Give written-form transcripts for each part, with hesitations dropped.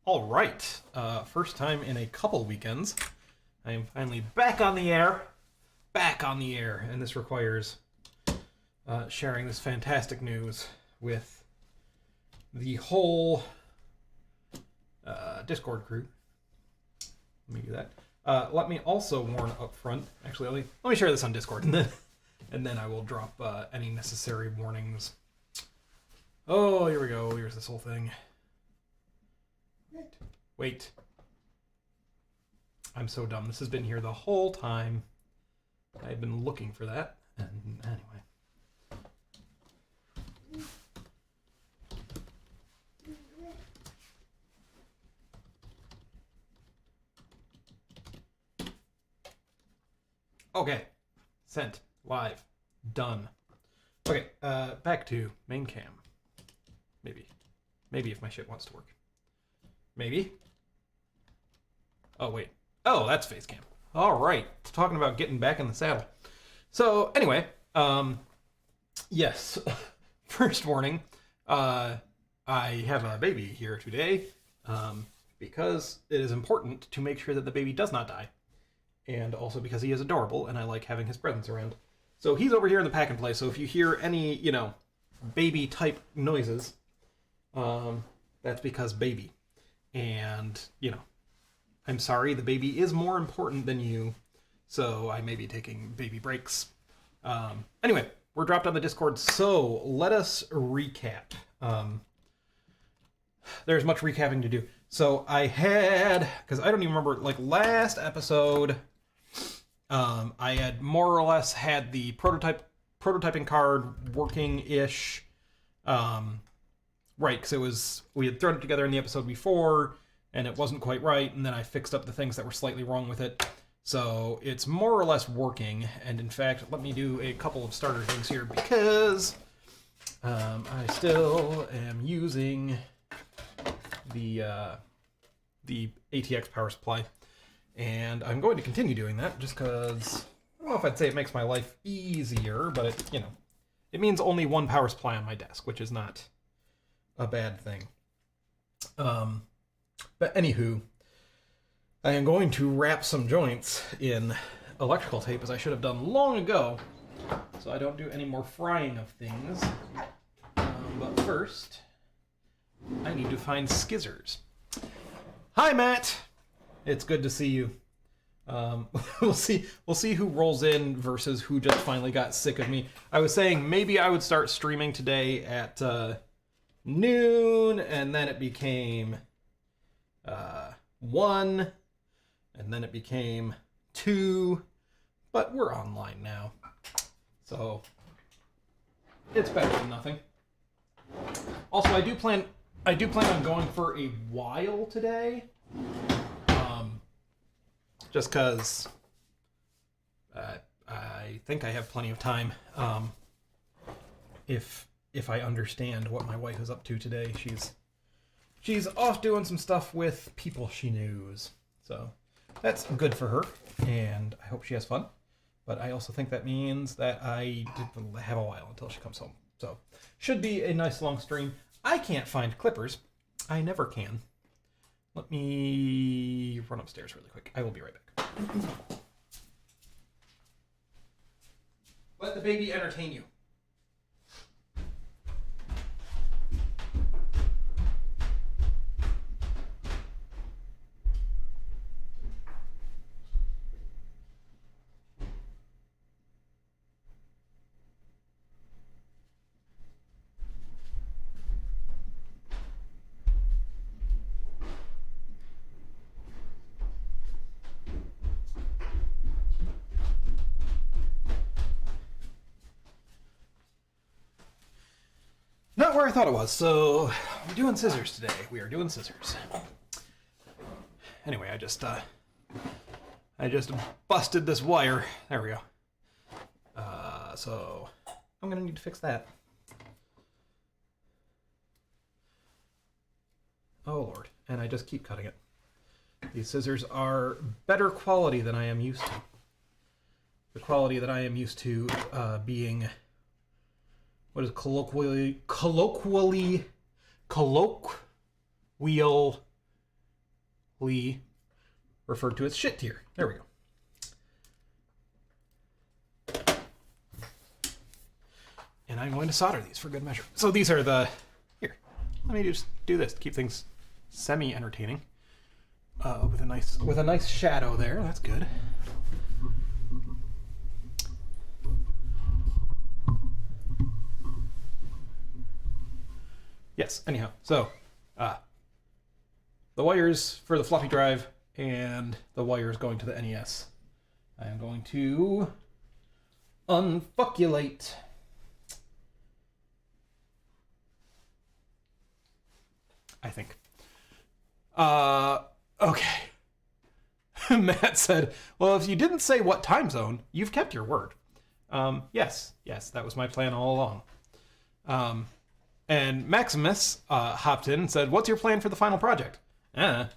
All right. First time in a couple weekends. I am finally back on the air. Back on the air. And this requires sharing this fantastic news with the whole Discord crew. Let me do that. Let me also warn up front. Actually, let me share this on Discord, and then I will drop any necessary warnings. Oh, here we go. Here's this whole thing. Wait. I'm so dumb. This has been here the whole time. I've been looking for that. And anyway. Okay. Sent. Live. Done. Okay, back to main cam. Maybe. Maybe if my shit wants to work. Maybe. Oh, wait. Oh, that's face cam. All right. Talking about getting back in the saddle. So, anyway, yes. First warning. I have a baby here today because it is important to make sure that the baby does not die. And also because he is adorable and I like having his presence around. So he's over here in the pack and play. So if you hear any, baby type noises, that's because baby. And, I'm sorry, the baby is more important than you. So I may be taking baby breaks. Anyway, we're dropped on the Discord. So let us recap. There's much recapping to do. So I had, because I don't even remember, last episode, I had more or less had the prototyping card working-ish. Right, because we had thrown it together in the episode before, and it wasn't quite right, and then I fixed up the things that were slightly wrong with it. So it's more or less working, and in fact, let me do a couple of starter things here, because I still am using the ATX power supply. And I'm going to continue doing that just because, I don't know if I'd say it makes my life easier, but it means only one power supply on my desk, which is not a bad thing. But anywho, I am going to wrap some joints in electrical tape, as I should have done long ago, so I don't do any more frying of things. But first, I need to find skizzers. Hi, Matt! It's good to see you. We'll see who rolls in versus who just finally got sick of me. I was saying maybe I would start streaming today at noon, and then it became 1, and then it became 2, but we're online now, so it's better than nothing. Also, I do plan on going for a while today. Just because I think I have plenty of time. If I understand what my wife is up to today, she's off doing some stuff with people she knows. So that's good for her, and I hope she has fun. But I also think that means that I have a while until she comes home. So should be a nice long stream. I can't find clippers. I never can. Let me run upstairs really quick. I will be right back. Let the baby entertain you. Not where I thought it was, so we're doing scissors today. We are doing scissors. Anyway, I just busted this wire. There we go. So I'm gonna need to fix that. Oh Lord, and I just keep cutting it. These scissors are better quality than I am used to. The quality that I am used to being what is colloquial aptly referred to as shit tier. There we go. And I'm going to solder these for good measure. So these are the... Here, let me just do this to keep things semi-entertaining. With a nice shadow there. That's good. Yes, anyhow. So, the wires for the floppy drive and the wires going to the NES. I am going to unfucculate. I think. Okay. Matt said, well, if you didn't say what time zone, you've kept your word. Yes, that was my plan all along. And Maximus hopped in and said, what's your plan for the final project? But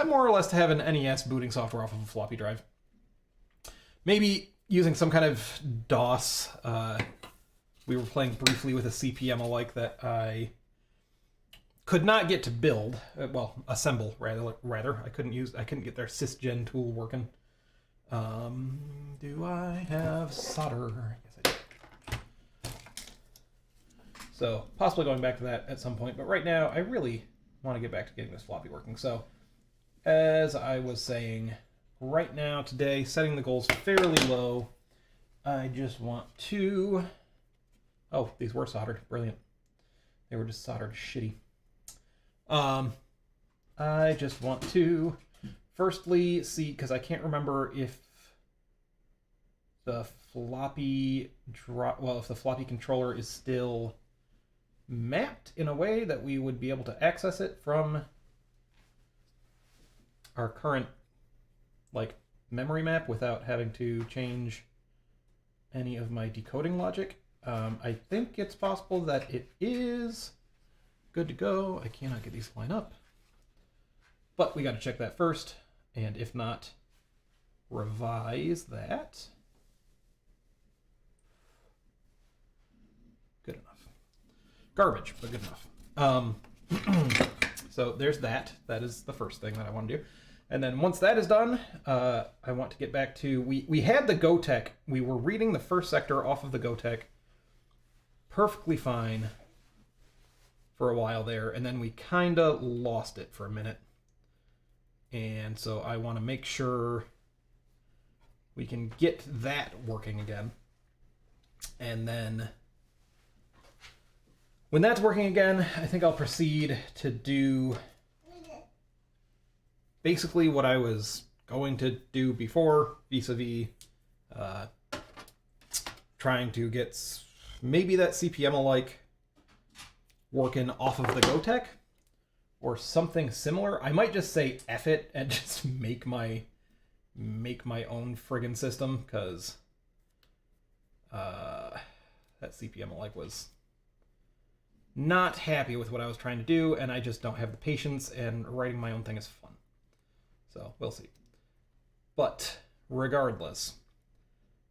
more or less to have an NES booting software off of a floppy drive. Maybe using some kind of DOS. We were playing briefly with a CPM alike that I could not get to build. Assemble rather. I couldn't get their sysgen tool working. Do I have solder? Yes, I do. So possibly going back to that at some point, but right now I really want to get back to getting this floppy working. So as I was saying, right now today, setting the goals fairly low. I just want to... Oh, these were soldered. Brilliant. They were just soldered shitty. I just want to firstly see, because I can't remember if the floppy if the floppy controller is still mapped in a way that we would be able to access it from our current memory map without having to change any of my decoding logic. I think it's possible that it is good to go. I cannot get these to line up, but we got to check that first, and if not, revise that. Good enough. Garbage, but good enough. So there's that. That is the first thing that I want to do. And then once that is done, I want to get back to... We had the gotek. We were reading the first sector off of the gotek. Perfectly fine for a while there. And then we kind of lost it for a minute. And so I want to make sure we can get that working again. And then... when that's working again, I think I'll proceed to do basically what I was going to do before, vis-a-vis trying to get maybe that CPM-alike working off of the gotek or something similar. I might just say F it and just make my own friggin' system, because that CPM-alike was not happy with what I was trying to do, and I just don't have the patience, and writing my own thing is fun. So, we'll see. But, regardless,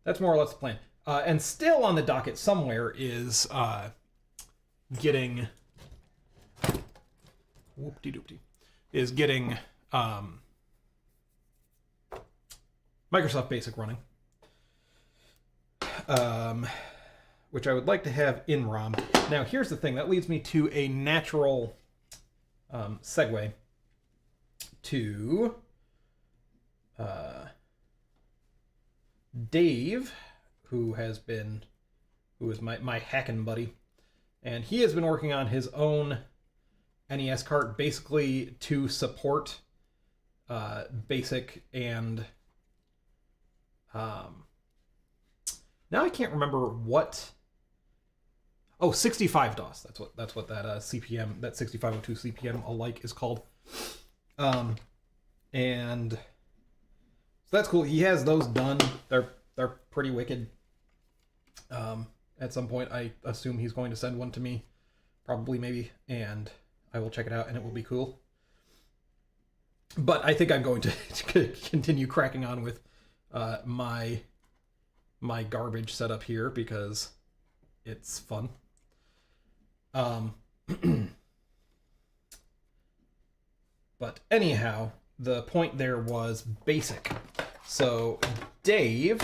that's more or less the plan. And still on the docket somewhere is getting... whoop-de-doop-de. Is getting Microsoft Basic running. Which I would like to have in ROM. Now, here's the thing. That leads me to a natural segue to Dave, who is my hacking buddy, and he has been working on his own NES cart basically to support Basic and now I can't remember what. Oh, 65 DOS. That's what that CPM, that 6502 CPM alike is called. And so that's cool. He has those done. They're pretty wicked. At some point, I assume he's going to send one to me, probably, maybe, and I will check it out, and it will be cool. But I think I'm going to continue cracking on with my garbage setup here because it's fun. But anyhow, the point there was basic. So Dave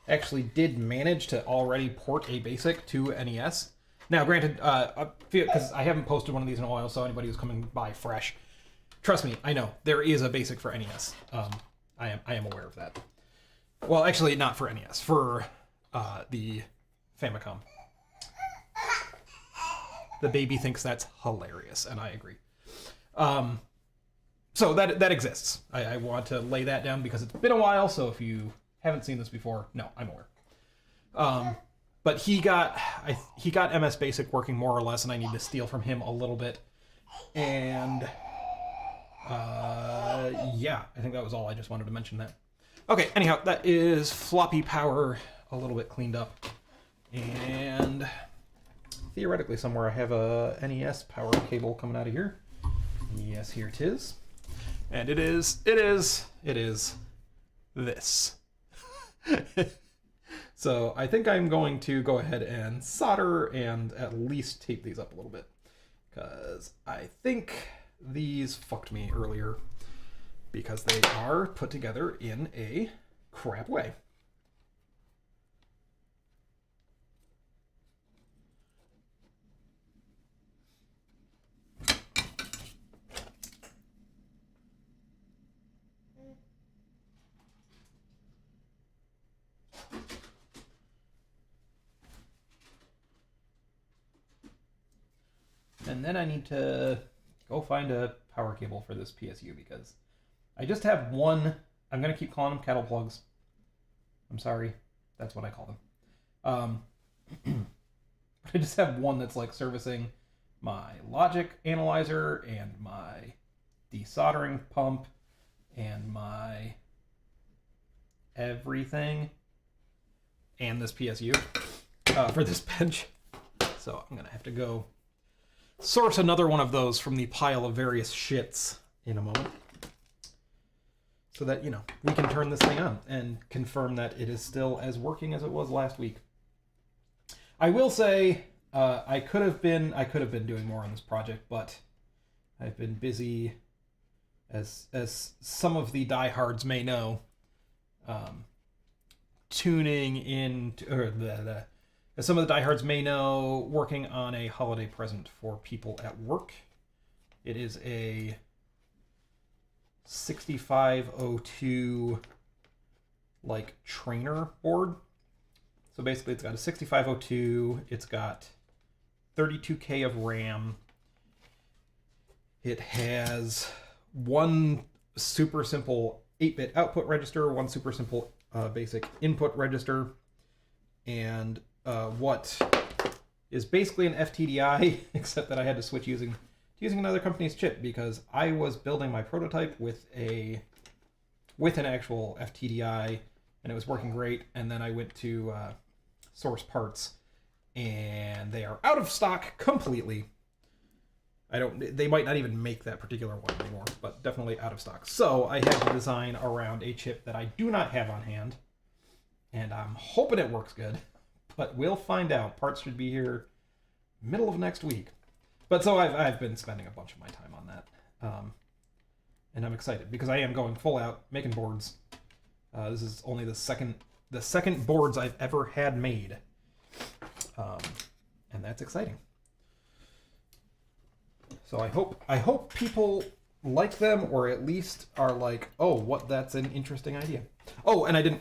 actually did manage to already port a basic to NES. Now, granted, because I haven't posted one of these in a while, so anybody who's coming by fresh, trust me, I know there is a basic for NES. I am aware of that. Well, actually, not for NES, for the Famicom. The baby thinks that's hilarious, and I agree. So that exists. I want to lay that down because it's been a while, so if you haven't seen this before, no, I'm aware. But he got MS Basic working more or less, and I need to steal from him a little bit. And yeah, I think that was all. I just wanted to mention that. Okay, anyhow, that is Floppy Power a little bit cleaned up. And theoretically somewhere I have a NES power cable coming out of here. Yes, here it is. And it is this. So I think I'm going to go ahead and solder and at least tape these up a little bit, because I think these fucked me earlier because they are put together in a crap way. And then I need to go find a power cable for this PSU because I just have one. I'm going to keep calling them kettle plugs. I'm sorry. That's what I call them. I just have one that's like servicing my logic analyzer and my desoldering pump and my everything and this PSU for this bench. So I'm going to have to go source another one of those from the pile of various shits in a moment, so that, you know, we can turn this thing on and confirm that it is still as working as it was last week. I will say I could have been doing more on this project, but I've been busy, as some of the diehards may know, tuning in to, as some of the diehards may know, working on a holiday present for people at work. It is a 6502 like trainer board. So basically it's got a 6502, it's got 32K of RAM. It has one super simple 8-bit output register, one super simple basic input register, and what is basically an FTDI, except that I had to switch using another company's chip because I was building my prototype with an actual FTDI and it was working great, and then I went to source parts and they are out of stock completely. They might not even make that particular one anymore, but definitely out of stock. So I had to design around a chip that I do not have on hand, and I'm hoping it works good. But we'll find out. Parts should be here middle of next week. But so I've been spending a bunch of my time on that. And I'm excited because I am going full out making boards. This is only the second boards I've ever had made. And that's exciting. So I hope people like them, or at least are like, oh, that's an interesting idea. Oh, and I didn't.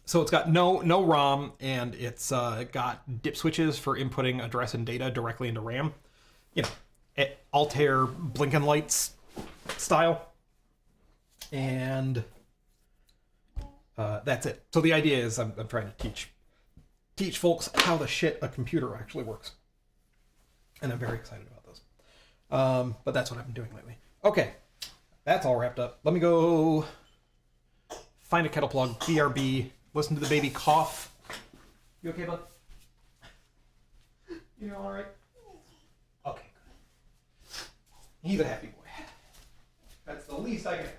So it's got no ROM, and it's got dip switches for inputting address and data directly into RAM. You know, Altair blinking lights style. And that's it. So the idea is I'm trying to teach folks how the shit a computer actually works. And I'm very excited about those. But that's what I've been doing lately. Okay, that's all wrapped up. Let me go find a kettle plug, BRB. Listen to the baby cough. You okay, bud? You doing all right? Okay, good. He's a happy boy. That's the least I can ask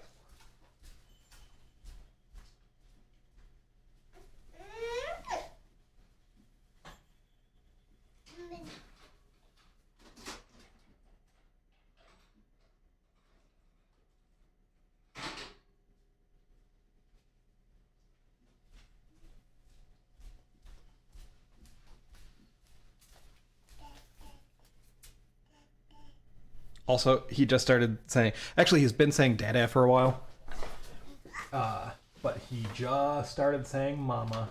Also, he just started saying... Actually, he's been saying Dada for a while. But he just started saying Mama.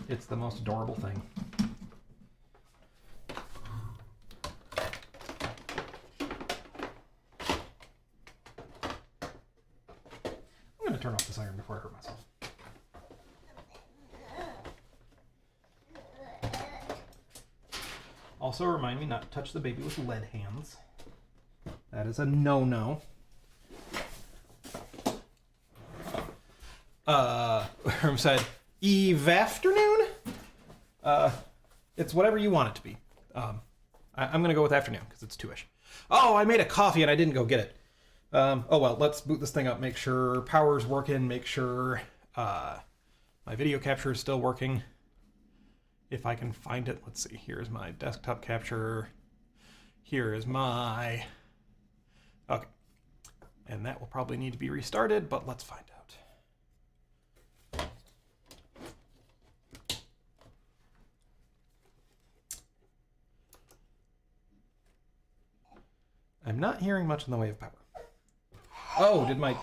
It's the most adorable thing. I'm going to turn off this iron before I hurt myself. Also, remind me not to touch the baby with lead hands. That is a no-no. Herm said, Eve afternoon? It's whatever you want it to be. I'm going to go with afternoon because it's 2-ish. Oh, I made a coffee and I didn't go get it. Oh well, let's boot this thing up, make sure power's working, make sure my video capture is still working. If I can find it, let's see. Here's my desktop capture. Here is my... Okay. And that will probably need to be restarted, but let's find out. I'm not hearing much in the way of power. Oh, did my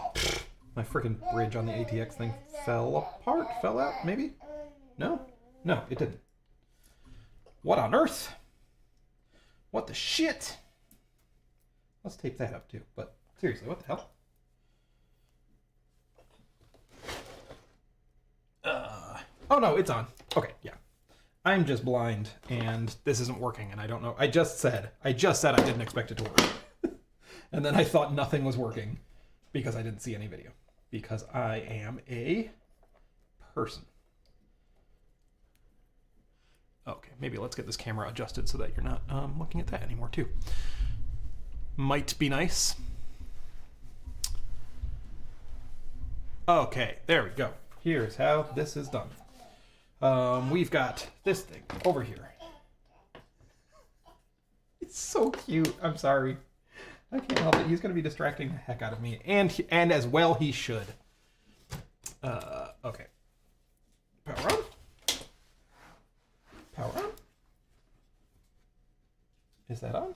freaking bridge on the ATX thing fell out, maybe? No? No, it didn't. What on earth? What the shit? Let's tape that up too, but seriously, what the hell? Oh no, it's on. Okay, yeah. I'm just blind and this isn't working and I don't know. I just said I didn't expect it to work. And then I thought nothing was working because I didn't see any video. Because I am a person. Okay, maybe let's get this camera adjusted so that you're not looking at that anymore too. Might be nice. Okay, there we go. Here's how this is done. We've got this thing over here. It's so cute. I'm sorry. I can't help it. He's going to be distracting the heck out of me. And as well he should. Okay. Power on. Power on. Is that on?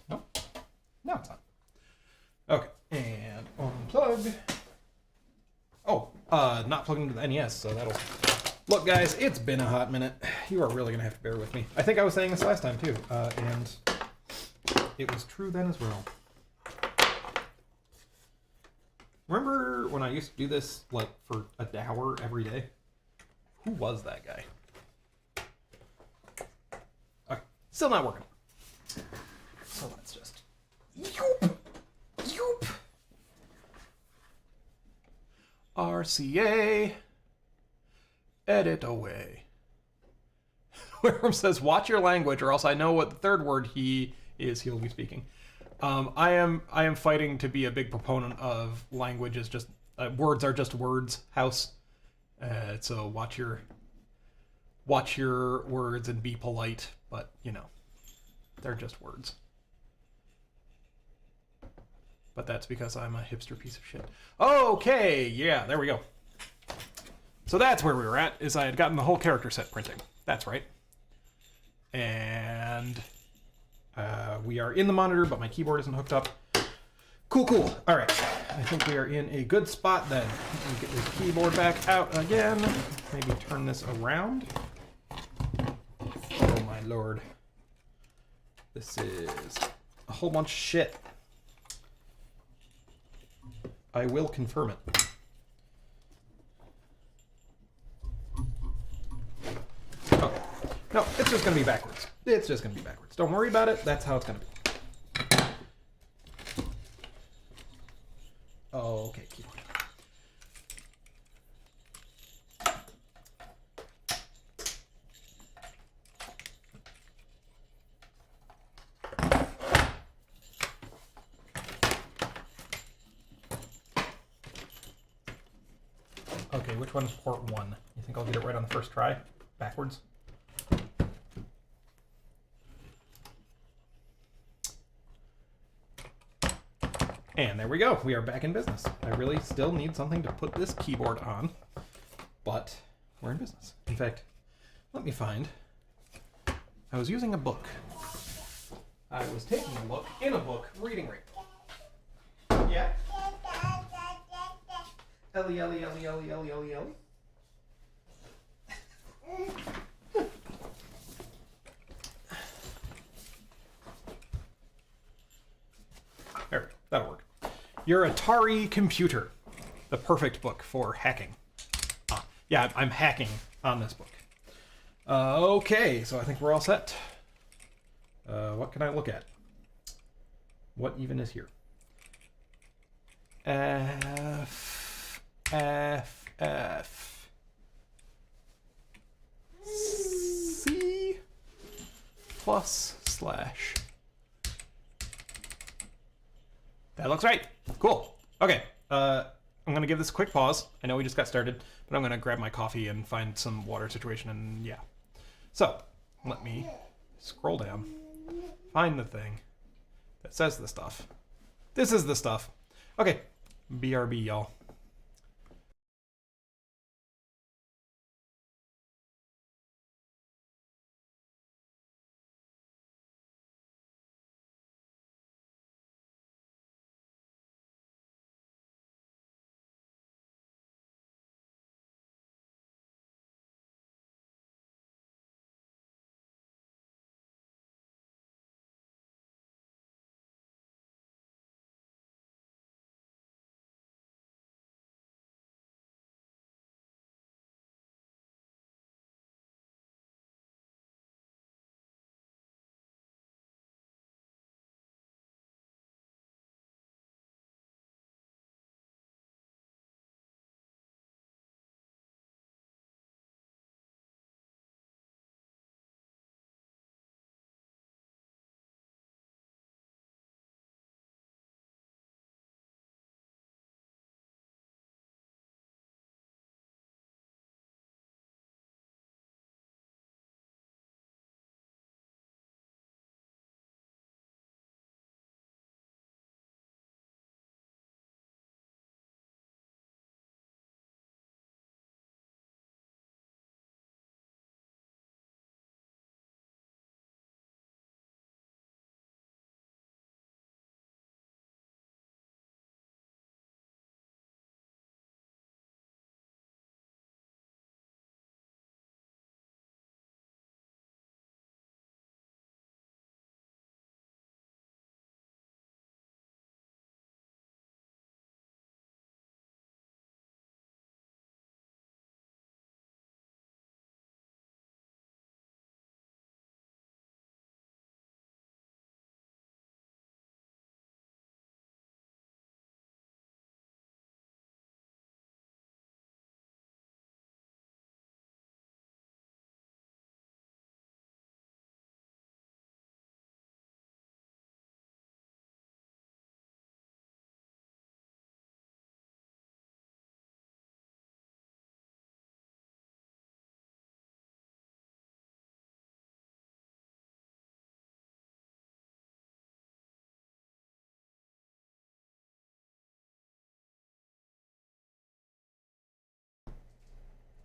No. Now it's on. Okay. And unplug. Oh, not plugged into the NES, so that'll... Look, guys, it's been a hot minute. You are really going to have to bear with me. I think I was saying this last time, too. And it was true then as well. Remember when I used to do this, like, for an hour every day? Who was that guy? Okay, still not working. So let's just... Yoop! Yoop! RCA... Edit away. Where says, watch your language or else I know what the third word he'll be speaking. I am fighting to be a big proponent of language is just, words are just words, house. So watch your words and be polite, but you know, they're just words. But that's because I'm a hipster piece of shit. Okay, yeah, there we go. So that's where we were at, is I had gotten the whole character set printing. That's right. And we are in the monitor, but my keyboard isn't hooked up. Cool, cool. All right. I think we are in a good spot then. Let me get this keyboard back out again. Maybe turn this around. Oh my lord. This is a whole bunch of shit. I will confirm it. Okay. No, it's just going to be backwards. It's just going to be backwards. Don't worry about it. That's how it's going to be. Okay, keyboard. Okay, which one's port 1? You think I'll get it right on the first try? Backwards? And there we go. We are back in business. I really still need something to put this keyboard on, but we're in business. In fact, let me find... I was using a book. I was taking a look in a book, reading right. Yeah? Ellie, Ellie, Ellie, Ellie, Ellie, Ellie, Ellie. There, that'll work. Your Atari Computer. The perfect book for hacking. Yeah, I'm hacking on this book. Okay, so I think we're all set. What can I look at? What even is here? F, F, F. C plus slash. That looks right. Cool. Okay. I'm going to give this a quick pause. I know we just got started, but I'm going to grab my coffee and find some water situation, and yeah. So, let me scroll down, find the thing that says the stuff. This is the stuff. Okay. BRB, y'all.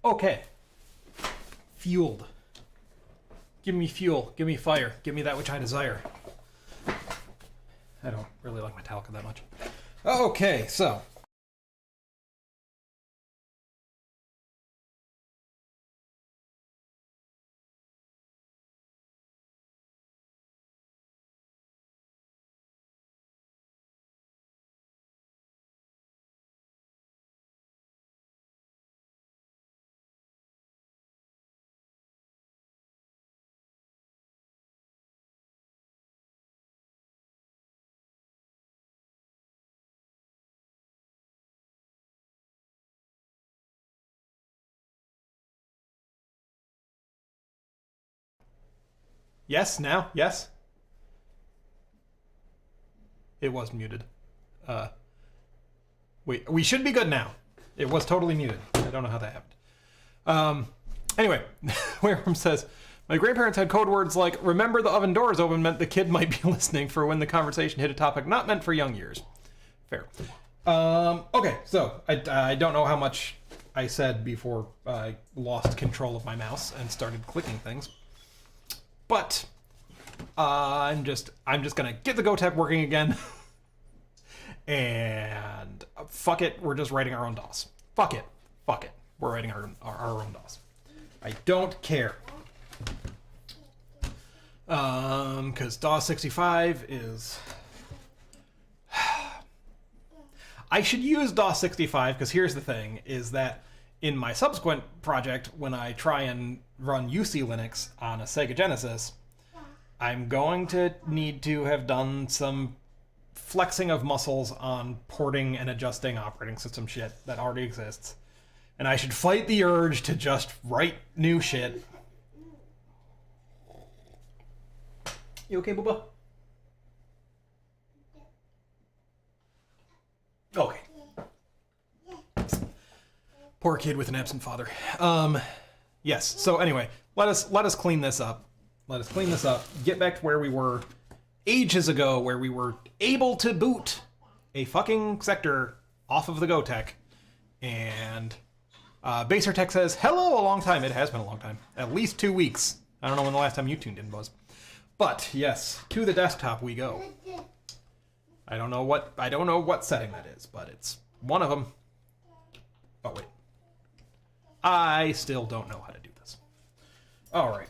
Okay. Fueled. Give me fuel. Give me fire. Give me that which I desire. I don't really like Metallica that much. Okay, so. Yes, now? Yes? It was muted. We should be good now. It was totally muted. I don't know how that happened. Anyway, Wareham says, my grandparents had code words like, remember the oven door is open meant the kid might be listening for when the conversation hit a topic not meant for young ears. Fair. Okay, so I don't know how much I said before I lost control of my mouse and started clicking things. But I'm just gonna get the gotek working again. And fuck it, we're just writing our own DOS. Fuck it. We're writing our own DOS. I don't care. Because DOS 65 is... I should use DOS 65, because here's the thing, is that in my subsequent project, when I try and run UC Linux on a Sega Genesis, I'm going to need to have done some flexing of muscles on porting and adjusting operating system shit that already exists. And I should fight the urge to just write new shit. You okay, Booba? Okay. Poor kid with an absent father. Yes. So anyway, let us clean this up. Let us clean this up. Get back to where we were ages ago, where we were able to boot a fucking sector off of the gotek. And Baser Tech says, "Hello, a long time." It has been a long time. At least 2 weeks. I don't know when the last time you tuned in was. But yes, to the desktop we go. I don't know what setting that is, but it's one of them. Oh wait. I still don't know how to do this. All right.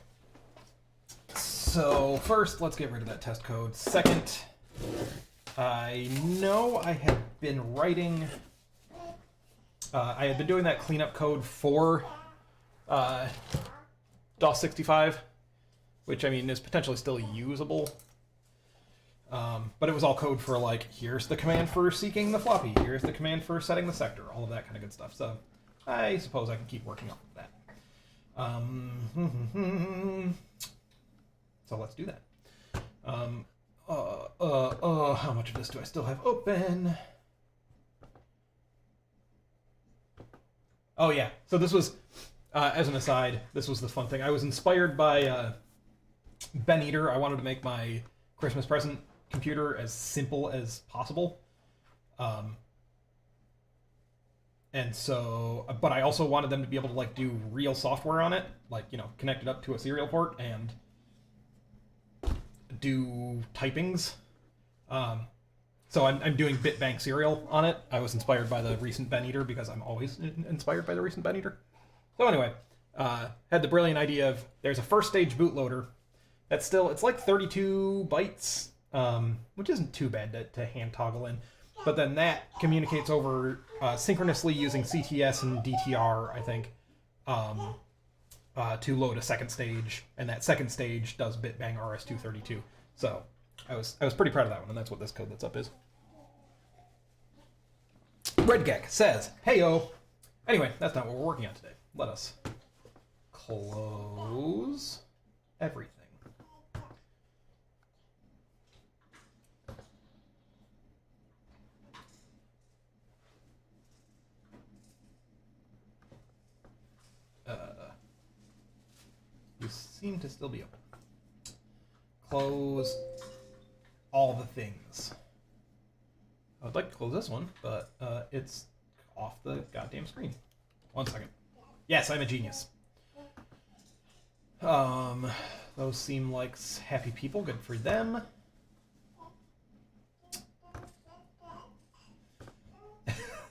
So first, let's get rid of that test code. Second, I know I had been writing... I had been doing that cleanup code for DOS 65, which, I mean, is potentially still usable. But it was all code for, like, here's the command for seeking the floppy, here's the command for setting the sector, all of that kind of good stuff. So I suppose I can keep working on that. So let's do that. How much of this do I still have open? Oh yeah, so this was, as an aside, this was the fun thing. I was inspired by Ben Eater. I wanted to make my Christmas present computer as simple as possible. And so, but I also wanted them to be able to like do real software on it, like, you know, connect it up to a serial port and do typings. So I'm doing bitbank serial on it. I was inspired by the recent Ben Eater because I'm always inspired by the recent Ben Eater. So anyway, had the brilliant idea of there's a first stage bootloader that's still, it's like 32 bytes, which isn't too bad to hand toggle in. But then that communicates over synchronously using CTS and DTR, I think, to load a second stage, and that second stage does bitbang RS-232. So I was pretty proud of that one, and that's what this code that's up is. Redgek says, "Heyo." Anyway, that's not what we're working on today. Let us close everything. You seem to still be open. Close all the things. I would like to close this one, but it's off the goddamn screen. 1 second. Yes, I'm a genius. Those seem like happy people. Good for them.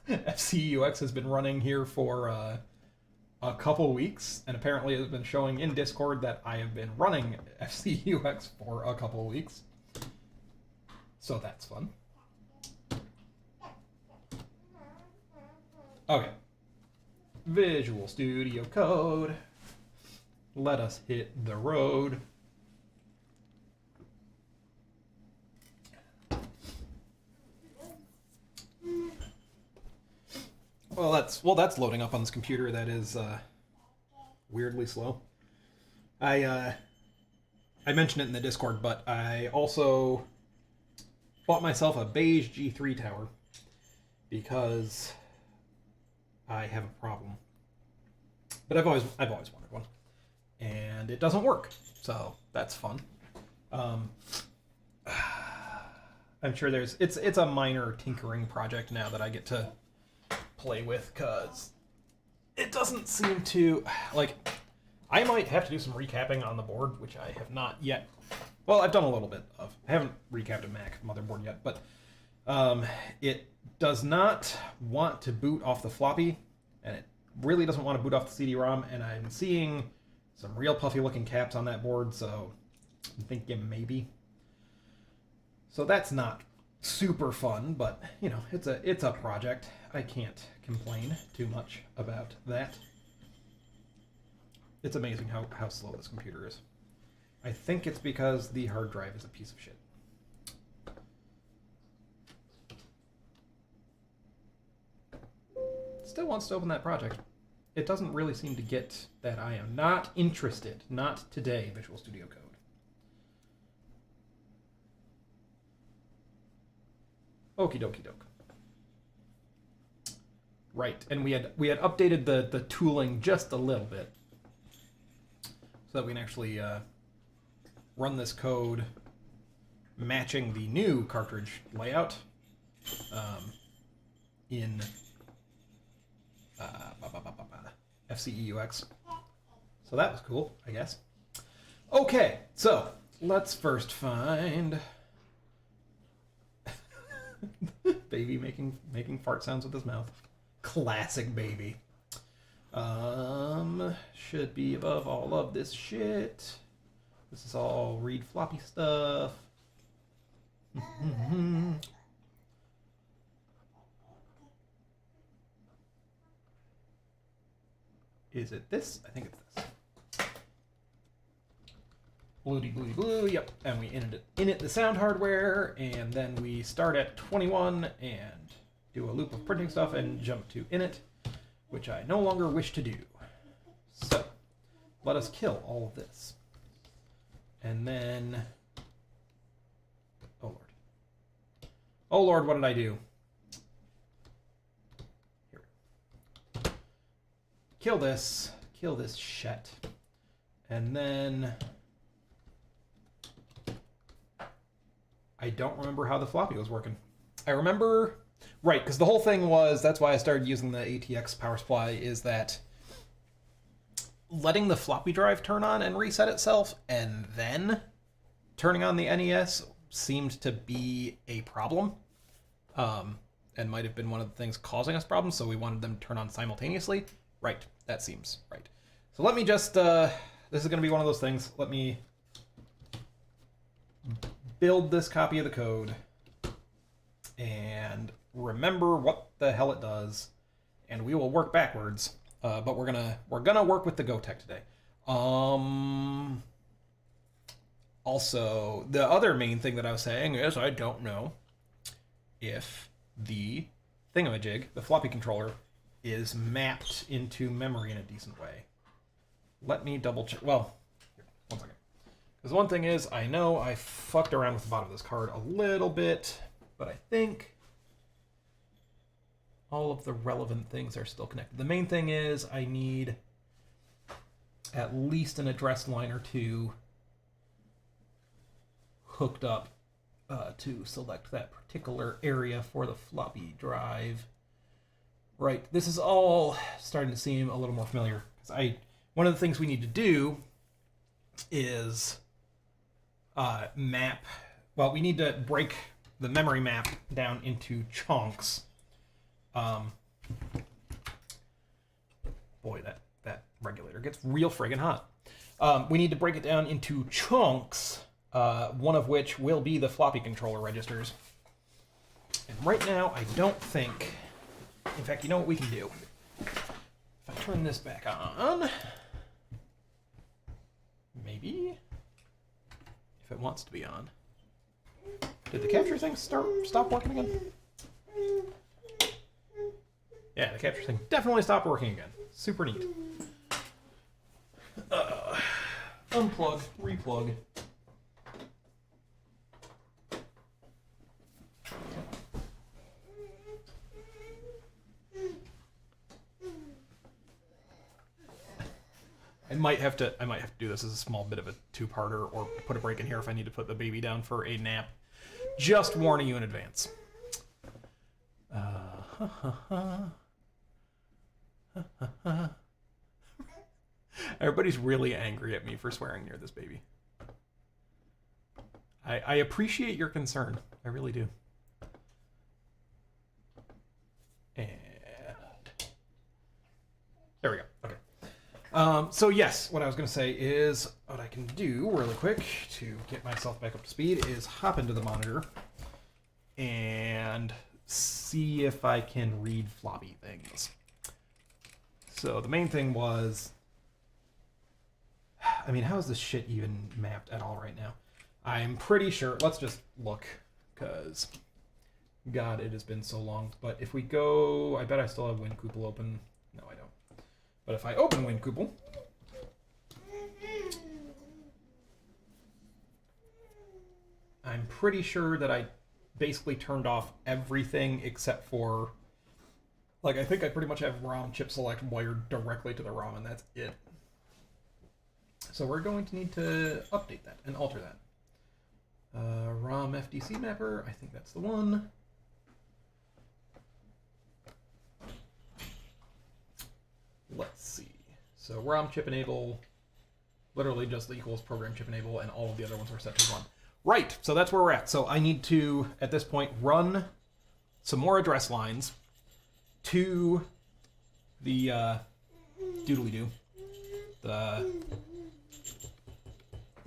FCUX has been running here for a couple weeks, and apparently it has been showing in Discord that I have been running FCUX for a couple weeks. So that's fun. Okay. Visual Studio Code. Let us hit the road. Well, that's loading up on this computer. That is weirdly slow. I mentioned it in the Discord, but I also bought myself a beige G3 tower because I have a problem. But I've always wanted one, and it doesn't work. So that's fun. I'm sure it's a minor tinkering project now that I get to play with, because it doesn't seem to, like, I might have to do some recapping on the board, which I have not yet. Well, I've done a little bit of. I haven't recapped a Mac motherboard yet, but it does not want to boot off the floppy, and it really doesn't want to boot off the CD-ROM, and I'm seeing some real puffy looking caps on that board, so I'm thinking maybe. So that's not super fun, but you know, it's a project. I can't complain too much about that. It's amazing how slow this computer is. I think it's because the hard drive is a piece of shit. Still wants to open that project. It doesn't really seem to get that I am not interested. Not today, Visual Studio Code. Okie dokie doke. Right, and we had updated the tooling just a little bit so that we can actually run this code matching the new cartridge layout in FCEUX. So that was cool, I guess. Okay, so let's first find baby making fart sounds with his mouth. Classic baby. Should be above all of this shit. This is all read floppy stuff. Is it this? I think it's this. Bloody bloody blue, yep. And we init the sound hardware, and then we start at 21 and do a loop of printing stuff and jump to init, which I no longer wish to do. So, let us kill all of this. And then... oh lord. Oh lord, what did I do? Here. Kill this shit. And then... I don't remember how the floppy was working. I remember... right, because the whole thing was, that's why I started using the ATX power supply, is that letting the floppy drive turn on and reset itself, and then turning on the NES seemed to be a problem, and might have been one of the things causing us problems, so we wanted them to turn on simultaneously. Right, that seems right. So let me just, this is going to be one of those things, let me build this copy of the code, and remember what the hell it does, and we will work backwards. But we're gonna work with the gotek today. Also, the other main thing that I was saying is I don't know if the thingamajig, the floppy controller, is mapped into memory in a decent way. Let me double check. Well, here, 1 second. Because one thing is, I know I fucked around with the bottom of this card a little bit, but I think all of the relevant things are still connected. The main thing is I need at least an address line or two hooked up to select that particular area for the floppy drive. Right, this is all starting to seem a little more familiar. One of the things we need to do is we need to break the memory map down into chunks. Boy, that regulator gets real friggin' hot. We need to break it down into chunks, one of which will be the floppy controller registers. And right now, I don't think... in fact, you know what we can do? If I turn this back on... maybe? If it wants to be on. Did the capture thing stop working again? Yeah, the capture thing definitely stopped working again. Super neat. Unplug, replug. I might have to do this as a small bit of a two-parter, or put a break in here if I need to put the baby down for a nap. Just warning you in advance. Everybody's really angry at me for swearing near this baby. I appreciate your concern. I really do. And there we go. Okay. So yes, what I was going to say is what I can do really quick to get myself back up to speed is hop into the monitor and see if I can read floppy things. So the main thing was, I mean, how is this shit even mapped at all right now? I'm pretty sure, let's just look, because, God, it has been so long. But if we go, I bet I still have WinKuppel open. No, I don't. But if I open WinKuppel, I'm pretty sure that I basically turned off everything except for, like, I think I pretty much have ROM chip select wired directly to the ROM, and that's it. So we're going to need to update that and alter that. ROM FDC mapper, I think that's the one. Let's see. So ROM chip enable literally just equals program chip enable, and all of the other ones are set to 1. Right, so that's where we're at. So I need to, at this point, run some more address lines to the doodly-doo, the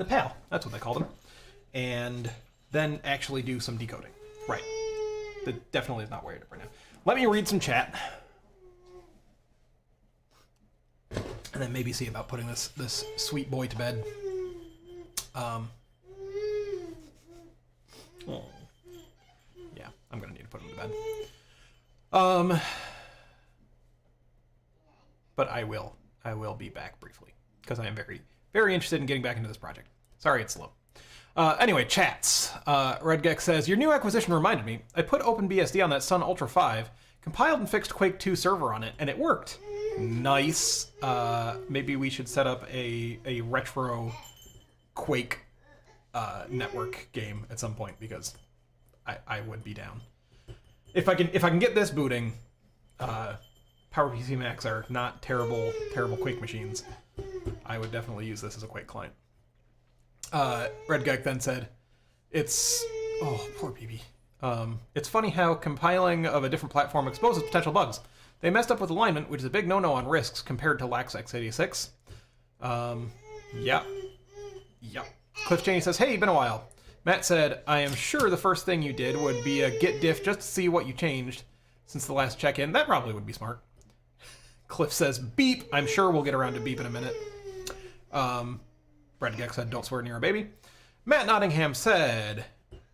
PAL, that's what they call them, and then actually do some decoding. Right. That definitely is not wired up right now. Let me read some chat, and then maybe see about putting this sweet boy to bed. Oh. Yeah, I'm gonna need to put him to bed. But I will be back briefly, because I am very, very interested in getting back into this project. Sorry it's slow. Anyway, chats. Redgeck says, your new acquisition reminded me. I put OpenBSD on that Sun Ultra 5, compiled and fixed Quake 2 server on it, and it worked. Nice. Maybe we should set up a retro Quake network game at some point, because I would be down. If I can get this booting, PowerPC Macs are not terrible Quake machines. I would definitely use this as a Quake client. Redgeck then said, oh, poor BB. It's funny how compiling of a different platform exposes potential bugs. They messed up with alignment, which is a big no-no on risks compared to Lax x86. Yeah. Cliff Cheney says, hey, been a while. Matt said, I am sure the first thing you did would be a git diff just to see what you changed since the last check-in. That probably would be smart. Cliff says, beep. I'm sure we'll get around to beep in a minute. Redgeck said, don't swear near a baby. Matt Nottingham said,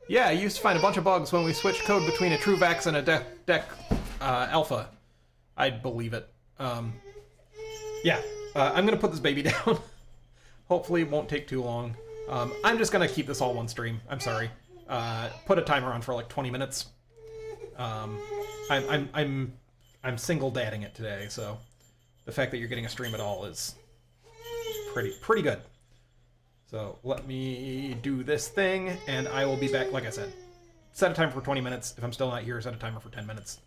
yeah, I used to find a bunch of bugs when we switched code between a TrueVax and a DEC alpha. I'd believe it. Yeah, I'm going to put this baby down. Hopefully it won't take too long. I'm just going to keep this all one stream. I'm sorry. Put a timer on for like 20 minutes. I'm single dadding it today, so the fact that you're getting a stream at all is pretty good. So let me do this thing, and I will be back, like I said. Set a timer for 20 minutes. If I'm still not here, set a timer for 10 minutes.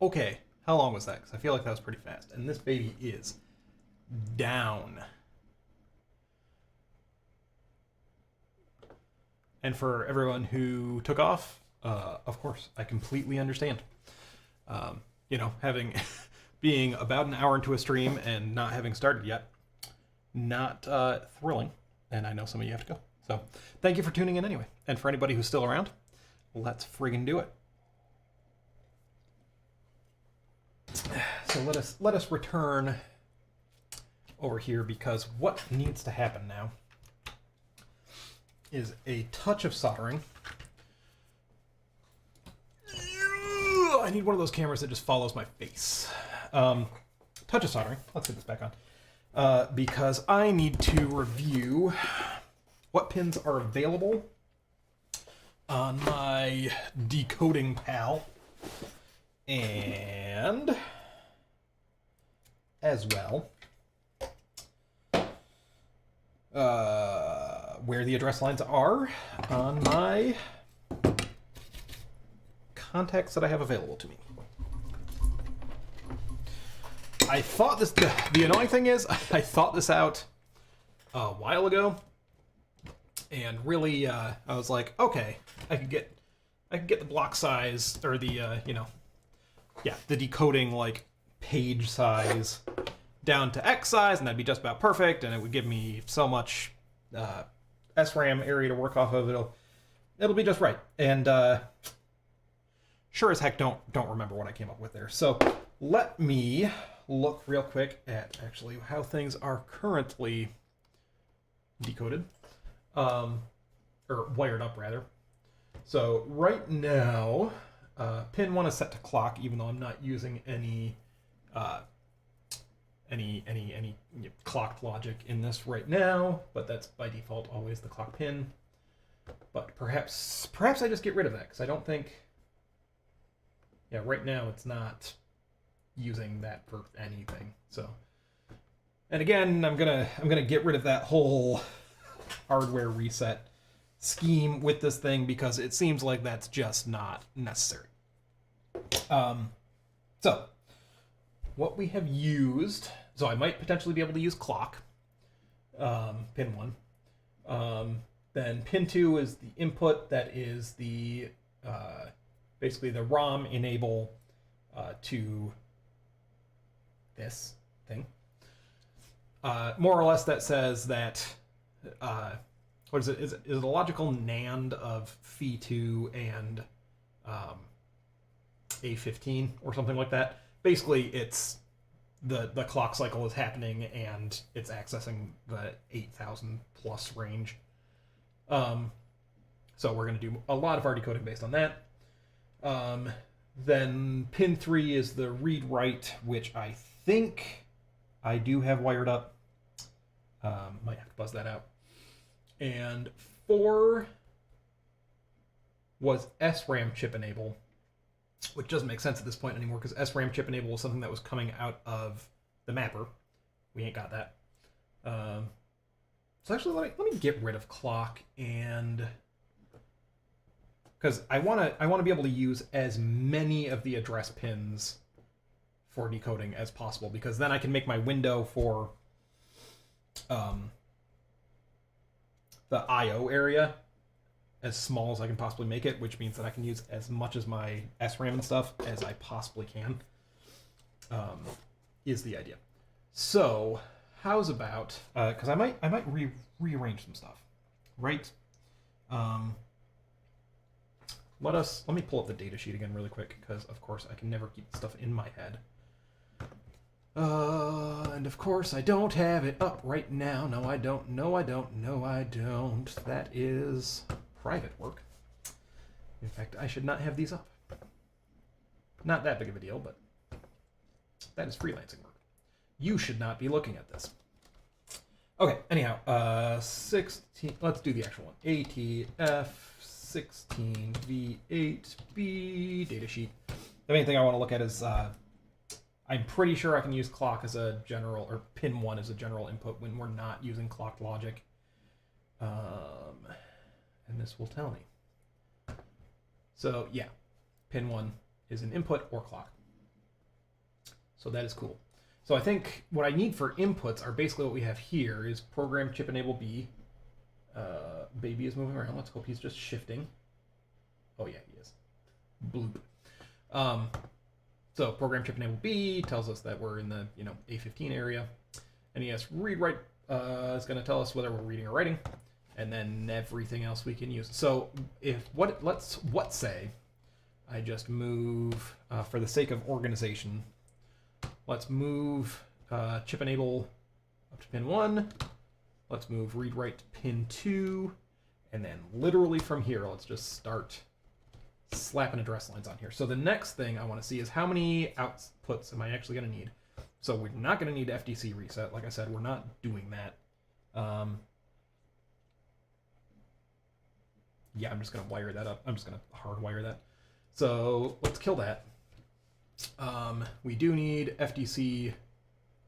Okay, how long was that? Because I feel like that was pretty fast. And this baby is down. And for everyone who took off, of course, I completely understand. You know, having being about an hour into a stream and not having started yet, not thrilling. And I know some of you have to go. So thank you for tuning in anyway. And for anybody who's still around, let's friggin' do it. So let us return over here, because what needs to happen now is a touch of soldering. I need one of those cameras that just follows my face. Touch of soldering. Let's get this back on. Because I need to review what pins are available on my decoding pal. And as well, where the address lines are on my contacts that I have available to me. I thought this, the annoying thing is, I thought this out a while ago, and really, I was like, okay, I could get the block size, or the, you know, yeah, the decoding, like, page size down to X size, and that'd be just about perfect, and it would give me so much SRAM area to work off of. It'll be just right. And sure as heck don't remember what I came up with there. So let me look real quick at actually how things are currently decoded, or wired up rather. So right now, pin 1 is set to clock, even though I'm not using any clocked logic in this right now, but that's by default always the clock pin. But perhaps I just get rid of that, because I don't think, yeah, right now it's not using that for anything. So, and again, I'm gonna get rid of that whole hardware reset scheme with this thing, because it seems like that's just not necessary. So what we have used, so I might potentially be able to use clock, pin 1. Then pin 2 is the input, that is the basically the ROM enable to this thing. More or less that says that, what is it? Is it a logical NAND of Phi2 and A15 or something like that? Basically, it's the clock cycle is happening and it's accessing the 8,000 plus range. So we're going to do a lot of our decoding based on that. Then pin 3 is the read-write, which I think I do have wired up. Might have to buzz that out. And 4 was SRAM chip enable, which doesn't make sense at this point anymore, because SRAM chip enable was something that was coming out of the mapper. We ain't got that. So actually, let me get rid of clock, and because I want to be able to use as many of the address pins for decoding as possible, because then I can make my window for the I/O area as small as I can possibly make it, which means that I can use as much as my SRAM and stuff as I possibly can, is the idea. So how's about, because I might rearrange some stuff, right? Let me pull up the data sheet again really quick, because of course I can never keep stuff in my head. And of course I don't have it up right now. No, I don't. No, I don't. No, I don't. That is private work. In fact, I should not have these up. Not that big of a deal, but that is freelancing work. You should not be looking at this. Okay, anyhow, 16, let's do the actual one. ATF16V8B datasheet. The main thing I want to look at is, I'm pretty sure I can use clock as a general, or pin 1 as a general input when we're not using clocked logic. And this will tell me. So yeah, pin 1 is an input or clock. So that is cool. So I think what I need for inputs are basically what we have here is program chip enable B. Baby is moving around. Let's hope he's just shifting. Oh yeah, he is. Bloop. So program chip enable B tells us that we're in the A15 area. NES read write is going to tell us whether we're reading or writing, and then everything else we can use. So let's say I just move for the sake of organization. Let's move chip enable up to pin 1. Let's move read write to pin 2, and then literally from here, let's just start slapping address lines on here. So the next thing I want to see is how many outputs am I actually going to need? So we're not going to need FDC reset. Like I said, we're not doing that. Yeah, I'm just going to wire that up. I'm just going to hardwire that. So let's kill that. We do need FDC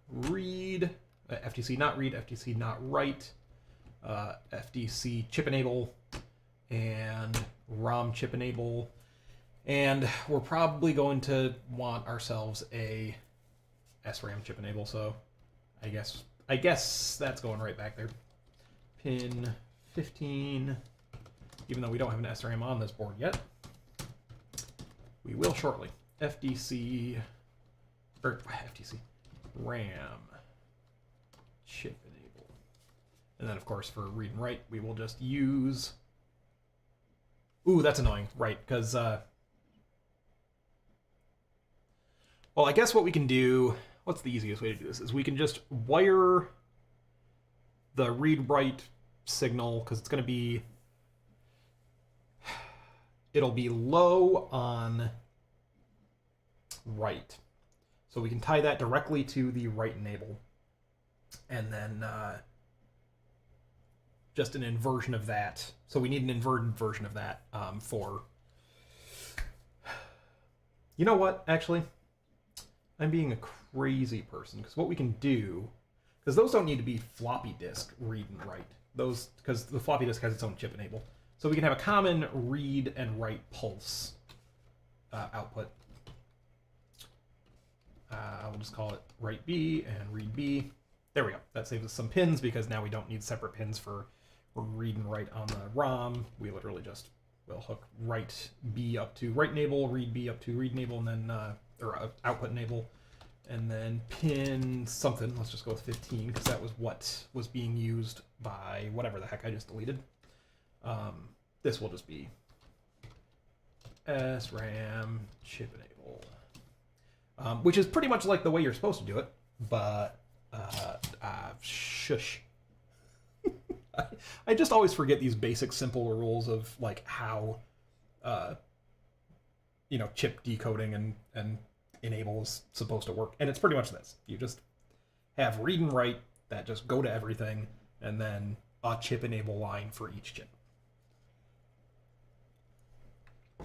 read, FDC not read, FDC not write, FDC chip enable, and ROM chip enable. And we're probably going to want ourselves a SRAM chip enable, so I guess that's going right back there. Pin 15, even though we don't have an SRAM on this board yet. We will shortly. FDC RAM chip enable. And then of course for read and write we will just use, ooh, that's annoying, right, because well, I guess what we can do, what's the easiest way to do this, is we can just wire the read-write signal, because it's going to be, it'll be low on write. So we can tie that directly to the write enable, and then just an inversion of that. So we need an inverted version of that for, you know what, actually? I'm being a crazy person, because what we can do, because those don't need to be floppy disk read and write. Those, because the floppy disk has its own chip enable. So we can have a common read and write pulse output. We'll just call it write B and read B. There we go. That saves us some pins, because now we don't need separate pins for read and write on the ROM. We literally just will hook write B up to write enable, read B up to read enable, and then or output enable, and then pin something. Let's just go with 15, because that was what was being used by whatever the heck I just deleted. This will just be SRAM chip enable, which is pretty much like the way you're supposed to do it, but shush. I just always forget these basic simple rules of like how chip decoding and enable is supposed to work, and it's pretty much this. You just have read and write that just go to everything, and then a chip enable line for each chip.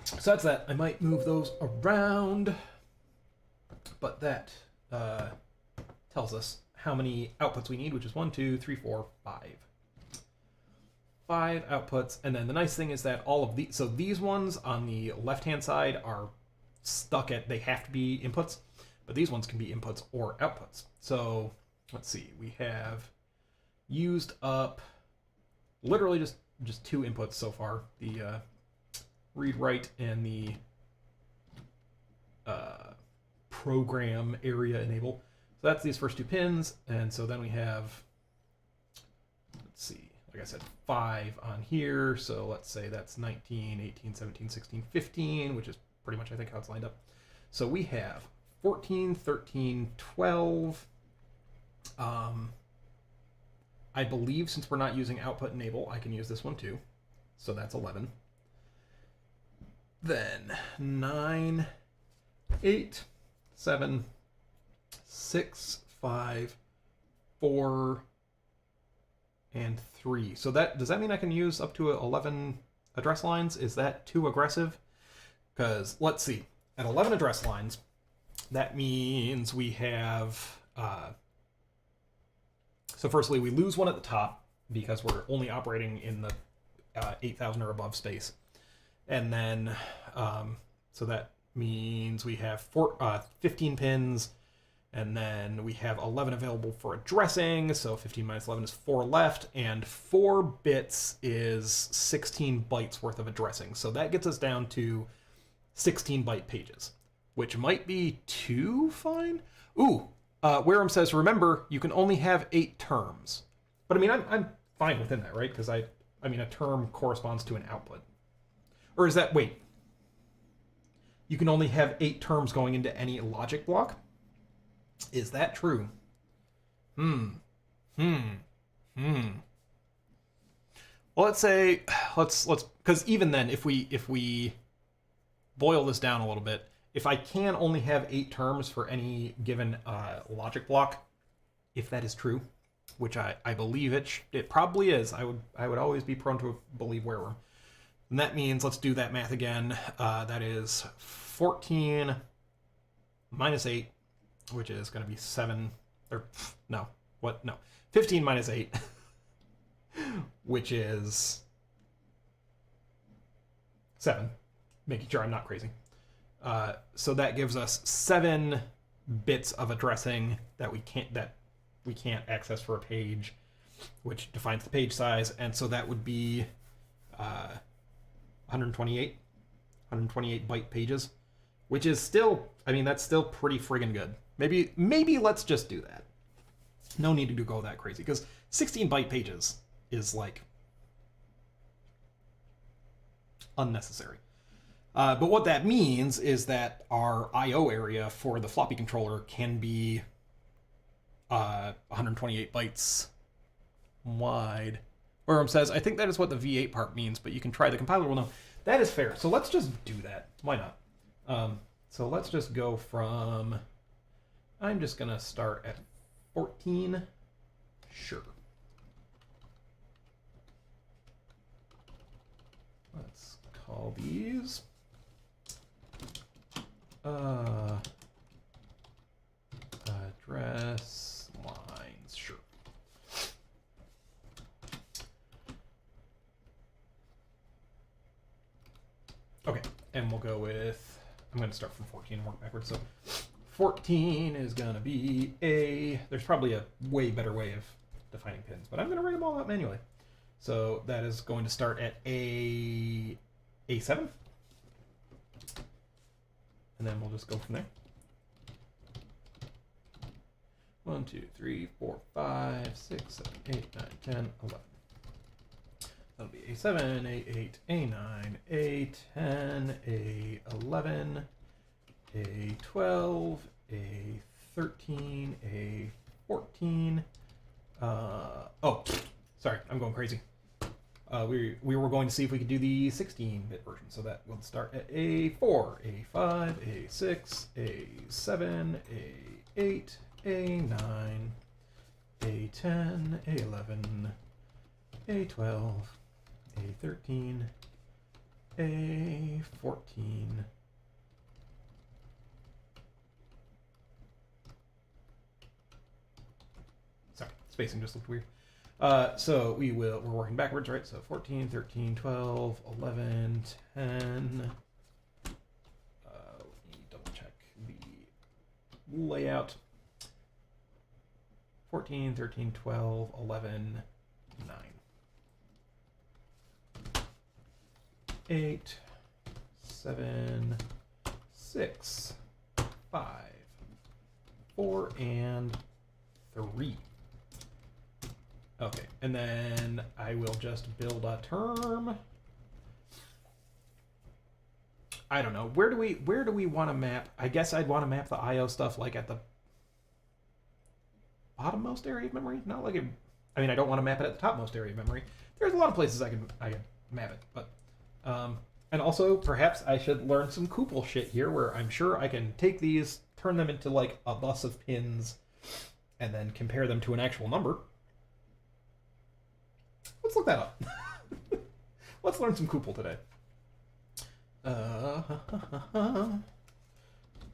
So that's that. I might move those around, but that tells us how many outputs we need, which is 1, 2, 3, 4, 5. 5 outputs, and then the nice thing is that all of these, so these ones on the left-hand side are stuck at, they have to be inputs, but these ones can be inputs or outputs. So let's see, we have used up literally just 2 inputs so far, the read write and the program area enable. So that's these first 2 pins, and so then we have, let's see, like I said, 5 on here, so let's say that's 19, 18, 17, 16, 15, which is pretty much, I think, how it's lined up. So we have 14, 13, 12. I believe since we're not using output enable, I can use this one too. So that's 11. Then 9, 8, 7, 6, 5, 4, and 3. So that, does that mean I can use up to 11 address lines? Is that too aggressive? Because let's see, at 11 address lines, that means we have, so firstly, we lose one at the top because we're only operating in the 8,000 or above space. And then, so that means we have 15 pins, And then we have 11 available for addressing, so 15 minus 11 is 4 left, and 4 bits is 16 bytes worth of addressing. So that gets us down to 16 byte pages, which might be too fine. Ooh, Wareham says, remember, you can only have 8 terms. But I mean, I'm fine within that, right? Because I mean, a term corresponds to an output. Or is that, wait, you can only have 8 terms going into any logic block? Is that true? Well, let's say, let's, because even then, if we boil this down a little bit, if I can only have 8 terms for any given logic block, if that is true, which I believe it probably is, I would always be prone to believe Wareham. And that means, let's do that math again. That is 14 minus 8, which is going to be 7, or no, what? No, 15 minus 8, which is 7, making sure I'm not crazy. So that gives us 7 bits of addressing that we can't access for a page, which defines the page size, and so that would be 128 byte pages, which is still, I mean, that's still pretty friggin' good. Maybe let's just do that. No need to go that crazy, because 16 byte pages is like unnecessary. But what that means is that our I/O area for the floppy controller can be 128 bytes wide. Worm says, I think that is what the V8 part means, but you can try the compiler. Well, no, that is fair. So let's just do that. Why not? So let's just go from, I'm just going to start at 14. Sure. Let's call these address lines. Sure. Okay, and we'll go with, I'm going to start from 14 and work backwards. So 14 is going to be there's probably a way better way of defining pins, but I'm going to write them all out manually. So that is going to start at A7. And then we'll just go from there. 1, 2, 3, 4, 5, 6, 7, 8, 9, 10, 11. That'll be A7, A8, A9, A10, A11, A12, A13, A14. Oh, sorry, I'm going crazy. We were going to see if we could do the 16-bit version, so that will start at A4, A5, A6, A7, A8, A9, A10, A11, A12, A13, A14. Sorry, spacing just looked weird. So we're working backwards, right? So 14, 13, 12, 11, 10. Let me double check the layout. 14, 13, 12, 11, 9. 8, 7, 6, 5, 4, and 3. Okay, and then I will just build a term. I don't know. Where do we want to map? I guess I'd want to map the I/O stuff like at the bottommost area of memory. Not like I mean, I don't want to map it at the topmost area of memory. There's a lot of places I can map it, but and also perhaps I should learn some Koopel shit here, where I'm sure I can take these, turn them into like a bus of pins, and then compare them to an actual number. Let's look that up. Let's learn some Koopel today.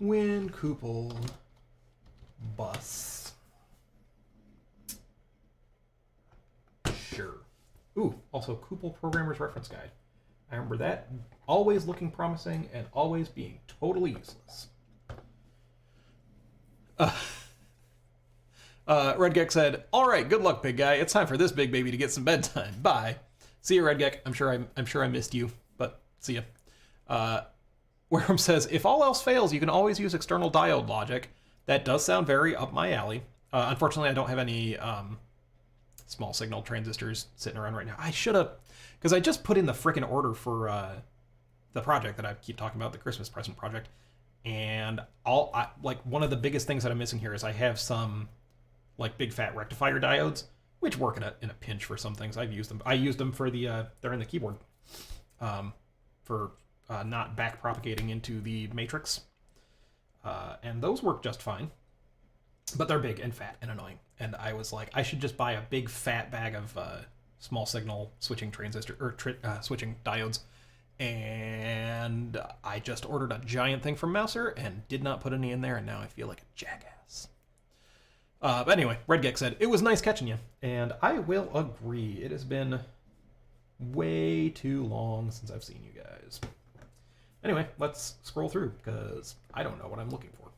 Win Koopel bus. Sure. Ooh, also Koopel Programmer's Reference Guide. I remember that always looking promising and always being totally useless. Redgeck said, "All right, good luck, big guy. It's time for this big baby to get some bedtime. Bye. See you, Redgeck. I'm sure I missed you, but see ya." Worm says, "If all else fails, you can always use external diode logic. That does sound very up my alley. Unfortunately, I don't have any small signal transistors sitting around right now. I should have, because I just put in the frickin' order for the project that I keep talking about, the Christmas present project, and like one of the biggest things that I'm missing here is I have some like big fat rectifier diodes, which work in a pinch for some things. I've used them. I used them for the they're in the keyboard for not back propagating into the matrix, and those work just fine. But they're big and fat and annoying. And I was like, I should just buy a big fat bag of small signal switching transistor or switching diodes. And I just ordered a giant thing from Mouser and did not put any in there, and now I feel like a jackass. But anyway, Redgeck said, "It was nice catching you." And I will agree. It has been way too long since I've seen you guys. Anyway, let's scroll through, because I don't know what I'm looking for.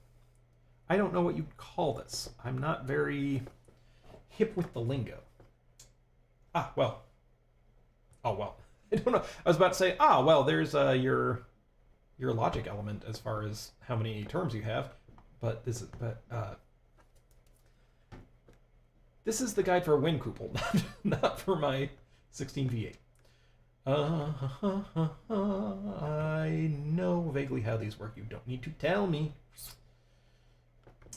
I don't know what you'd call this. I'm not very hip with the lingo. Well. Oh, well. I don't know. I was about to say, well, there's your logic element as far as how many terms you have. But this is the guide for a WinCouple, not for my 16v8. I know vaguely how these work. You don't need to tell me.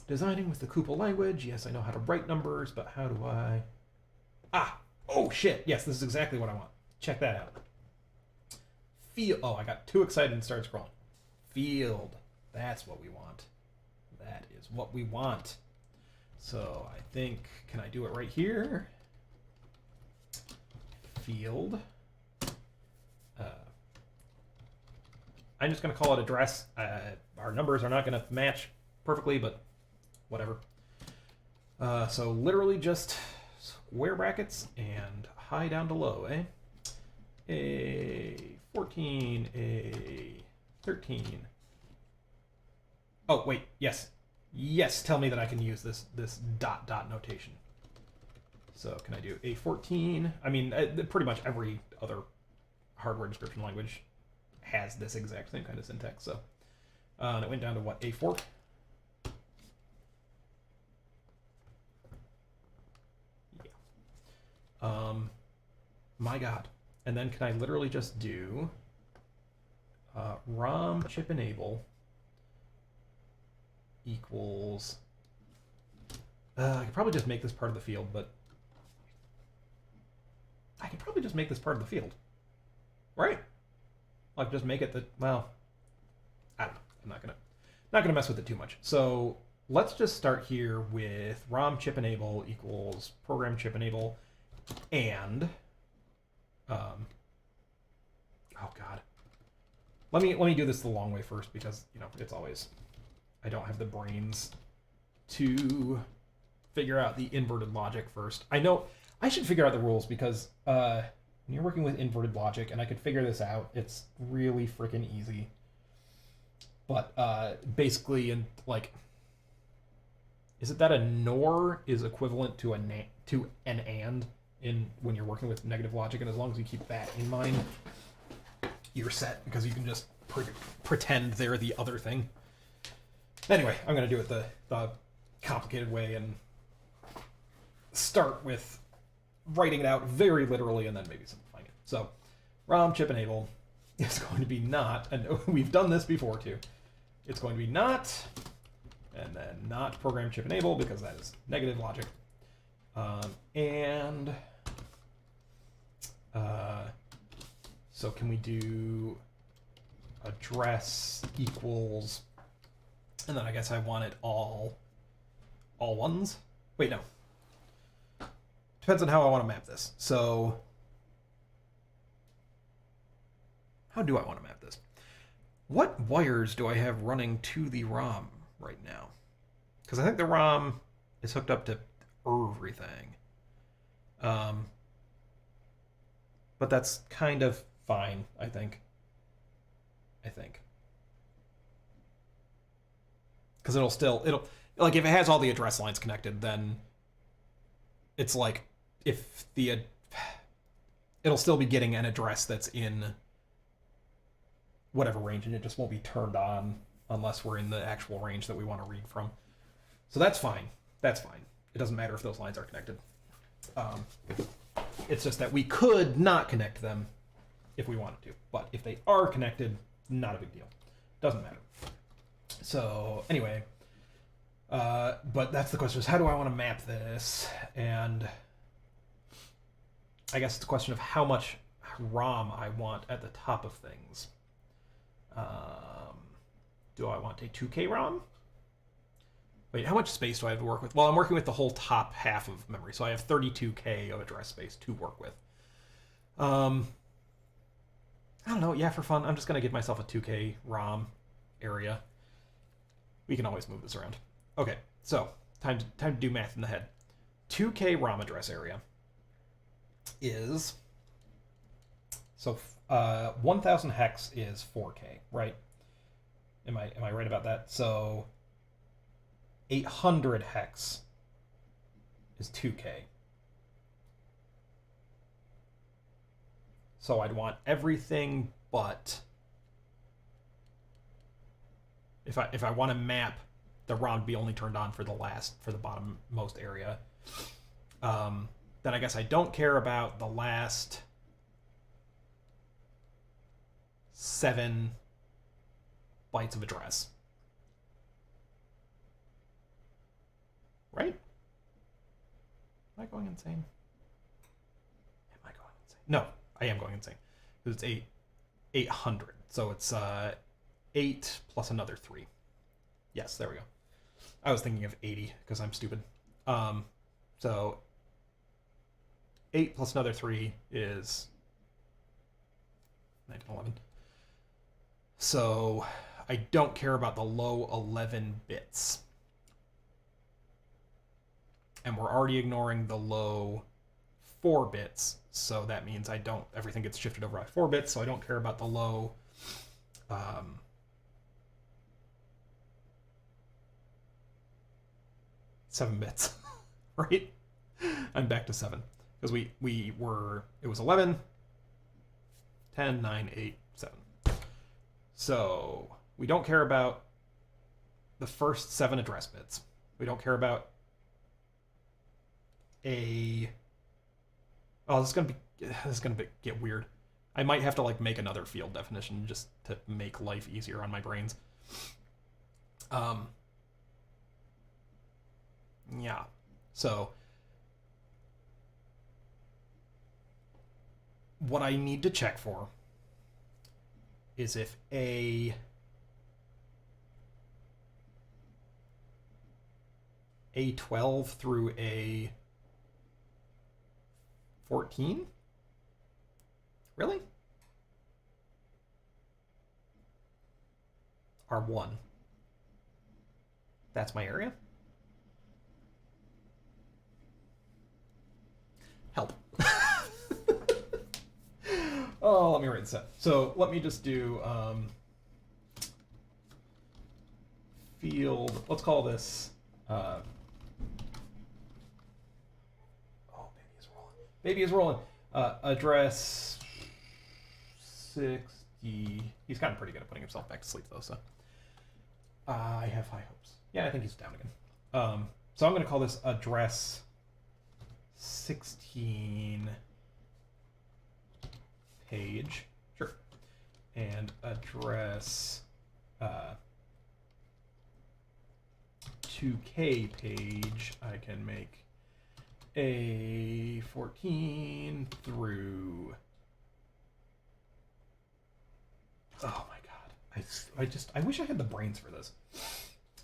Designing with the Couple language. Yes, I know how to write numbers, but how do I... Oh shit. Yes, this is exactly what I want. Check that out. Oh, I got too excited and started scrolling. Field. That's what we want. That is what we want. So I think, can I do it right here? Field. I'm just going to call it address. Our numbers are not going to match perfectly, but whatever. So literally just square brackets and high down to low, eh? A 14, a 13. Oh, wait, yes. Yes, tell me that I can use this dot notation. So can I do A14? I mean, pretty much every other hardware description language has this exact same kind of syntax. So and it went down to what, A4? Yeah. My God. And then can I literally just do ROM chip enable equals... I could probably just make this part of the field, but I could probably just make this part of the field, right? Like just make it the, well, I don't know. I'm not gonna mess with it too much. So let's just start here with ROM chip enable equals program chip enable, and oh God, let me do this the long way first, because it's always, I don't have the brains to figure out the inverted logic first. I know I should figure out the rules, because when you're working with inverted logic, and I could figure this out, it's really freaking easy. But basically, is it that a NOR is equivalent to an AND when you're working with negative logic, and as long as you keep that in mind, you're set, because you can just pretend they're the other thing. Anyway, I'm going to do it the complicated way and start with writing it out very literally and then maybe simplifying it. So, ROM chip enable is going to be not, and we've done this before too. It's going to be not, and then not program chip enable, because that is negative logic. So can we do address equals, and then I guess I want it all ones? Wait, no. Depends on how I want to map this. So how do I want to map this? What wires do I have running to the ROM right now? Because I think the ROM is hooked up to everything. But that's kind of fine, I think. Because it'll like, if it has all the address lines connected, then it's like if it'll still be getting an address that's in whatever range, and it just won't be turned on unless we're in the actual range that we want to read from. So that's fine. That's fine. It doesn't matter if those lines are connected. It's just that we could not connect them if we wanted to. But if they are connected, not a big deal. Doesn't matter. So anyway, but that's the question, is how do I want to map this? And I guess it's a question of how much ROM I want at the top of things. Do I want a 2K ROM? Wait, how much space do I have to work with? Well, I'm working with the whole top half of memory, so I have 32K of address space to work with. I don't know. Yeah, for fun, I'm just going to give myself a 2K ROM area. We can always move this around. Okay, so time to do math in the head. 2K ROM address area is... So 1000 hex is 4K, right? Am I right about that? So 800 hex is 2K. So I'd want everything but... If I want to map the ROM to be only turned on for the bottommost area, then I guess I don't care about the last 7 bytes of address. Right? Am I going insane? No, I am going insane. Because it's 800. So it's 8 plus another 3. Yes, there we go. I was thinking of 80 because I'm stupid. So 8 plus another 3 is 1911. So I don't care about the low 11 bits. And we're already ignoring the low 4 bits, so that means everything gets shifted over by 4 bits, so I don't care about the low 7 bits, right? I'm back to 7, because it was 11, 10, 9, 8, 7. So we don't care about the first 7 address bits. We don't care about this is gonna get weird. I might have to make another field definition just to make life easier on my brains. Yeah. So what I need to check for is if A12 through A14? Really? R1. That's my area? Help. Oh, let me write this out. So let me just do field, let's call this baby is rolling. Address 60. He's gotten pretty good at putting himself back to sleep, though, so I have high hopes. Yeah, I think he's down again. So I'm going to call this address 16 page. Sure. And address 2K page, I can make A14 through... Oh my god. I wish I had the brains for this.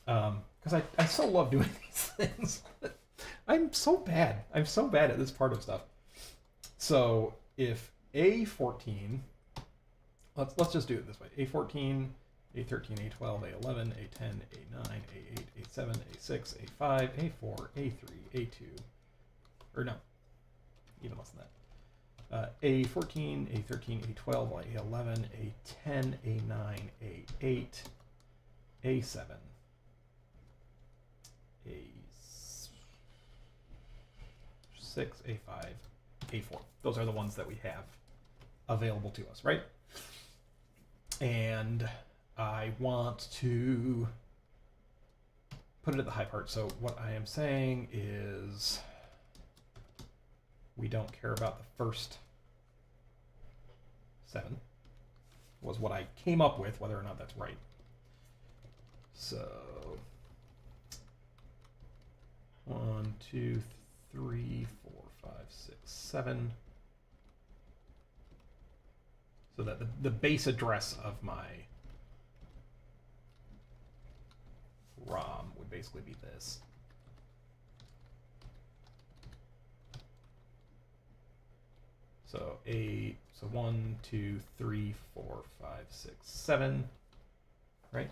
Because I so love doing these things. I'm so bad. I'm so bad at this part of stuff. So if A14, let's just do it this way. A14, A13, A12, A11, A10, A9, A8, A7, A6, A5, A4, A3, A2, or no, even less than that. A14, A13, A12, A11, A10, A9, A8, A7, A7, A6, A5, A4. Those are the ones that we have available to us, right? And I want to put it at the high part. So what I am saying is we don't care about the first 7, was what I came up with, whether or not that's right. So 1, 2, 3, 4, 5, 6, 7. So that the base address of my ROM would basically be this. So 1, 2, 3, 4, 5, 6, 7. Right?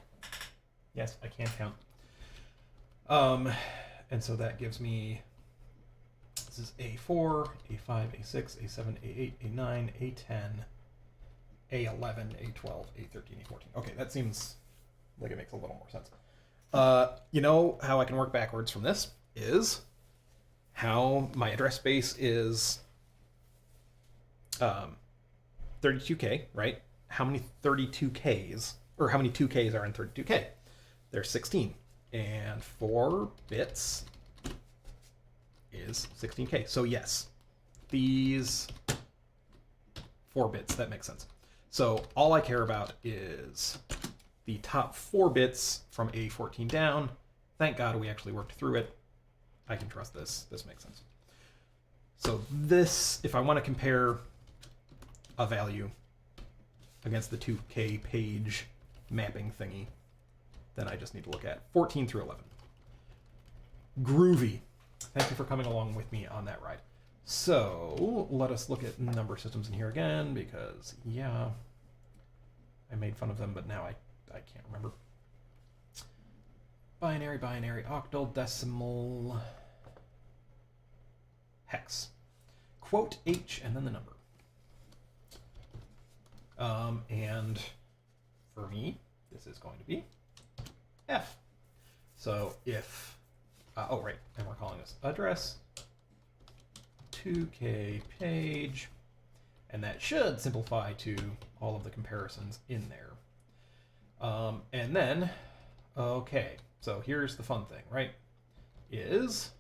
Yes, I can count. And so that gives me, this is A4, A5, A6, A7, A8, A9, A10, A11, A12, A13, A14. Okay, that seems like it makes a little more sense. You know how I can work backwards from this is how my address space is 32K, right? How many 32Ks, or how many 2Ks are in 32K? There's 16. And 4 bits is 16K. So yes, these 4 bits, that makes sense. So all I care about is the top 4 bits from A14 down. Thank God we actually worked through it. I can trust this. This makes sense. So this, if I want to compare a value against the 2K page mapping thingy, then I just need to look at 14 through 11. Groovy. Thank you for coming along with me on that ride. So let us look at number systems in here again, because yeah, I made fun of them, but now I can't remember. Binary, octal, decimal, hex. Quote H and then the number. And for me, this is going to be F. So if, oh right, and we're calling this address, 2K page, and that should simplify to all of the comparisons in there. And then, okay, so here's the fun thing, right? Is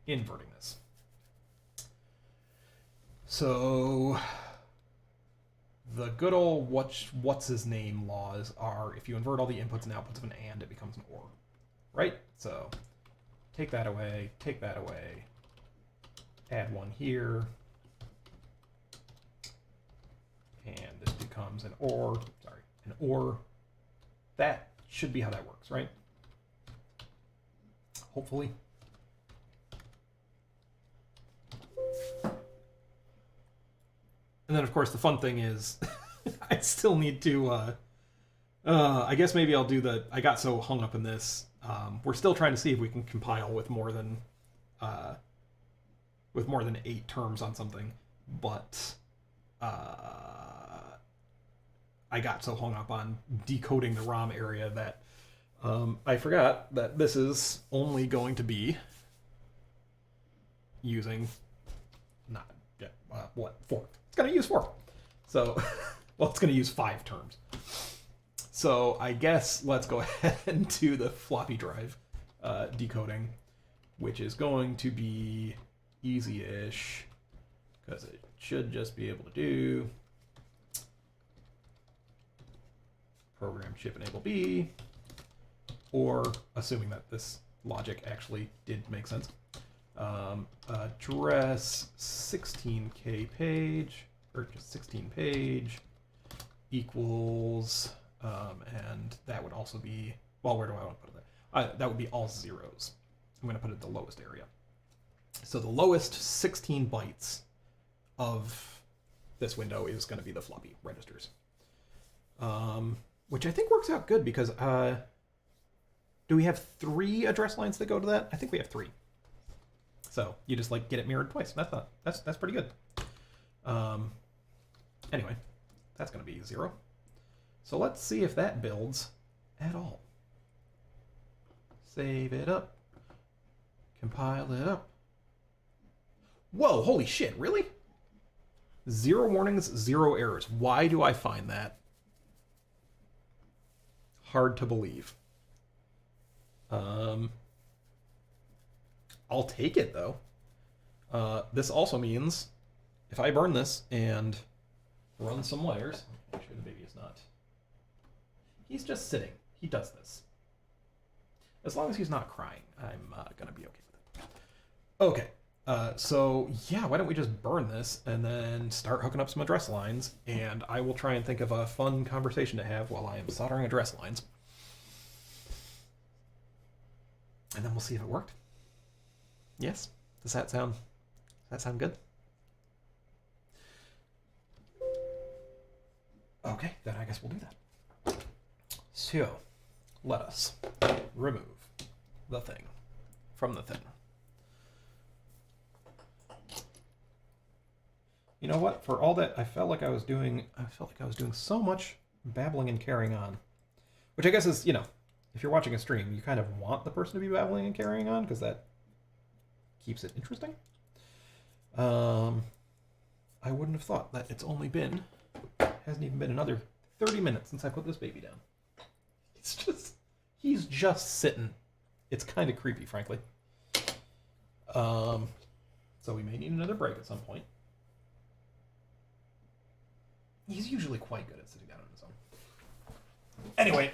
inverting this. So the good old what's his name laws are, if you invert all the inputs and outputs of an AND, it becomes an OR, right? So take that away, add 1 here, and this becomes an OR, an OR. That should be how that works, right? Hopefully. And then, of course, the fun thing is I still need to, I guess maybe I'll do I got so hung up in this. We're still trying to see if we can compile with more than 8 terms on something, but I got so hung up on decoding the ROM area that I forgot that this is only going to be using, 4. It's going to use 4. So, well, it's going to use 5 terms. So I guess let's go ahead and do the floppy drive decoding, which is going to be easy-ish, because it should just be able to do program ship enable B, or assuming that this logic actually did make sense, address 16K page, or just 16 page, equals, and that would also be, well, where do I want to put that? That would be all zeros. I'm going to put it at the lowest area. So the lowest 16 bytes of this window is going to be the floppy registers. Which I think works out good because, do we have 3 address lines that go to that? I think we have 3. So you just like get it mirrored twice. That's pretty good. Anyway, that's going to be 0. So let's see if that builds at all. Save it up. Compile it up. Whoa, holy shit, really? 0 warnings, 0 errors. Why do I find that hard to believe? I'll take it, though. This also means if I burn this and run some wires, make sure the baby is not... He's just sitting. He does this. As long as he's not crying, I'm going to be okay with it. Okay. So, yeah, why don't we just burn this and then start hooking up some address lines, and I will try and think of a fun conversation to have while I am soldering address lines. And then we'll see if it worked. Yes? Does that sound good? Okay, then I guess we'll do that. So, let us remove the thing from the thing. You know what? For all that, I felt like I was doing so much babbling and carrying on, which I guess is, you know, if you're watching a stream, you kind of want the person to be babbling and carrying on because that keeps it interesting. I wouldn't have thought that it's only been, hasn't even been another 30 minutes since I put this baby down. He's just sitting. It's kind of creepy, frankly. So we may need another break at some point. He's usually quite good at sitting down on his own. Anyway,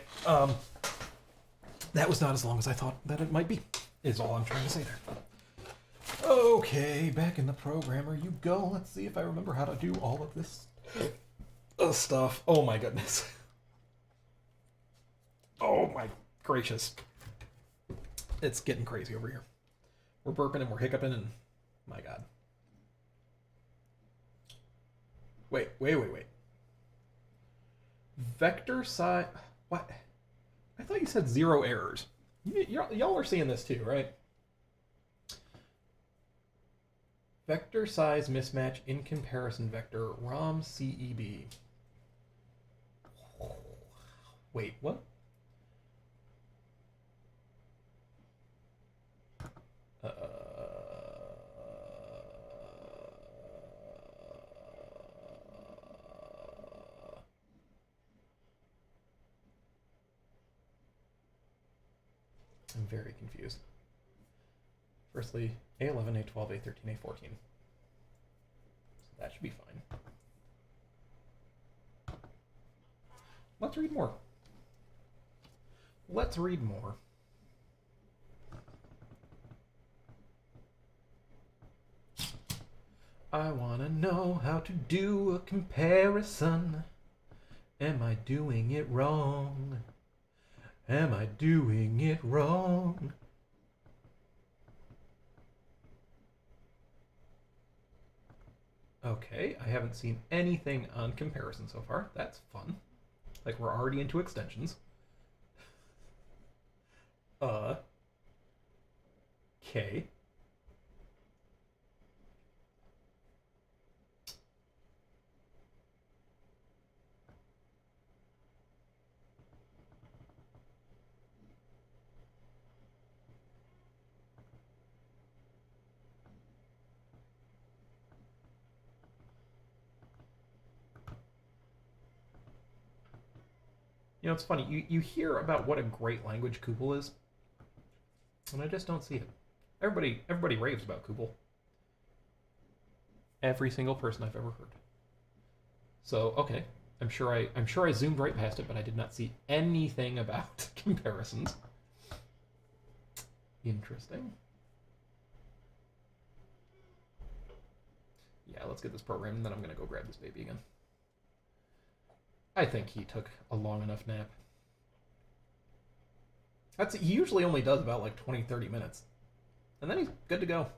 that was not as long as I thought that it might be, is all I'm trying to say there. Okay, back in the programmer you go. Let's see if I remember how to do all of this stuff. Oh my goodness. Oh my gracious. It's getting crazy over here. We're burping and we're hiccuping and my god. Wait. Vector size... What? I thought you said 0 errors. Y'all are seeing this too, right? Vector size mismatch in comparison vector ROM CEB. Wait, what? I'm very confused. Firstly, A11, A12, A13, A14. So that should be fine. Let's read more. I want to know how to do a comparison. Am I doing it wrong? Am I doing it wrong? Okay, I haven't seen anything on comparison so far. That's fun. Like, we're already into extensions. Okay. You know, it's funny. You hear about what a great language Kubel is, and I just don't see it. Everybody raves about Kubel. Every single person I've ever heard. So okay, I'm sure I zoomed right past it, but I did not see anything about comparisons. Interesting. Yeah, let's get this programmed, and then I'm gonna go grab this baby again. I think he took a long enough nap. He usually only does about like 20-30 minutes. And then he's good to go.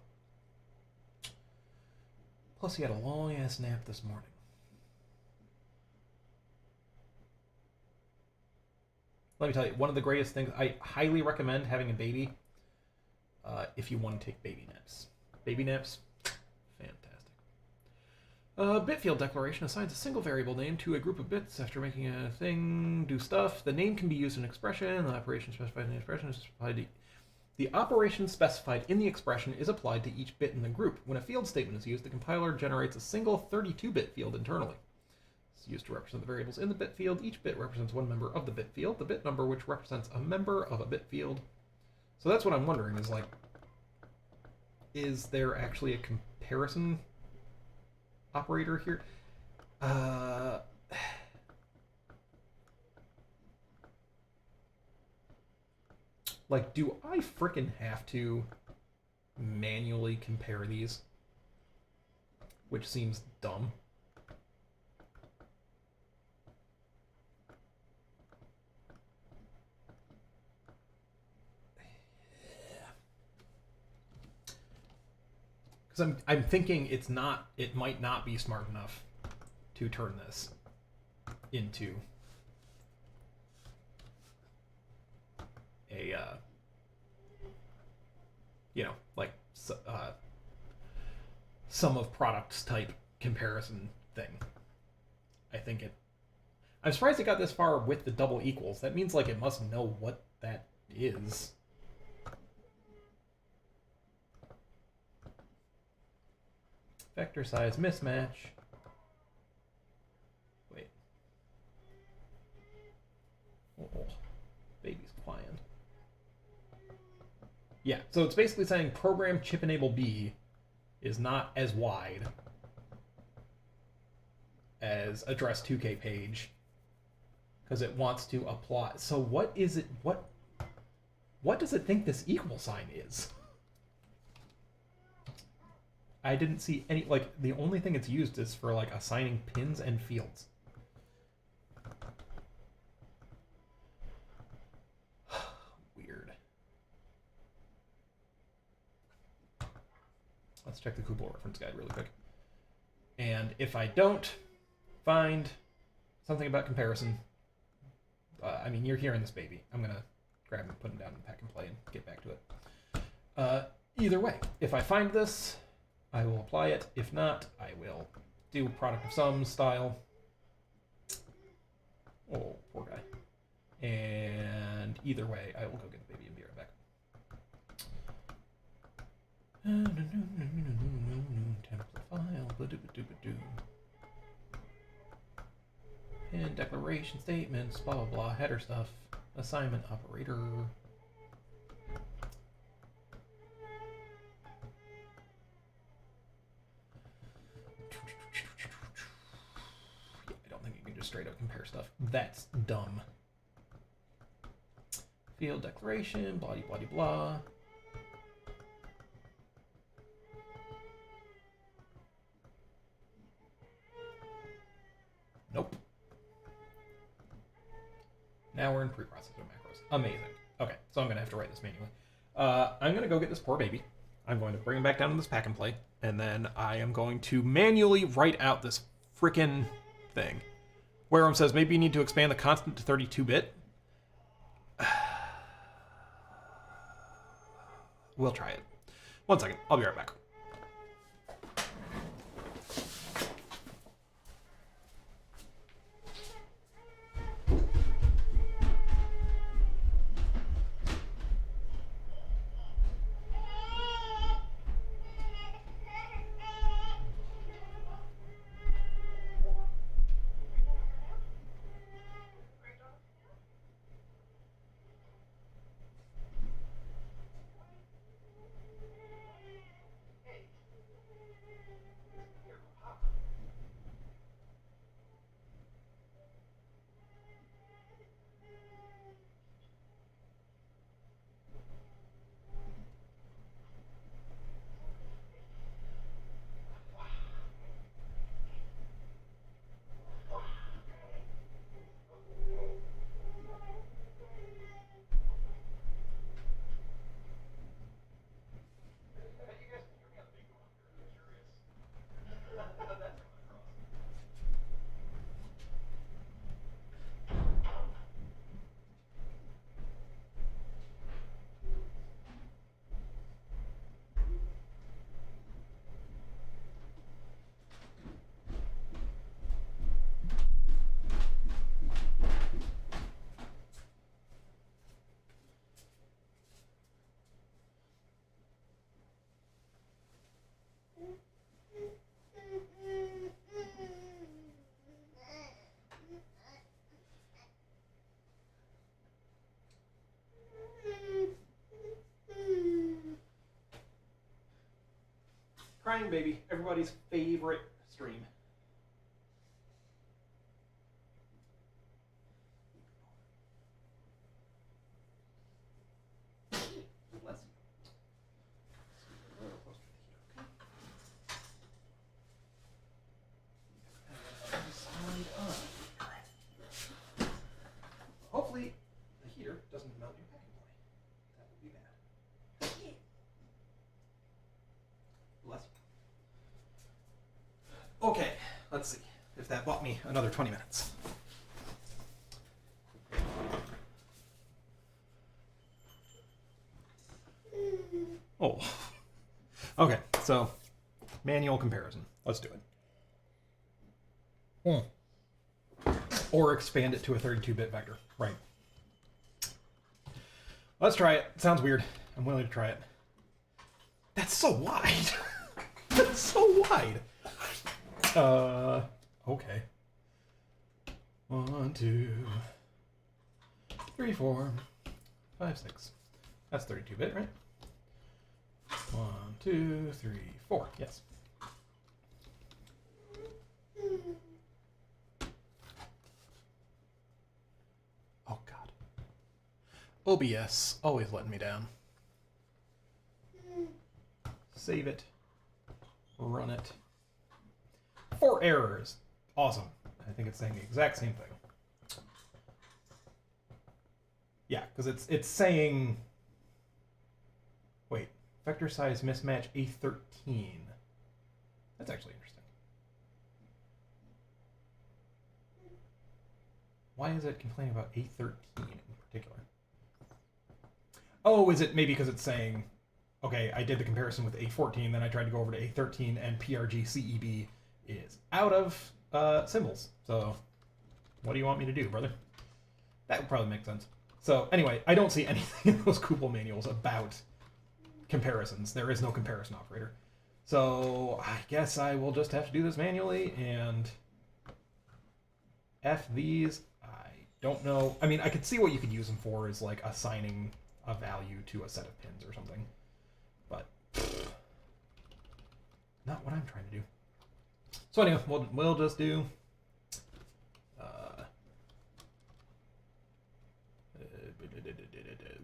Plus he had a long ass nap this morning. Let me tell you, one of the greatest things, I highly recommend having a baby if you want to take baby naps. Baby naps, fantastic. Bit field declaration assigns a single variable name to a group of bits after making a thing do stuff. The name can be used in an expression. The operation specified in the expression is specified The operation specified in the expression is applied to each bit in the group. When a field statement is used, the compiler generates a single 32-bit field internally. It's used to represent the variables in the bit field. Each bit represents one member of the bit field. The bit number, which represents a member of a bit field. So that's what I'm wondering is, like, is there actually a comparison operator here? Like, do I frickin' have to manually compare these? Which seems dumb. Because I'm thinking it might not be smart enough to turn this into a like sum of products type comparison thing. I'm surprised it got this far with the double equals. That means like it must know what that is. Vector size mismatch. Wait. Oh, baby's quiet. Yeah, so it's basically saying program chip enable B is not as wide as address 2K page because it wants to apply. So what is it? What does it think this equal sign is? I didn't see any, like, the only thing it's used is for, like, assigning pins and fields. Weird. Let's check the Kubel reference guide really quick. And if I don't find something about comparison, I mean, you're hearing this baby. I'm going to grab him, put him down in the pack and play and get back to it. Either way, if I find this, I will apply it. If not, I will do product of sums style. Oh, poor guy. And either way, I will go get the baby and be right back. Template file. And declaration statements, blah, blah, blah, header stuff. Assignment operator. Straight up compare stuff. That's dumb. Field declaration, blah, blah, blah. Nope. Now we're in preprocessor macros. Amazing. Okay, so I'm going to have to write this manually. I'm going to go get this poor baby. I'm going to bring him back down to this pack and play, and then I am going to manually write out this frickin' thing. Where says maybe you need to expand the constant to 32-bit. We'll try it. 1 second. I'll be right back. crying baby, everybody's favorite stream. Bless you. Hopefully, the heater doesn't melt your packing plate. That would be bad. Bless you. Okay, let's see if that bought me another 20 minutes. Oh. Okay, so manual comparison. Let's do it. Or expand it to a 32-bit vector. Right. Let's try it. Sounds weird. I'm willing to try it. That's so wide. That's so wide. Okay. 1, 2, 3, 4, 5, 6. That's 32-bit, right? 1, 2, 3, 4. Yes. Oh, God. OBS, always letting me down. Save it. Run it. 4 errors. Awesome. I think it's saying the exact same thing. Yeah, because it's saying... Wait. Vector size mismatch A13. That's actually interesting. Why is it complaining about A13 in particular? Oh, is it maybe because it's saying, okay, I did the comparison with A14, then I tried to go over to A13, and PRGCEB is out of symbols. So what do you want me to do, brother? That would probably make sense. So anyway, I don't see anything in those Kubel manuals about comparisons. There is no comparison operator. So I guess I will just have to do this manually and F these. I don't know. I mean, I could see what you could use them for is like assigning a value to a set of pins or something. But not what I'm trying to do. So anyway, we'll just do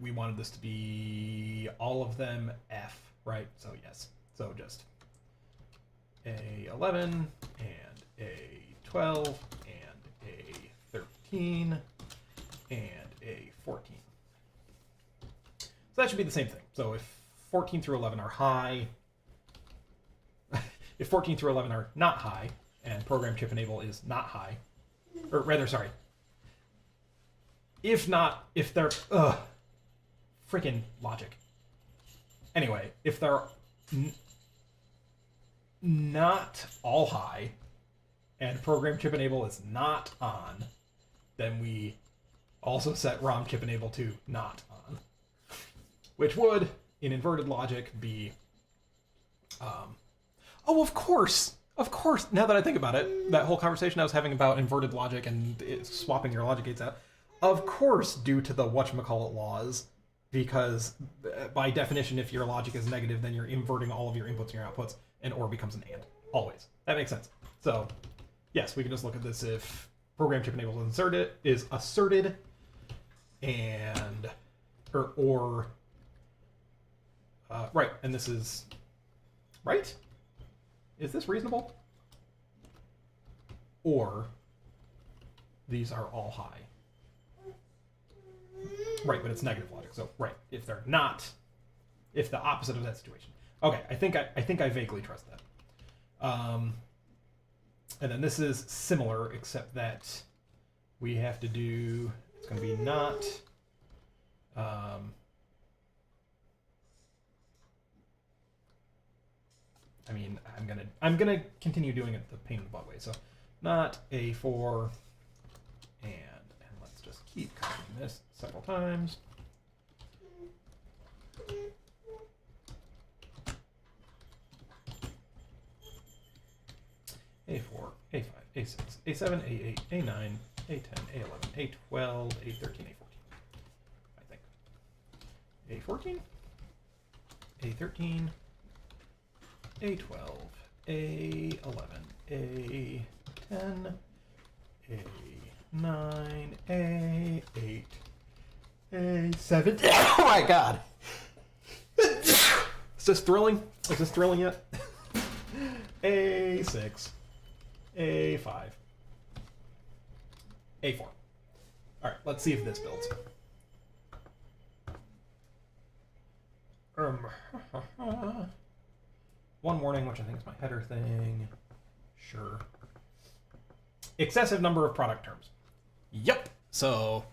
we wanted this to be all of them F, right? So yes. So just A11 and A12 and A13 and A14. So that should be the same thing. So if 14 through 11 are high, if 14 through 11 are not high, and program chip enable is not high, or rather, sorry, if they're, freaking logic. Anyway, if they're not all high, and program chip enable is not on, then we also set ROM chip enable to not on, which would, in inverted logic, be, oh, of course, now that I think about it, that whole conversation I was having about inverted logic and swapping your logic gates out, of course, due to the whatchamacallit laws, because by definition, if your logic is negative, then you're inverting all of your inputs and your outputs, and OR becomes an AND. Always. That makes sense. So, yes, we can just look at this if program chip enable is asserted, and, right, and this is, right? Is this reasonable? Or these are all high. Right, but it's negative logic. So, right, if they're not, if the opposite of that situation. Okay, I think I vaguely trust that. And then this is similar, except that we have to do, it's going to be not, I mean, I'm gonna continue doing it the pain in the butt way. So, not A4, and let's just keep copying this several times. A4, A5, A6, A7, A8, A9, A10, A11, A12, A13, A14. I think. A14, A13, A12, A11, A10, A9, A8, A7. Oh my god! Is this thrilling? Is this thrilling yet? A6, A5, A4. Alright, let's see if this builds. One warning, which I think is my header thing. Sure. Excessive number of product terms. Yep. So,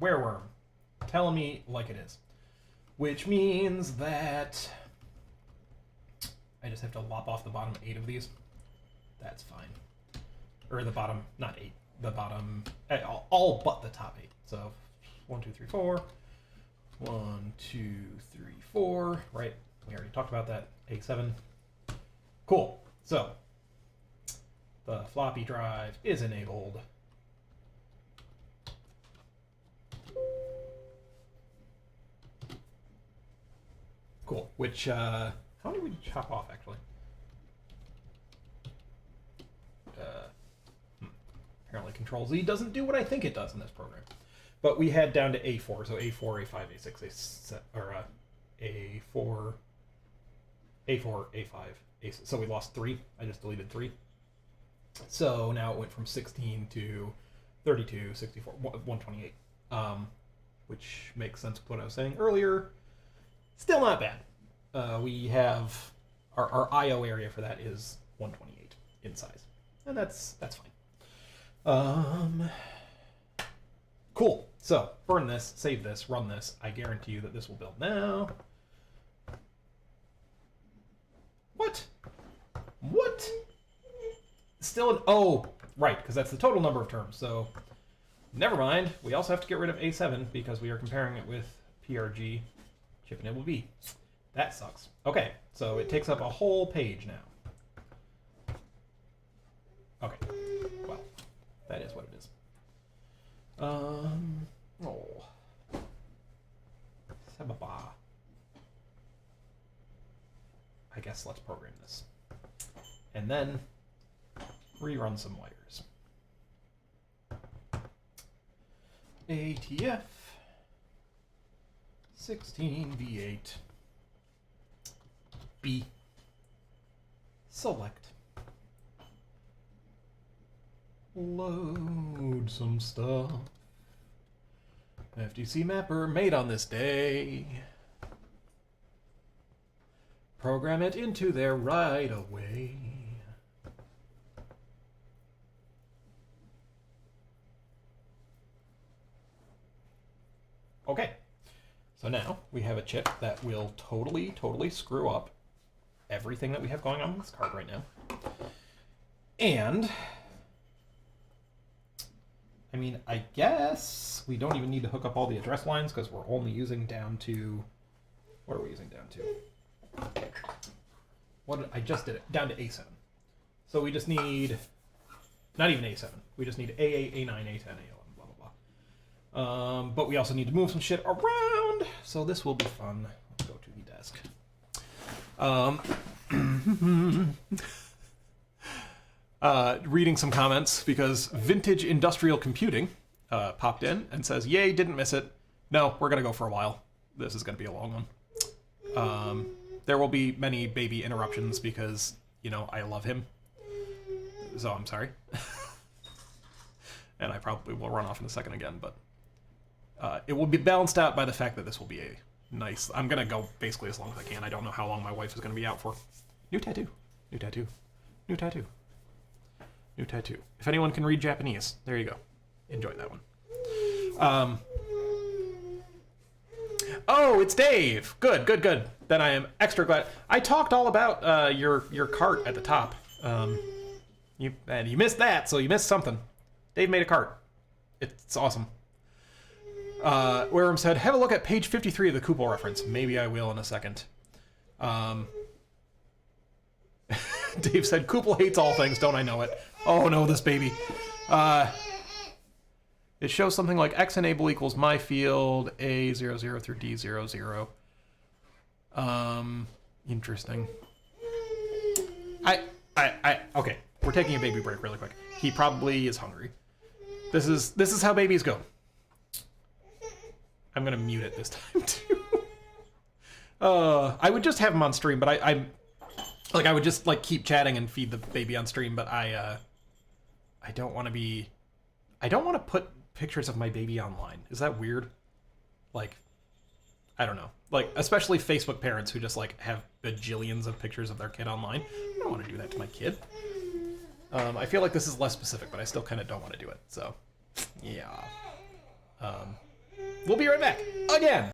wereworm. Telling me like it is. Which means that I just have to lop off the bottom 8 of these. That's fine. Or the bottom, not 8. The bottom, all but the top 8. So, 1, 2, 3, 4. 1, 2, 3, 4. Right. We already talked about that. A7. Cool. So, the floppy drive is enabled. Cool. Which, how many would you chop off, actually? Apparently Control-Z doesn't do what I think it does in this program. But we had down to A4, so A4, A5, A6, A7, or A4, A4, A5, A6. So we lost 3. I just deleted 3. So now it went from 16 to 32, 64, 128. Which makes sense with what I was saying earlier. Still not bad. We have our IO area for that is 128 in size, and that's fine. Cool. So burn this, save this, run this. I guarantee you that this will build now. What? What? Still an right, because that's the total number of terms. So never mind. We also have to get rid of A7 because we are comparing it with PRG. Chip and it will be. That sucks. Okay, so it takes up a whole page now. Okay, well, that is what it is. Sababa. I guess let's program this. And then rerun some wires. ATF 16V8 B select load some stuff. FTC mapper made on this day. Program it into there right away. Okay. So now we have a chip that will totally screw up everything that we have going on with this card right now. And, I mean, I guess we don't even need to hook up all the address lines because we're only using down to, what are we using down to? I just did it, down to A7. So we just need, not even A7, we just need A8, A9, A10, A11, blah, blah, blah. But we also need to move some shit around, so this will be fun. Let's go to the desk. Reading some comments because Vintage Industrial Computing popped in and says, yay, didn't miss it. No, we're going to go for a while. This is going to be a long one. There will be many baby interruptions because, you know, I love him. So I'm sorry. And I probably will run off in a second again, but it will be balanced out by the fact that this will be a nice... I'm going to go basically as long as I can. I don't know how long my wife is going to be out for. New tattoo. New tattoo. New tattoo. New tattoo. If anyone can read Japanese, there you go. Enjoy that one. Oh, it's Dave. Good, good, good. Then I am extra glad. I talked all about your cart at the top. You missed that, so you missed something. Dave made a cart. It's awesome. Wareham said, have a look at page 53 of the Kupol reference. Maybe I will in a second. Dave said, Kupol hates all things, don't I know it? Oh no, this baby. It shows something like X enable equals my field, A00 through D00. Interesting. Okay, we're taking a baby break really quick. He probably is hungry. This is how babies go. I'm gonna mute it this time too. I would just have him on stream, but I would just like keep chatting and feed the baby on stream, but I don't want to put pictures of my baby online. Is that weird? Like, I don't know. Like, especially Facebook parents who just like have bajillions of pictures of their kid online. I don't want to do that to my kid. I feel like this is less specific, but I still kind of don't want to do it. So, yeah. We'll be right back again.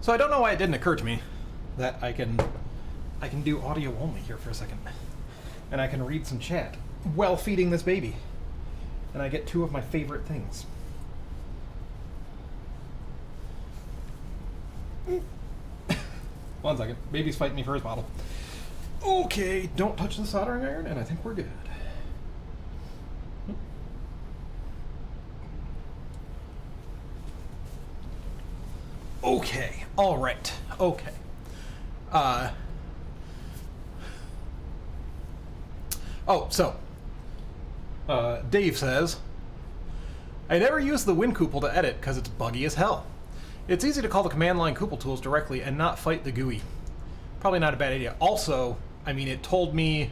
So I don't know why it didn't occur to me that I can do audio only here for a second. and I can read some chat while feeding this baby. And I get two of my favorite things. One second. Baby's fighting me for his bottle. Okay, don't touch the soldering iron, and I think we're good. Okay, all right, okay. Dave says, I never use the WinCouple to edit because it's buggy as hell. It's easy to call the command line Couple tools directly and not fight the GUI. Probably not a bad idea. Also, I mean, it told me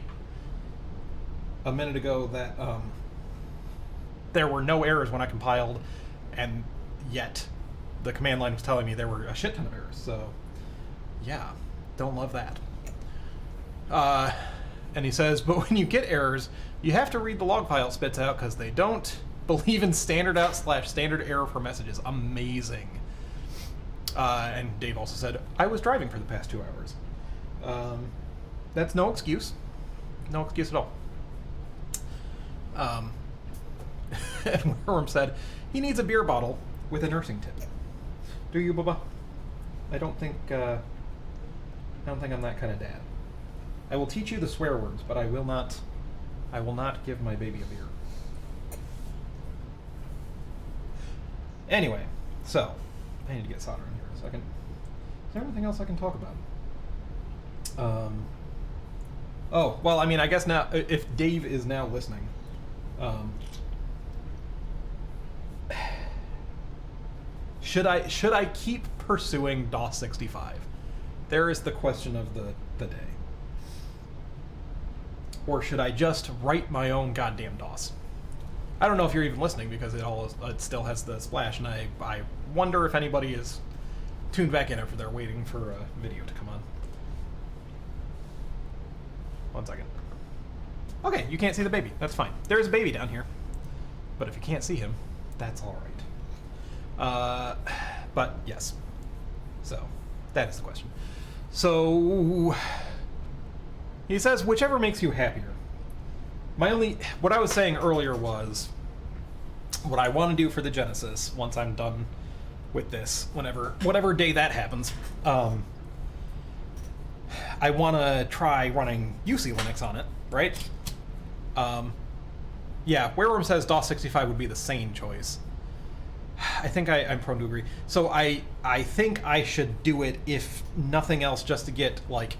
a minute ago that there were no errors when I compiled, and yet the command line was telling me there were a shit ton of errors. So, yeah, don't love that. And he says, but when you get errors, you have to read the log file it spits out because they don't believe in standard out / standard error for messages. Amazing. And Dave also said, I was driving for the past 2 hours. That's no excuse. No excuse at all. And Worm said, he needs a beer bottle with a nursing tip. Do you, Bubba? I don't think I'm that kind of dad. I will teach you the swear words, but I will not give my baby a beer. Anyway, so I need to get soldering here in a second. Is there anything else I can talk about? Oh, well, I mean, I guess now, if Dave is now listening, should I keep pursuing DOS 65? There is the question of the day. Or should I just write my own goddamn DOS? I don't know if you're even listening because it still has the splash, and I wonder if anybody is tuned back in after they're waiting for a video to come on. 1 second. Okay, you can't see the baby. That's fine. There's a baby down here. But if you can't see him, that's all right. But yes. So, that is the question. So, he says, whichever makes you happier. What I was saying earlier was, what I want to do for the Genesis, once I'm done with this, whatever day that happens, I want to try running UC Linux on it, right? Yeah, Wereworm says DOS 65 would be the sane choice. I think I'm prone to agree. So I think I should do it, if nothing else, just to get, like,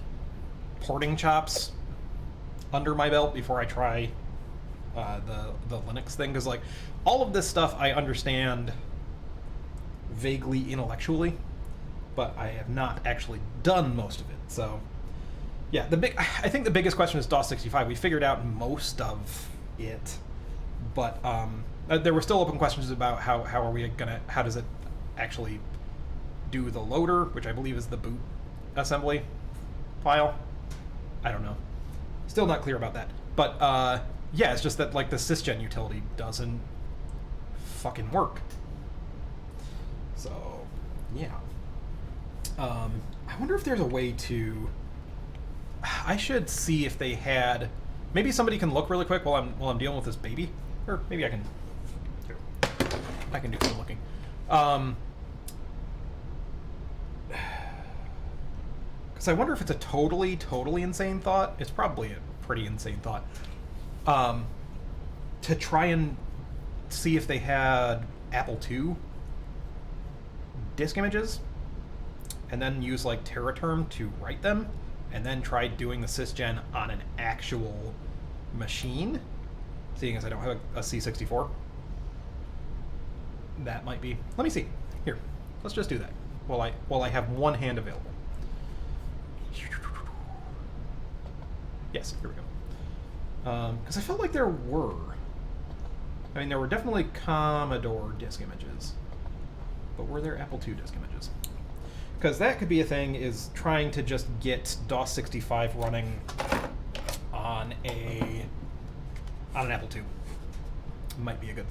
porting chops under my belt before I try the Linux thing. Because, like, all of this stuff I understand vaguely intellectually, but I have not actually done most of it. So, yeah, I think the biggest question is DOS 65. We figured out most of it, but there were still open questions about how does it actually do the loader, which I believe is the boot assembly file. I don't know. Still not clear about that. But yeah, it's just that, like, the sysgen utility doesn't fucking work. So yeah. I wonder if there's a way to. I should see if they had. Maybe somebody can look really quick while I'm dealing with this baby, or maybe I can. Here, I can do some looking. Because I wonder if it's a totally insane thought. It's probably a pretty insane thought. To try and see if they had Apple II disk images, and then use, like, TerraTerm to write them, and then try doing the sysgen on an actual machine, seeing as I don't have a C64. That might be. Let me see. Here, let's just do that while I have one hand available. Yes, here we go. Because I felt like there were. I mean, there were definitely Commodore disk images, but were there Apple II disk images? Because that could be a thing, is trying to just get DOS 65 running on an Apple II. Might be a good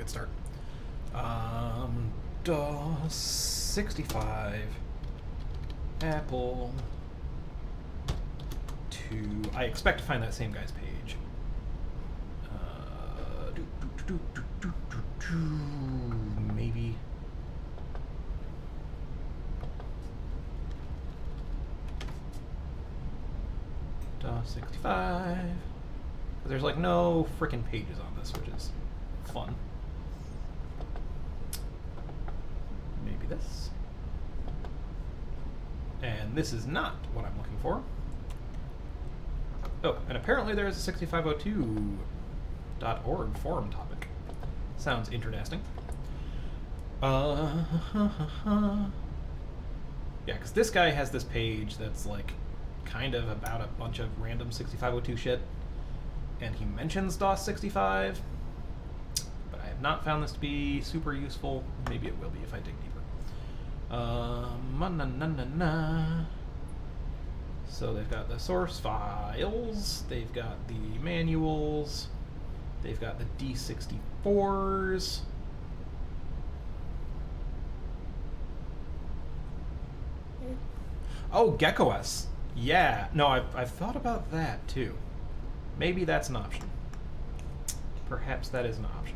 start. DOS 65 Apple II. to... I expect to find that same guy's page. Maybe... DOS 65. There's like no frickin' pages on this, which is fun. Maybe this. And this is not what I'm looking for. Oh, and apparently there is a 6502.org forum topic. Sounds interesting. Yeah, because this guy has this page that's like kind of about a bunch of random 6502 shit, and he mentions DOS 65, but I have not found this to be super useful. Maybe it will be if I dig deeper. So they've got the source files, they've got the manuals, they've got the D64s. Oh, GeckoS. Yeah, no, I've thought about that too. Maybe that's an option. Perhaps that is an option.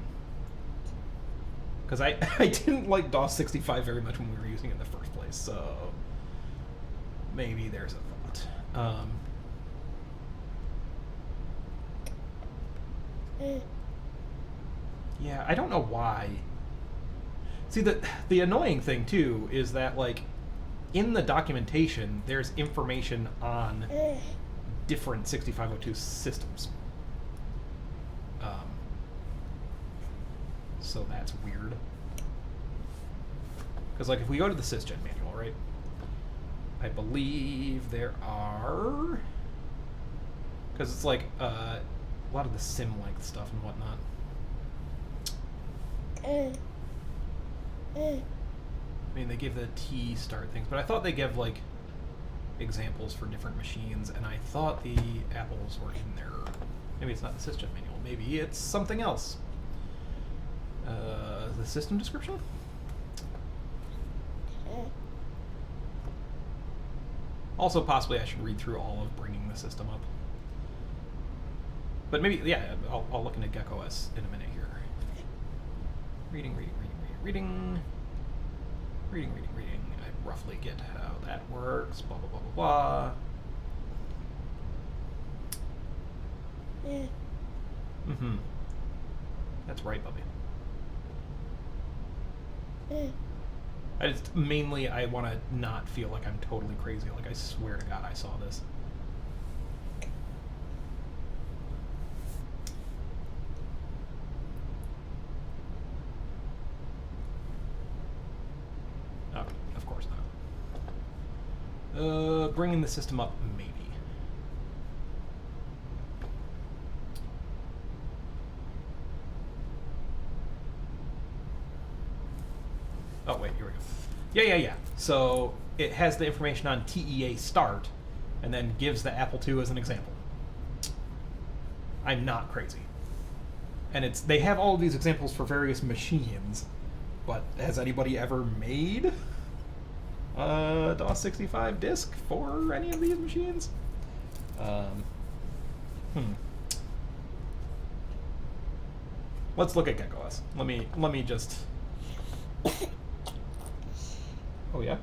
Because I didn't like DOS 65 very much when we were using it in the first place, so maybe there's a thought. Yeah, I don't know why. See, the annoying thing too is that like in the documentation there's information on different 6502 systems. So that's weird. Because like if we go to the sysgen manual, right? I believe there are... Because it's like a lot of the sim length stuff and whatnot. I mean, they give the T start things, but I thought they give like examples for different machines, and I thought the apples were in there. Maybe it's not the sysgen manual. Maybe it's something else. The system description? Also, possibly I should read through all of bringing the system up. But maybe, yeah, I'll look into GeckoS in a minute here. Reading. I roughly get how that works, blah, blah, blah, blah, blah. Mm-hmm. That's right, Bubby. I just, mainly, I want to not feel like I'm totally crazy. Like, I swear to God I saw this. Oh, of course not. Bringing the system up, maybe. Oh, wait, here we go. Yeah. So it has the information on TEA start and then gives the Apple II as an example. I'm not crazy. And they have all of these examples for various machines, but has anybody ever made a DOS 65 disk for any of these machines? Let's look at GeckoS. Let me just... Oh, yeah?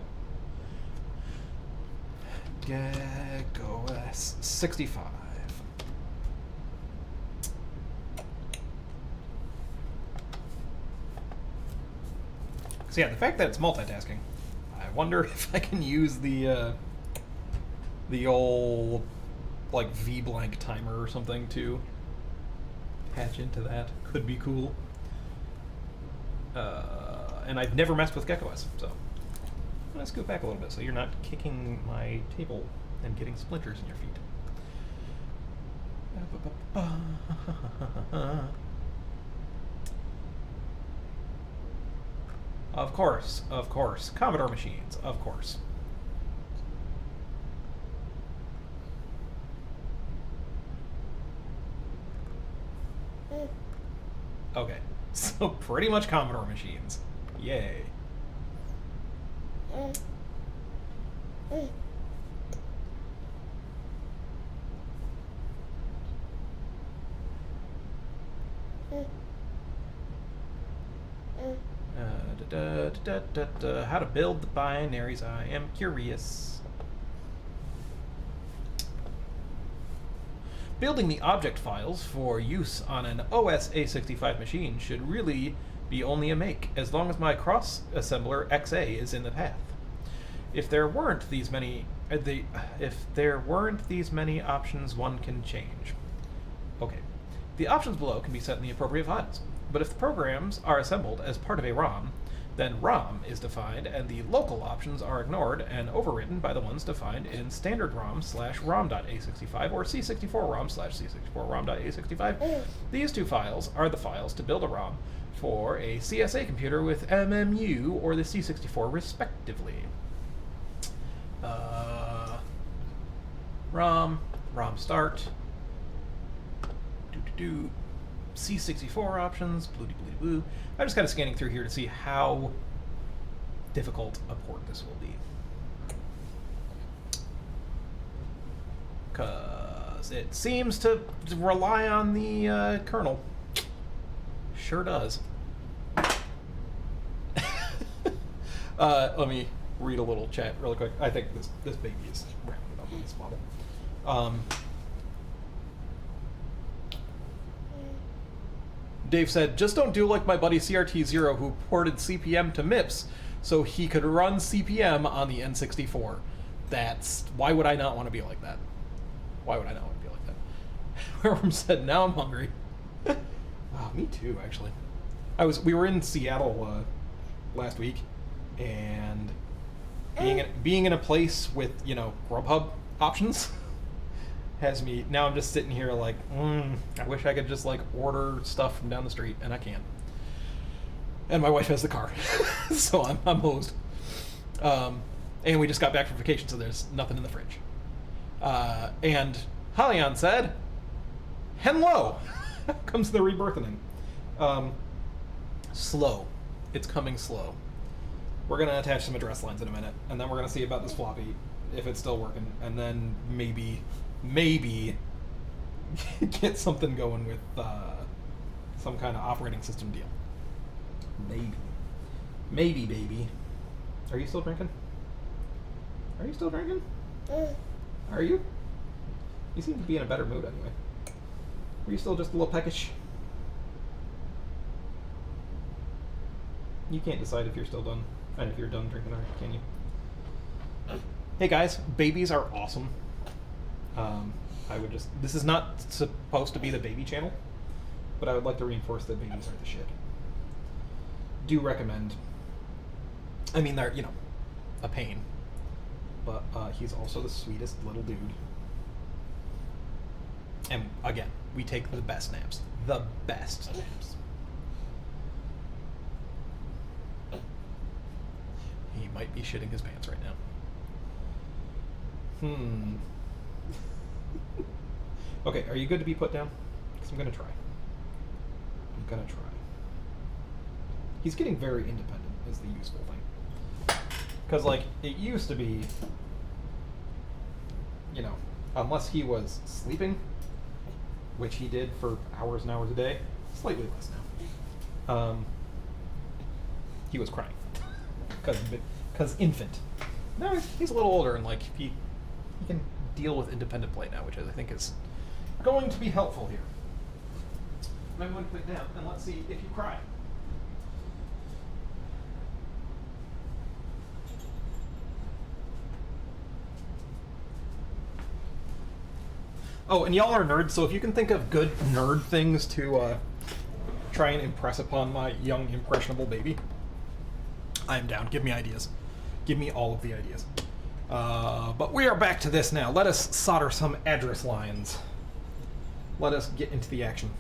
GeckoS 65. So yeah, the fact that it's multitasking, I wonder if I can use the old like V-blank timer or something to patch into that. Could be cool. And I've never messed with GeckoS, so I'm gonna scoot back a little bit so you're not kicking my table and getting splinters in your feet. Of course. Commodore machines, of course. Okay, so pretty much Commodore machines. Yay. How to build the binaries, I am curious. Building the object files for use on an OS A65 machine should really be only a make, as long as my cross-assembler XA is in the path. If there weren't these many options, one can change. Okay. The options below can be set in the appropriate files, but if the programs are assembled as part of a ROM, then ROM is defined and the local options are ignored and overwritten by the ones defined in standard ROM/ROM.A65 or C64 ROM/C64 ROM.A65. These two files are the files to build a ROM for a CSA computer with MMU or the C64 respectively. ROM start. C64 options, blue. I'm just kind of scanning through here to see how difficult a port this will be. Because it seems to rely on the kernel. Sure does. Let me read a little chat really quick. I think this baby is rounded up in this model. Dave said, just don't do like my buddy CRT0 who ported CPM to MIPS so he could run CPM on the N64. Why would I not want to be like that? Why would I not want to be like that? Worm said, now I'm hungry. Oh, me too, actually. We were in Seattle last week, and being in a place with, Grubhub options has me, now I'm just sitting here like, I wish I could just order stuff from down the street, and I can't. And my wife has the car, so I'm hosed. And we just got back from vacation, so there's nothing in the fridge. And Halion said, hello! Comes the Rebirth thing. Slow. It's coming slow. We're going to attach some address lines in a minute, and then we're going to see about this floppy, if it's still working, and then maybe get something going with some kind of operating system deal. Maybe, baby. Are you still drinking? Are you still drinking? Are you? You seem to be in a better mood anyway. Were you still just a little peckish? You can't decide if you're still done, and if you're done drinking already, can you? Hey guys, babies are awesome. This is not supposed to be the baby channel, but I would like to reinforce that babies are the shit. Do recommend. I mean, they're, a pain, but he's also the sweetest little dude. And again, we take the best naps. The best naps. He might be shitting his pants right now. Okay, are you good to be put down? Because I'm going to try. He's getting very independent is the useful thing. Because, it used to be, unless he was sleeping, which he did for hours and hours a day, slightly less now. He was crying. Because infant. Now he's a little older and, he can deal with independent play now, which I think is going to be helpful here. I'm going to put it down, and let's see if you cry. Oh, and y'all are nerds, so if you can think of good nerd things to try and impress upon my young, impressionable baby, I am down. Give me ideas. Give me all of the ideas. But we are back to this now. Let us solder some address lines. Let us get into the action.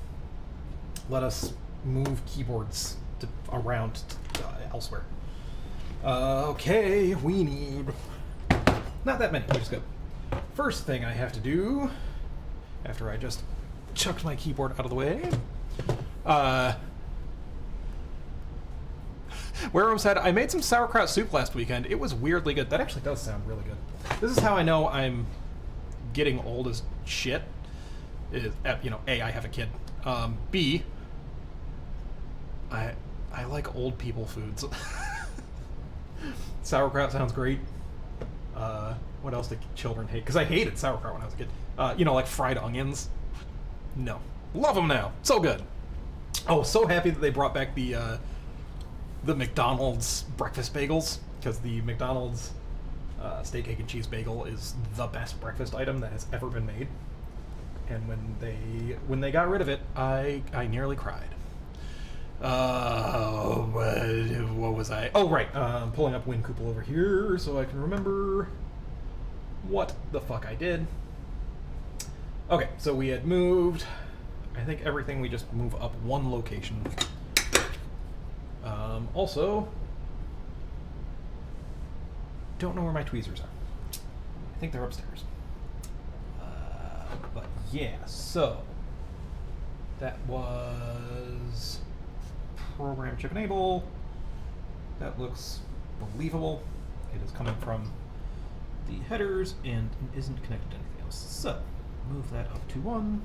Let us move keyboards around elsewhere. Okay, we need... not that many, which is good. First thing I have to do, after I just chucked my keyboard out of the way, Wareham said, I made some sauerkraut soup last weekend. It was weirdly good. That actually does sound really good. This is how I know I'm getting old as shit. A, I have a kid. B, I like old people foods. Sauerkraut sounds great. What else do children hate? Because I hated sauerkraut when I was a kid. You know, like fried onions. No, love them now. So good. Oh, so happy that they brought back the McDonald's breakfast bagels, because the McDonald's steak, egg, and cheese bagel is the best breakfast item that has ever been made. And when they got rid of it, I nearly cried. What was I? Oh, right. I'm pulling up WinCouple over here so I can remember what the fuck I did. Okay, so we had moved. I think everything, we just move up one location. Also, don't know where my tweezers are. I think they're upstairs. But yeah, so that was program chip enable. That looks believable. It is coming from the headers and isn't connected to anything else. So move that up to 1.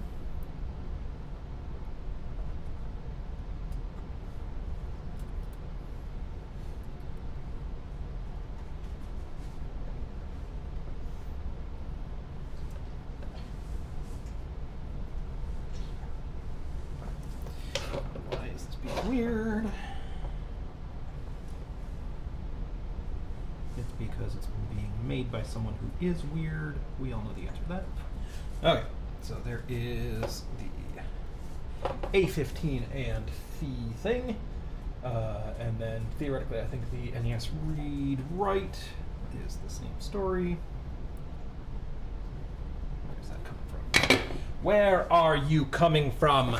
Weird. It's because it's being made by someone who is weird. We all know the answer to that. Okay, so there is the A15 and Phi thing. And then theoretically, I think the NES read write is the same story. Where's that coming from? Where are you coming from?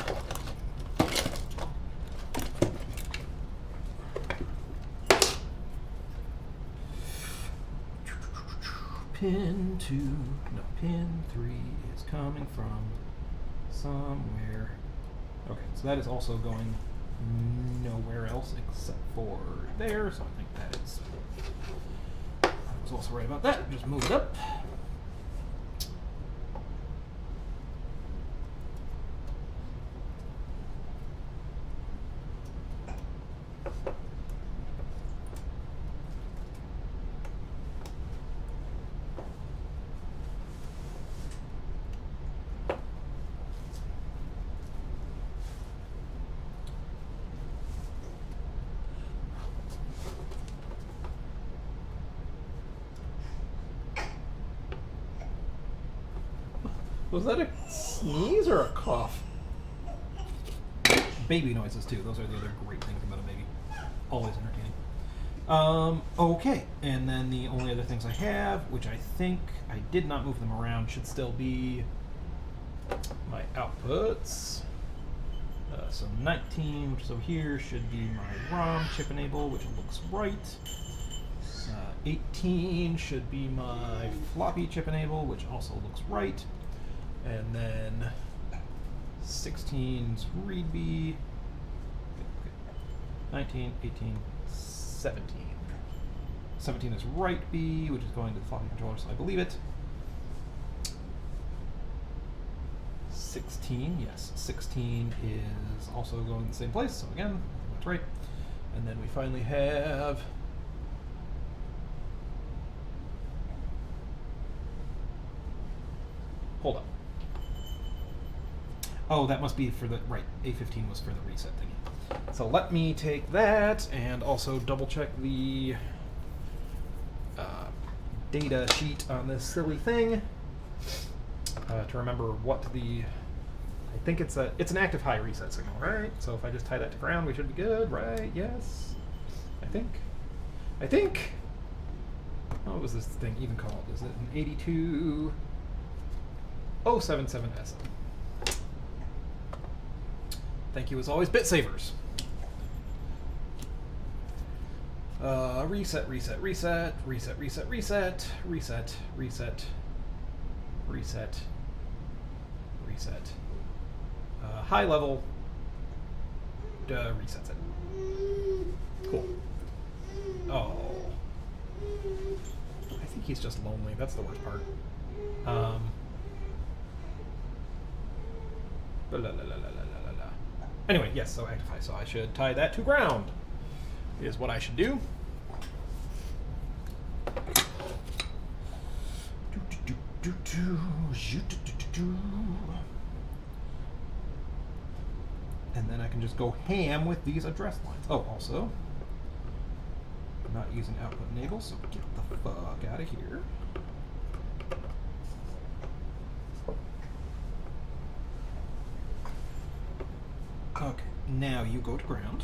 Pin 2, no, pin 3 is coming from somewhere. Okay, so that is also going nowhere else except for there, so I think that is... I was also right about that, just move it up. Was that a sneeze or a cough? Baby noises too. Those are the other great things about a baby. Always entertaining. Okay, and then the only other things I have, which I think I did not move them around, should still be my outputs. So 19, which is over here, should be my ROM chip enable, which looks right. 18 should be my floppy chip enable, which also looks right. And then 16's read B, 19, 18, 17. 17 is write B, which is going to the floppy controller, so I believe it. 16, yes, 16 is also going the same place, so again, that's right. And then we finally have hold up. Oh, that must be for the, right, A15 was for the reset thingy. So let me take that and also double check the data sheet on this silly thing to remember what the, I think it's an active high reset signal, right? So if I just tie that to ground, we should be good, right? Yes, I think, what was this thing even called? Is it an 82077SM? Thank you as always, bit savers. Reset, reset, reset, reset, reset, reset, reset, reset, reset, reset. High level resets it. Cool. Oh. I think he's just lonely. That's the worst part. Anyway, yes, so Actify. So I should tie that to ground, is what I should do. And then I can just go ham with these address lines. Oh, also, I'm not using output enable, so get the fuck out of here. Okay, now you go to ground.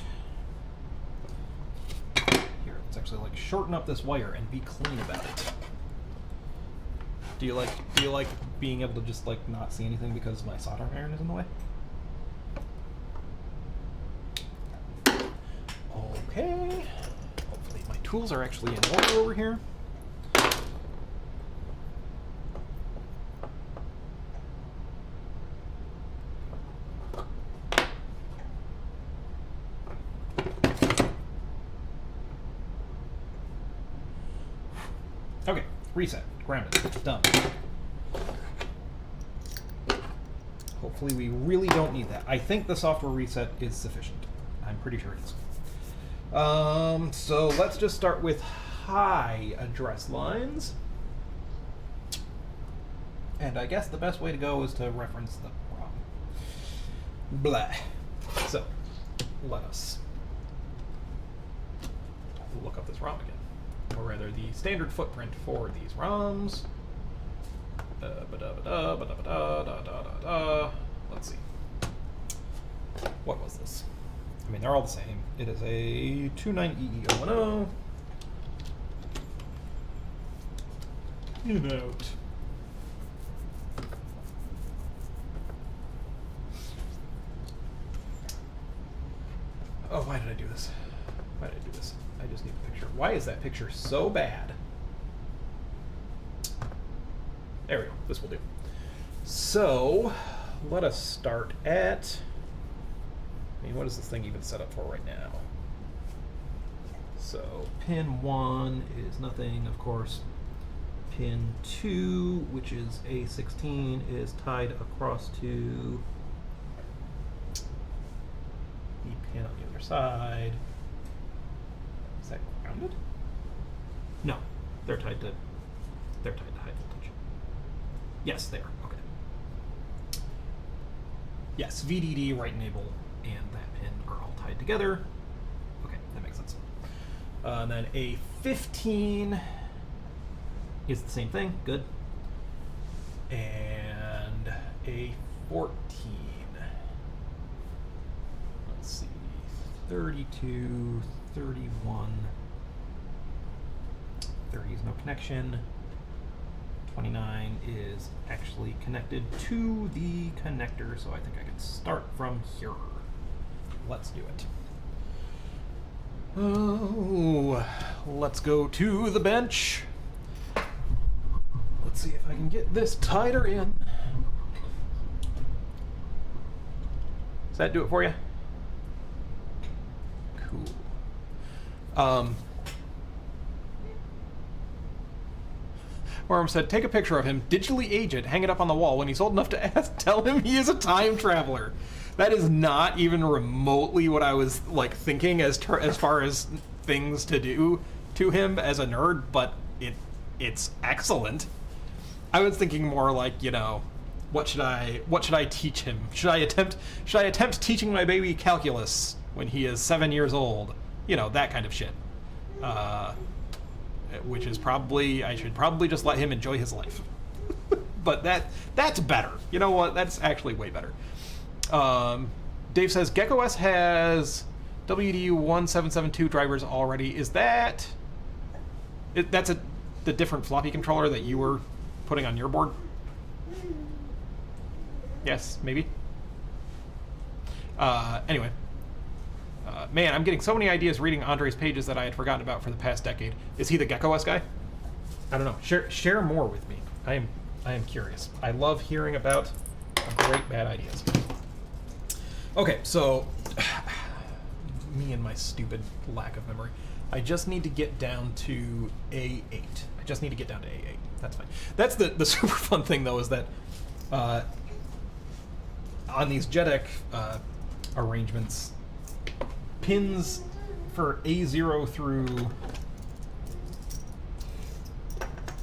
Here, let's actually like shorten up this wire and be clean about it. Do you like being able to just like not see anything because my soldering iron is in the way? Okay. Hopefully my tools are actually in order over here. Okay, reset, grounded, done. Hopefully we really don't need that. I think the software reset is sufficient. I'm pretty sure it is. So let's just start with high address lines. And I guess the best way to go is to reference the ROM. Blah. So, let us look up this ROM again. Or rather, the standard footprint for these ROMs. Let's see. What was this? I mean, they're all the same. It is a 29EE010. In out. Oh, why did I do this? Why did I do this? I just need a picture. Why is that picture so bad? There we go. This will do. So, let us start at... I mean, what is this thing even set up for right now? So, pin 1 is nothing, of course. Pin 2, which is A16, is tied across to the pin on the other side. Is that grounded? No, they're tied to high voltage. Yes, they are. Okay. Yes, VDD, right enable, and that pin are all tied together. Okay, that makes sense. And then A15 is the same thing. Good. And A14. Let's see. 32, 31. 30 is no connection. 29 is actually connected to the connector, so I think I can start from here. Let's do it. Oh, let's go to the bench. Let's see if I can get this tighter in. Does that do it for you? Cool. Worm said, take a picture of him, digitally age it, hang it up on the wall. When he's old enough to ask, tell him he is a time traveler. That is not even remotely what I was like thinking as far as things to do to him as a nerd, but it's excellent. I was thinking more like, you know, what should I teach him? Should I attempt teaching my baby calculus when he is 7 years old? You know, that kind of shit. Which is probably, I should probably just let him enjoy his life. But that's better. You know what? That's actually way better. Dave says, GeckoOS has WD1772 drivers already. Is that... that's the different floppy controller that you were putting on your board? Yes, maybe? Anyway. Man, I'm getting so many ideas reading Andre's pages that I had forgotten about for the past decade. Is he the GeckoOS guy? I don't know. Share more with me. I am curious. I love hearing about great bad ideas. Okay, so me and my stupid lack of memory. I just need to get down to A8. I just need to get down to A8. That's fine. That's the super fun thing though, is that on these JEDEC arrangements. Pins for A0 through...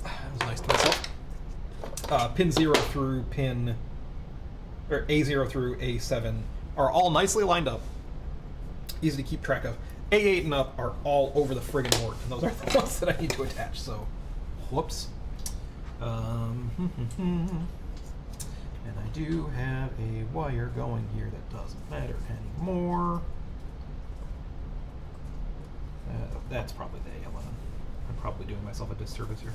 That was nice to myself. Pin 0 through pin... or A0 through A7 are all nicely lined up. Easy to keep track of. A8 and up are all over the friggin' board, and those are the ones that I need to attach, so... Whoops. And I do have a wire going here that doesn't matter anymore. That's probably the A11. I'm probably doing myself a disservice here.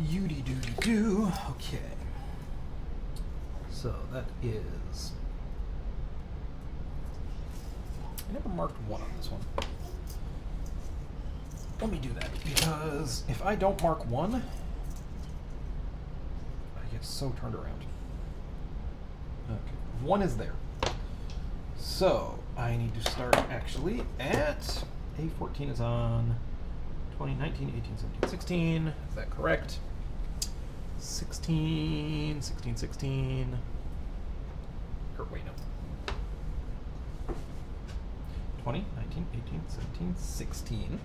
Yoody-doody-doo. Okay. So that is... I never marked 1 on this one. Let me do that, because if I don't mark 1, I get so turned around. Okay, 1 is there. So I need to start actually at A14 is on 2019, 18, 17, 16. Is that correct? 16, 16, 16. Or wait, no. 20, 19, 18, 17, 16.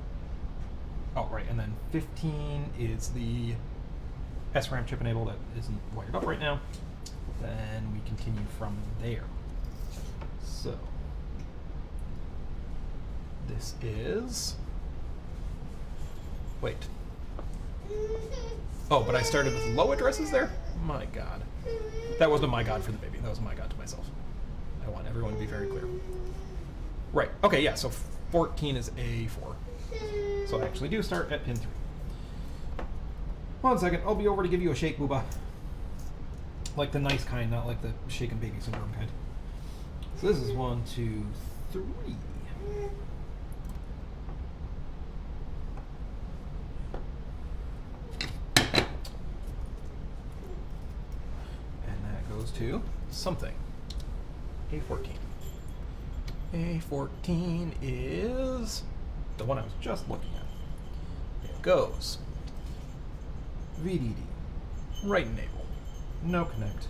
Oh, right, and then 15 is the SRAM chip enable that isn't wired up right now. Then we continue from there. So, this is... Wait. Oh, but I started with low addresses there? My god. That wasn't my god for the baby. That was my god to myself. I want everyone to be very clear. Right. Okay, yeah, so 14 is A4. So I actually do start at pin 3. 1 second, I'll be over to give you a shake, booba. Like the nice kind, not like the shaken baby syndrome kind. So this is 1, 2, 3. And that goes to something. A14. A14 is the one I was just looking at. It goes VDD, right enable, no connect,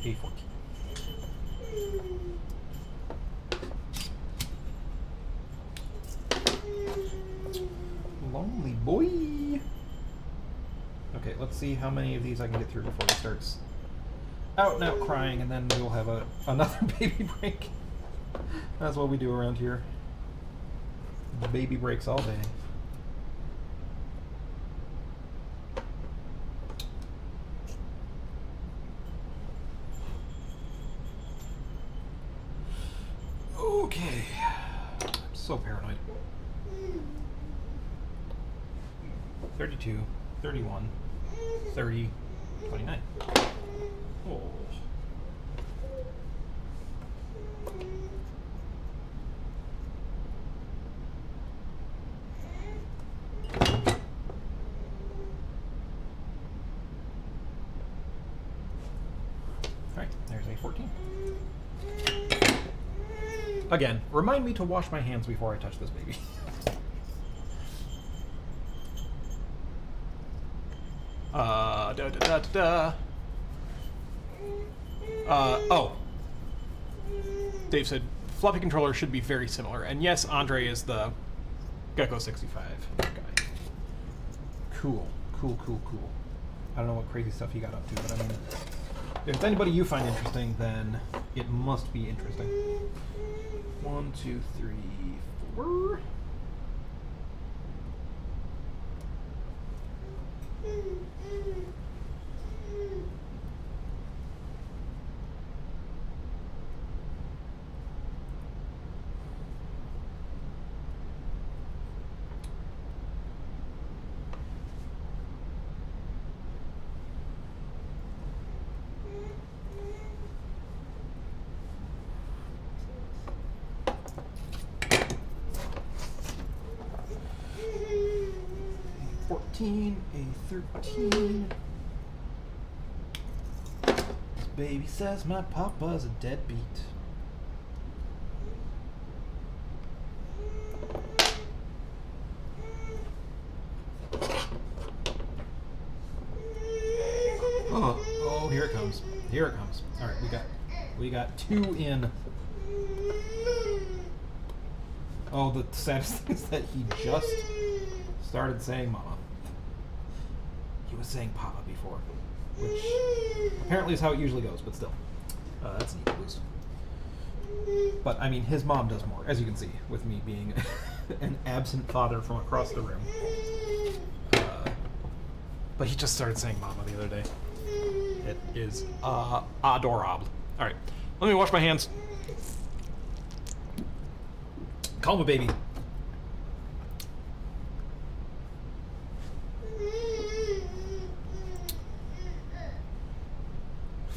A14. Lonely boy. Okay, let's see how many of these I can get through before he starts out and out crying, and then we'll have another baby break. That's what we do around here. Baby breaks all day. Okay. I'm so paranoid. 32, 31, 30, 29. Oh. Again, remind me to wash my hands before I touch this baby. Oh. Dave said, floppy controller should be very similar. And yes, Andre is the Gecko 65 guy. Cool. Cool, cool, cool. I don't know what crazy stuff he got up to, but I mean, if it's anybody you find interesting, then it must be interesting. 1, 2, 3, 4. A13. This baby says my papa's a deadbeat. Here it comes. All right, we got 2 in. Oh, the saddest thing is that he just started saying "mama." He was saying "papa" before, which apparently is how it usually goes. But still, that's neat news. But I mean, his mom does more, as you can see, with me being an absent father from across the room. But he just started saying "mama" the other day. It is adorable. All right, let me wash my hands. Call him a baby.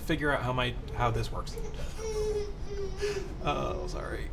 Figure out how this works. Oh, sorry.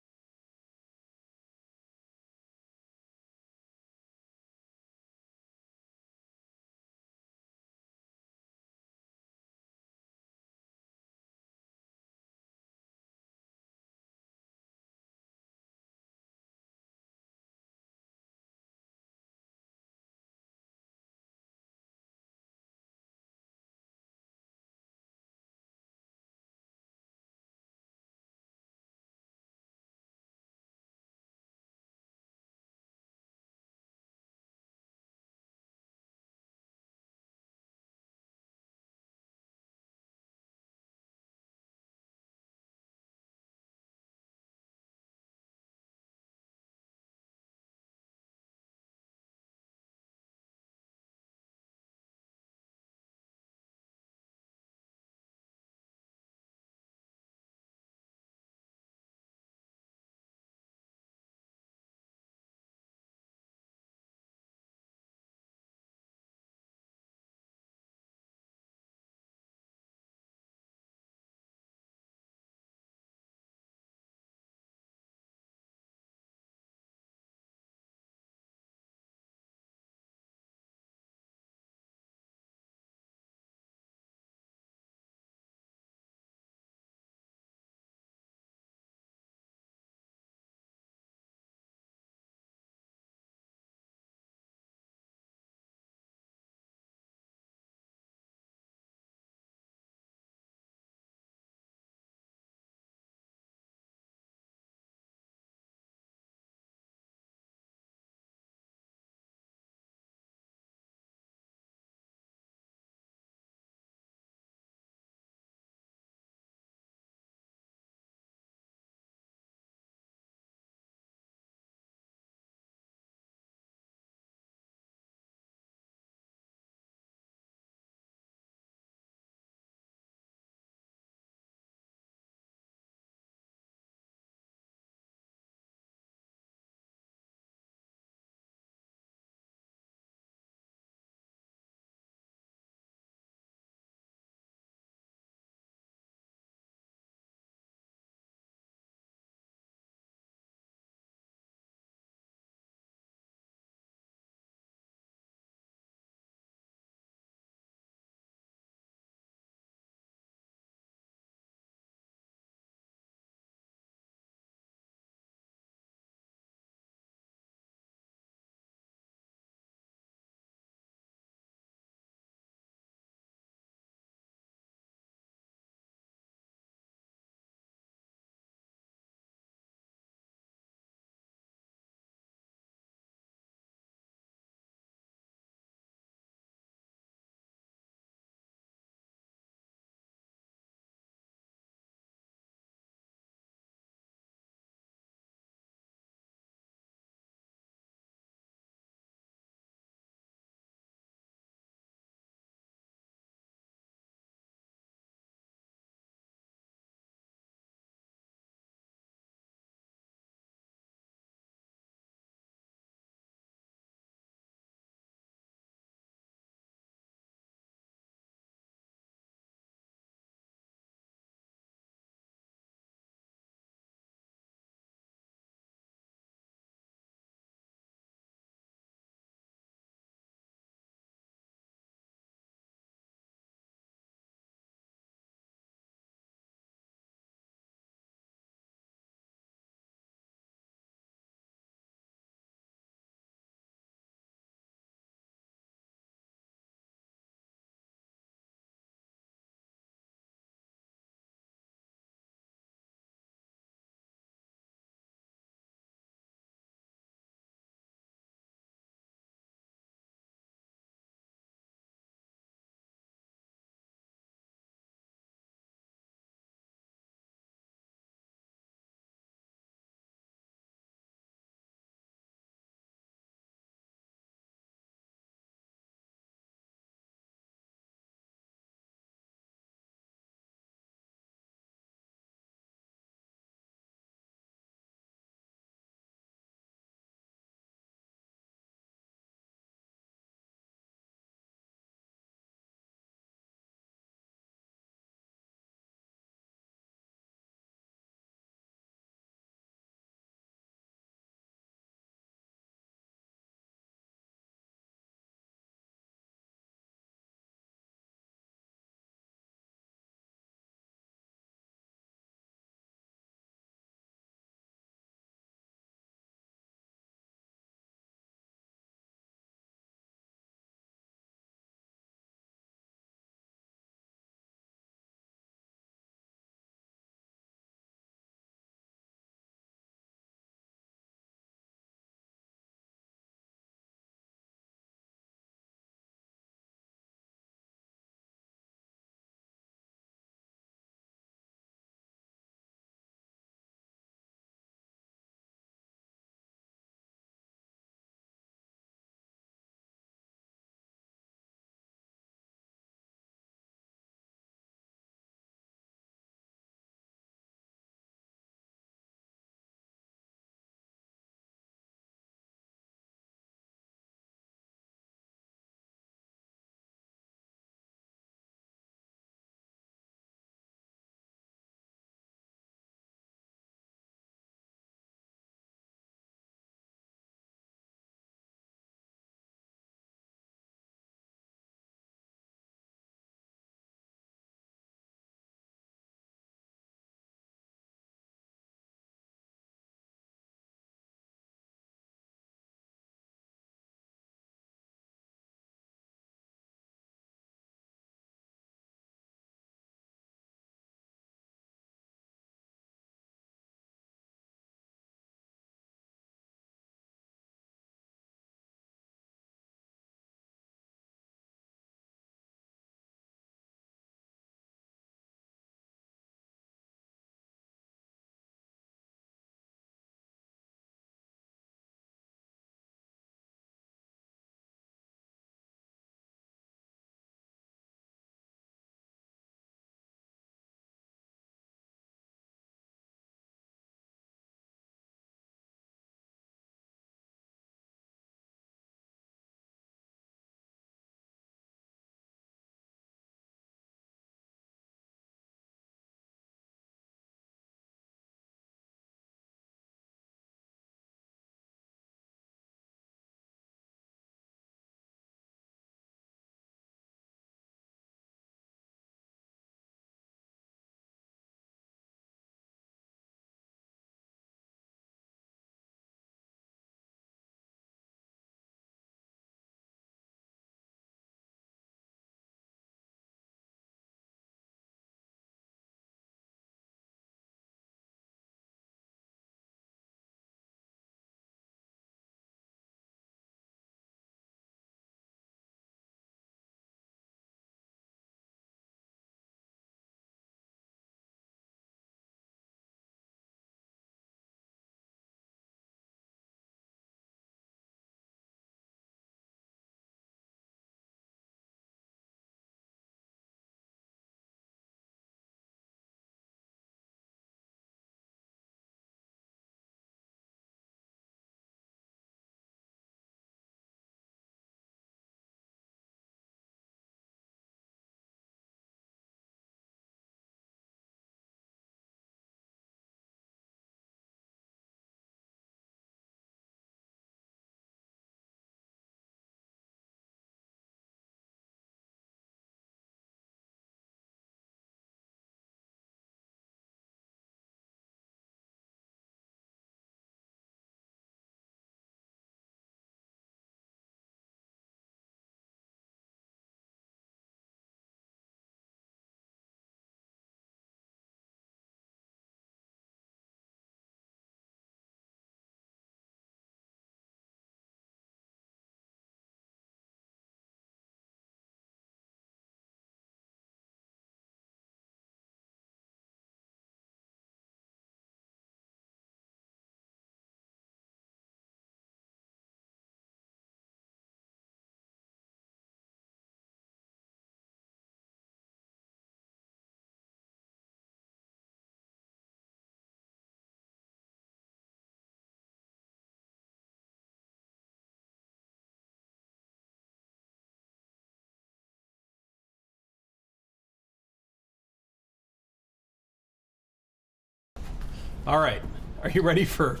All right, are you ready for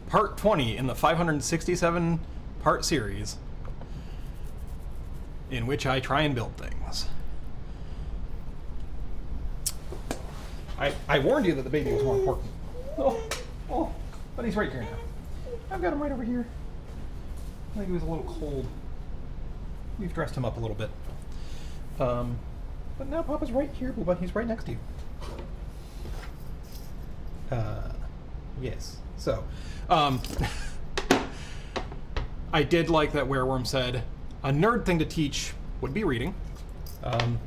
part 20 in the 567 part series in which I try and build things? I warned you that the baby was more important. Oh, but he's right here now. I've got him right over here. I think he was a little cold. We've dressed him up a little bit. But now Papa's right here, Booba. He's right next to you. Yes. So, I did like that Wereworm said a nerd thing to teach would be reading. An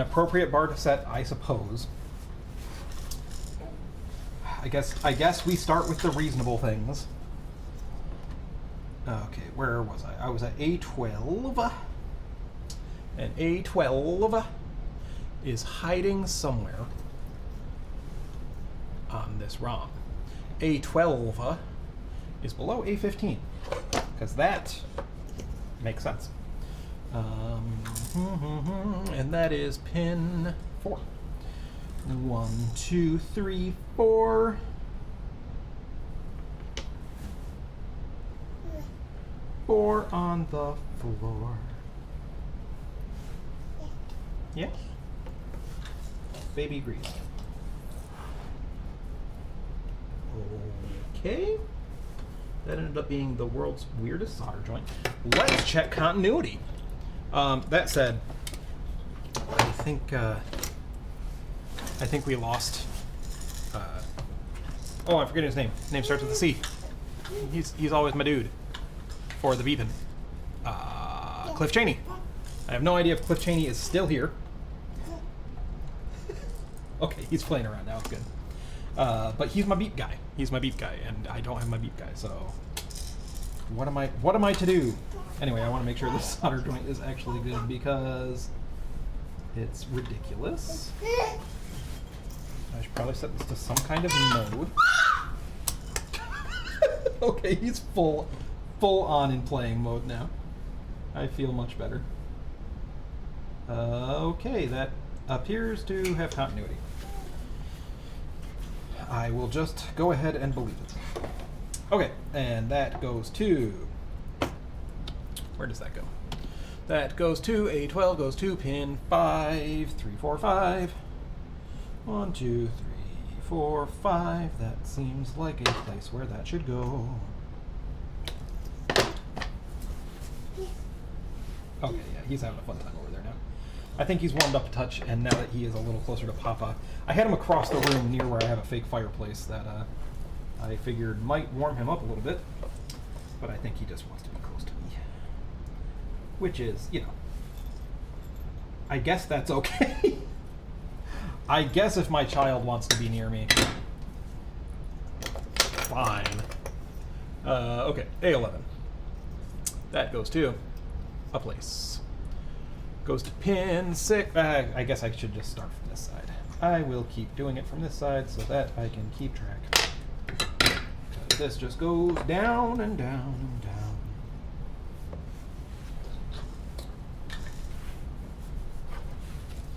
appropriate bar to set, I suppose. I guess we start with the reasonable things. Okay, where was I? I was at A12. And A12 is hiding somewhere on this ROM. A12 is below A15, because that makes sense. And that is pin 4. 1, 2, 3, 4. 4 on the floor. Yeah. Baby agrees. Okay. That ended up being the world's weirdest solder joint. Let's check continuity. That said, I think we lost. Oh, I forget his name. His name starts with a C. He's always my dude. For the beepin'. Cliff Cheney. I have no idea if Cliff Cheney is still here. Okay, he's playing around now. It's good. But he's my beep guy. He's my beep guy, and I don't have my beep guy. So, what am I to do? Anyway, I want to make sure this solder joint is actually good because it's ridiculous. I should probably set this to some kind of mode. Okay, he's full on in playing mode now. I feel much better. Okay, that appears to have continuity. I will just go ahead and believe it. Okay, and that goes to... Where does that go? That goes to A12, goes to pin 5, 3, 4, 5. 1, 2, 3, 4, 5. That seems like a place where that should go. Okay, yeah, he's having a fun time over there now. I think he's warmed up a touch, and now that he is a little closer to Papa, I had him across the room near where I have a fake fireplace that I figured might warm him up a little bit, but I think he just wants to be close to me. Which is, you know, I guess that's okay. I guess if my child wants to be near me, fine. Okay, A11. That goes to a place. Goes to pin 6. I guess I should just start from this side. I will keep doing it from this side so that I can keep track. This just goes down and down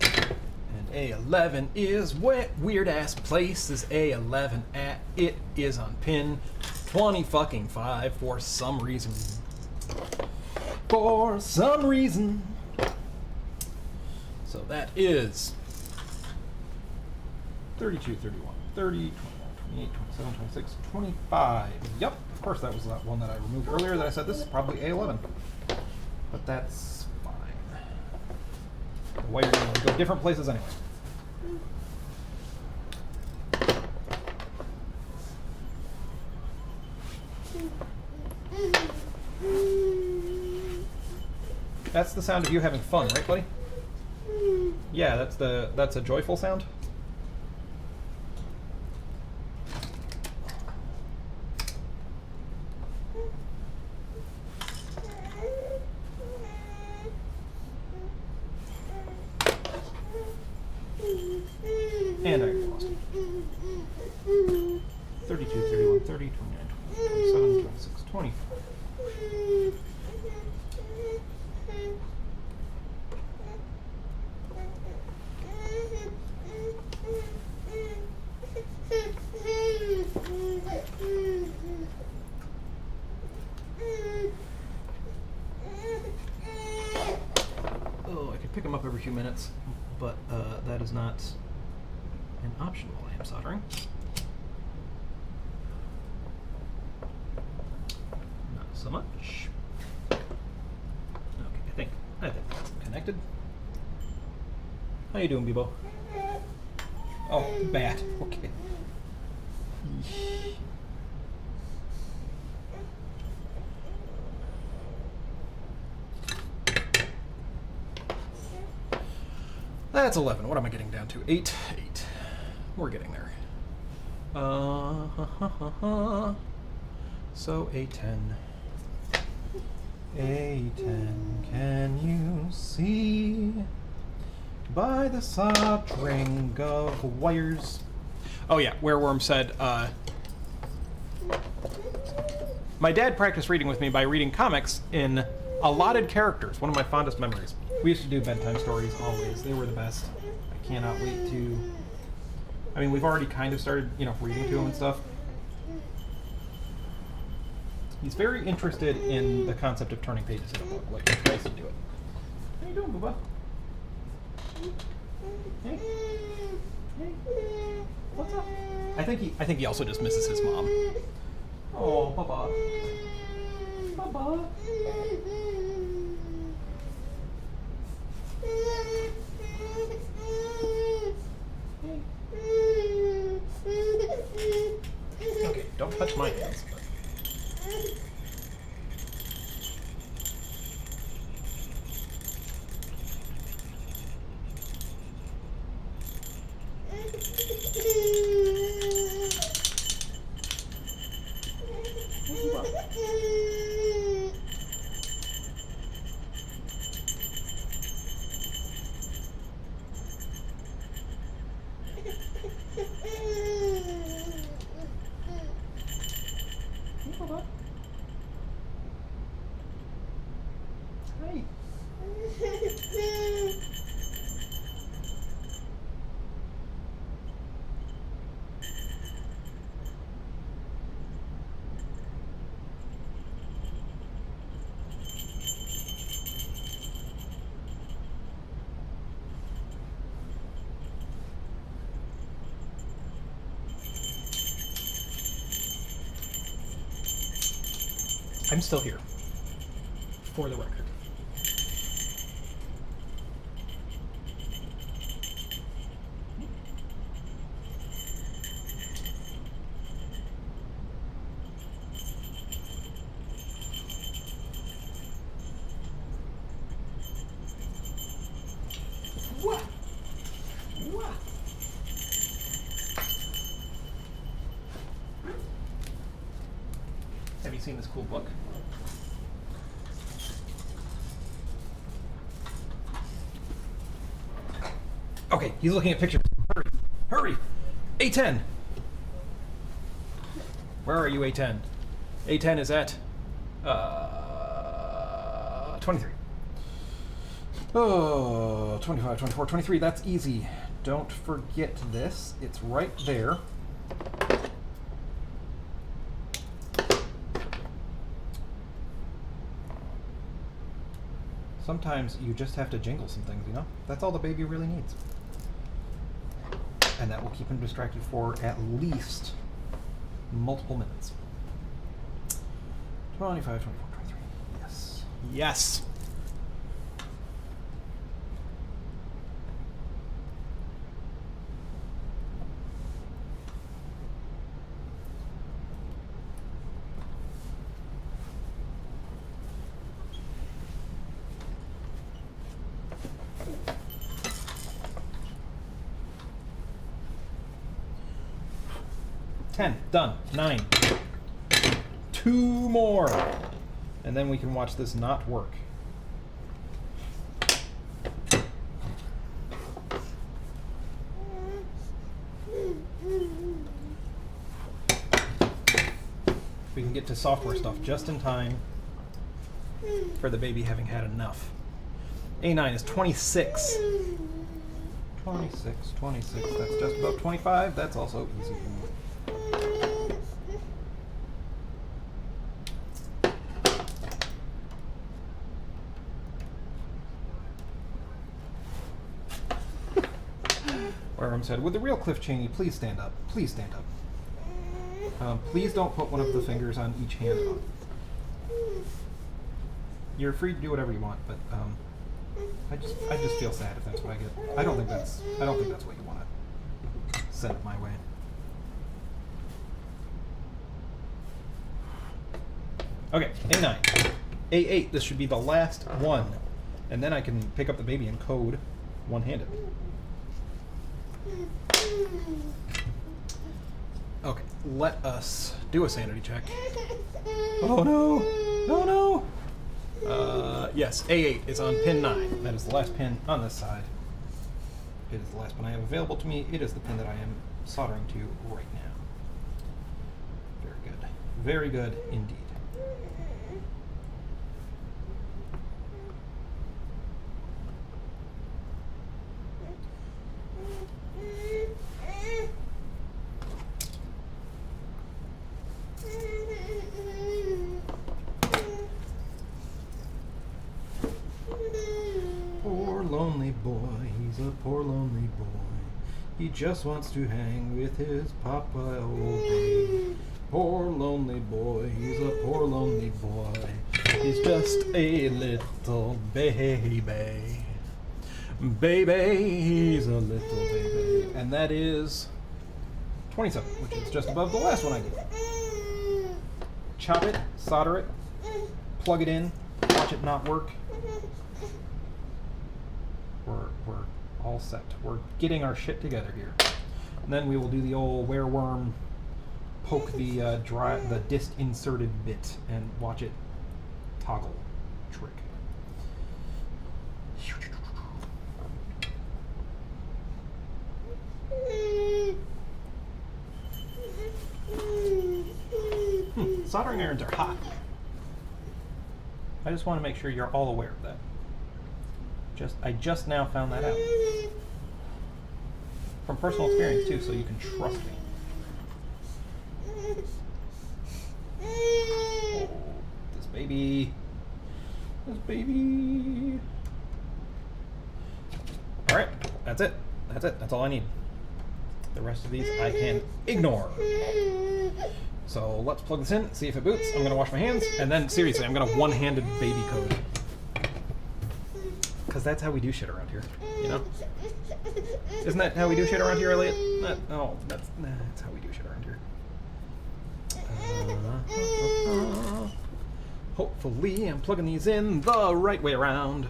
and down. And A11 is what weird ass place is A11 at? It is on pin 20-5 for some reason. For some reason. So that is 32, 31, 30, 21, 28, 27, 26, 25. Yep, of course that was that one that I removed earlier that I said this is probably A11. But that's fine. The wires are going to go different places anyway. That's the sound of you having fun, right, buddy? Yeah, that's a joyful sound. And I lost it. 32, 31, 30, 29, 27, 26, 25. that is not an option while I am soldering. Not so much. Okay, I think that's connected. How you doing, Bebo? Oh, bad. Okay. That's 11. What am I getting down to? 8. 8. We're getting there. So A10. A10, can you see by the soldering of wires? Oh yeah, Wereworm said, my dad practiced reading with me by reading comics in allotted characters. One of my fondest memories. We used to do bedtime stories always. They were the best. I cannot wait to... I mean, we've already kind of started, you know, reading to him and stuff. He's very interested in the concept of turning pages in a book. Like, he tries to do it. How you doing, Bubba? Hey? Hey? What's up? I think he also just misses his mom. Oh, Bubba. Bubba. Okay, don't touch my hands. Hey. I'm still here, for the record. What? What? Have you seen this cool book? Okay, he's looking at pictures. Hurry! Hurry! A10! Where are you, A10? A10 is at 23. Oh, 25, 24, 23. That's easy. Don't forget this. It's right there. Sometimes you just have to jingle some things, you know? That's all the baby really needs. And that will keep him distracted for at least multiple minutes. 25, 24, 23. Yes. Yes! Done. 9. 2 more. And then we can watch this not work. We can get to software stuff just in time for the baby having had enough. A9 is 26. 26, 26. That's just about 25. That's also easy. Where said, would the real Cliff Cheney please stand up? Please stand up. Please don't put one of the fingers on each hand up. You're free to do whatever you want, but I just feel sad if that's what I get. I don't think that's what you want to send it my way. Okay, A9. A8, this should be the last one. And then I can pick up the baby and code one-handed. Okay, let us do a sanity check. Oh no! No, no! Yes, A8 is on pin 9. That is the last pin on this side. It is the last pin I have available to me. It is the pin that I am soldering to right now. Very good. Very good indeed. Lonely boy, he's a poor lonely boy. He just wants to hang with his papa all day. Poor lonely boy, he's a poor lonely boy. He's just a little baby. Baby, he's a little baby. And that is 27, which is just above the last one I did. Chop it, solder it, plug it in, watch it not work. We're all set. We're getting our shit together here. And then we will do the old wereworm, poke the disc inserted bit and watch it toggle trick. Soldering irons are hot. I just want to make sure you're all aware of that. I just now found that out. From personal experience too, so you can trust me. Oh, this baby. Alright, that's it. That's all I need. The rest of these I can ignore. So let's plug this in, see if it boots. I'm gonna wash my hands, and then seriously, I'm gonna one-handed baby code. Because that's how we do shit around here, you know? Isn't that how we do shit around here, Elliot? No, that's how we do shit around here. Hopefully I'm plugging these in the right way around.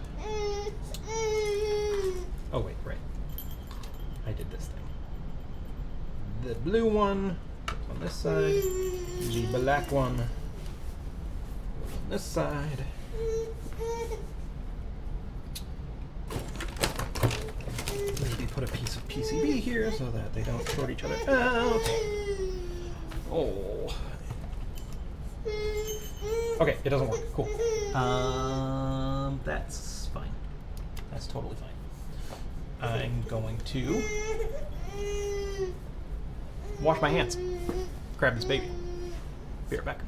Oh wait, right. I did this thing. The blue one on this side, the black one on this side. Maybe put a piece of PCB here so that they don't short each other out. Oh. Okay, it doesn't work. Cool. That's fine. That's totally fine. I'm going to wash my hands. Grab this baby. Be right back.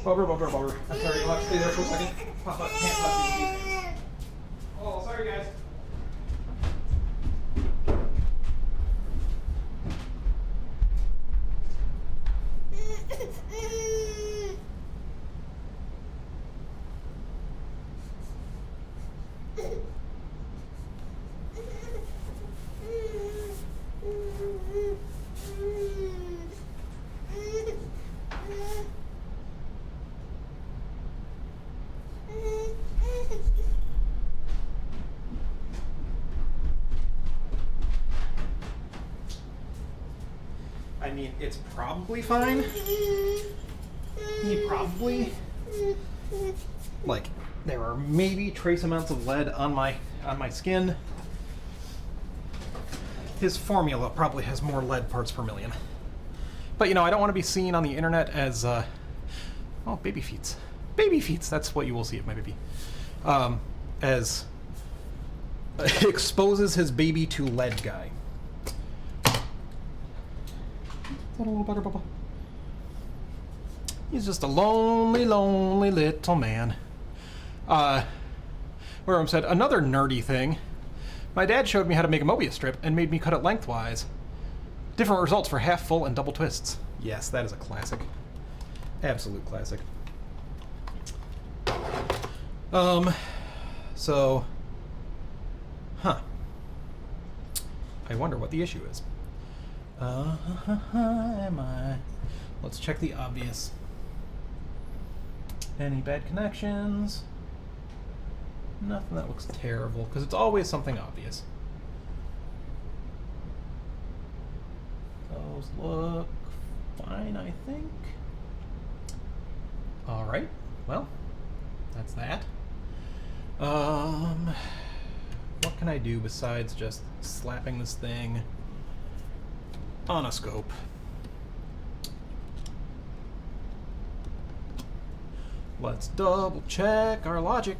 Bubber. I'm sorry, you'll have to stay there for a second. Papa can't touch these things. Oh, sorry guys. I mean, it's probably fine. He probably, like, there are maybe trace amounts of lead on my skin. His formula probably has more lead parts per million. But you know, I don't want to be seen on the internet as oh, baby feets. Baby feets, that's what you will see of my baby. As exposes his baby to lead guy. That a little better, Bubba? He's just a lonely, lonely little man. Where said another nerdy thing. My dad showed me how to make a Mobius strip and made me cut it lengthwise. Different results for half full and double twists. Yes, that is a classic. Absolute classic. So, I wonder what the issue is. Am I? Let's check the obvious. Any bad connections? Nothing that looks terrible, because it's always something obvious. Those look fine, I think. Alright, well, that's that. What can I do besides just slapping this thing on a scope? Let's double check our logic.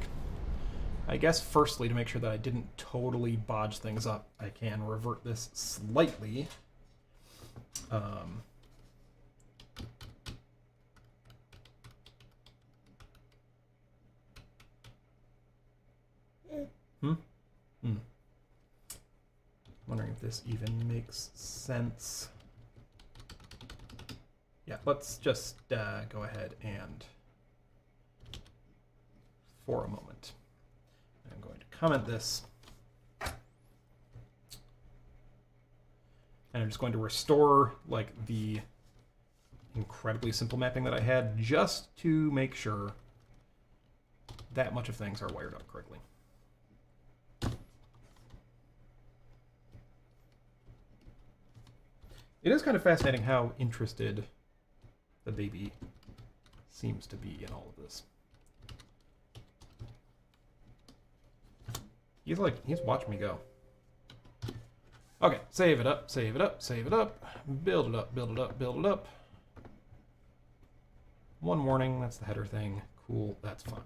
I guess firstly, to make sure that I didn't totally bodge things up, I can revert this slightly. Wondering if this even makes sense. Yeah, let's just go ahead and, for a moment, I'm going to comment this. And I'm just going to restore like the incredibly simple mapping that I had just to make sure that much of things are wired up correctly. It is kind of fascinating how interested the baby seems to be in all of this. He's watching me go. Okay, save it up, save it up, save it up, build it up, build it up, build it up. One warning, that's the header thing. Cool, that's fine.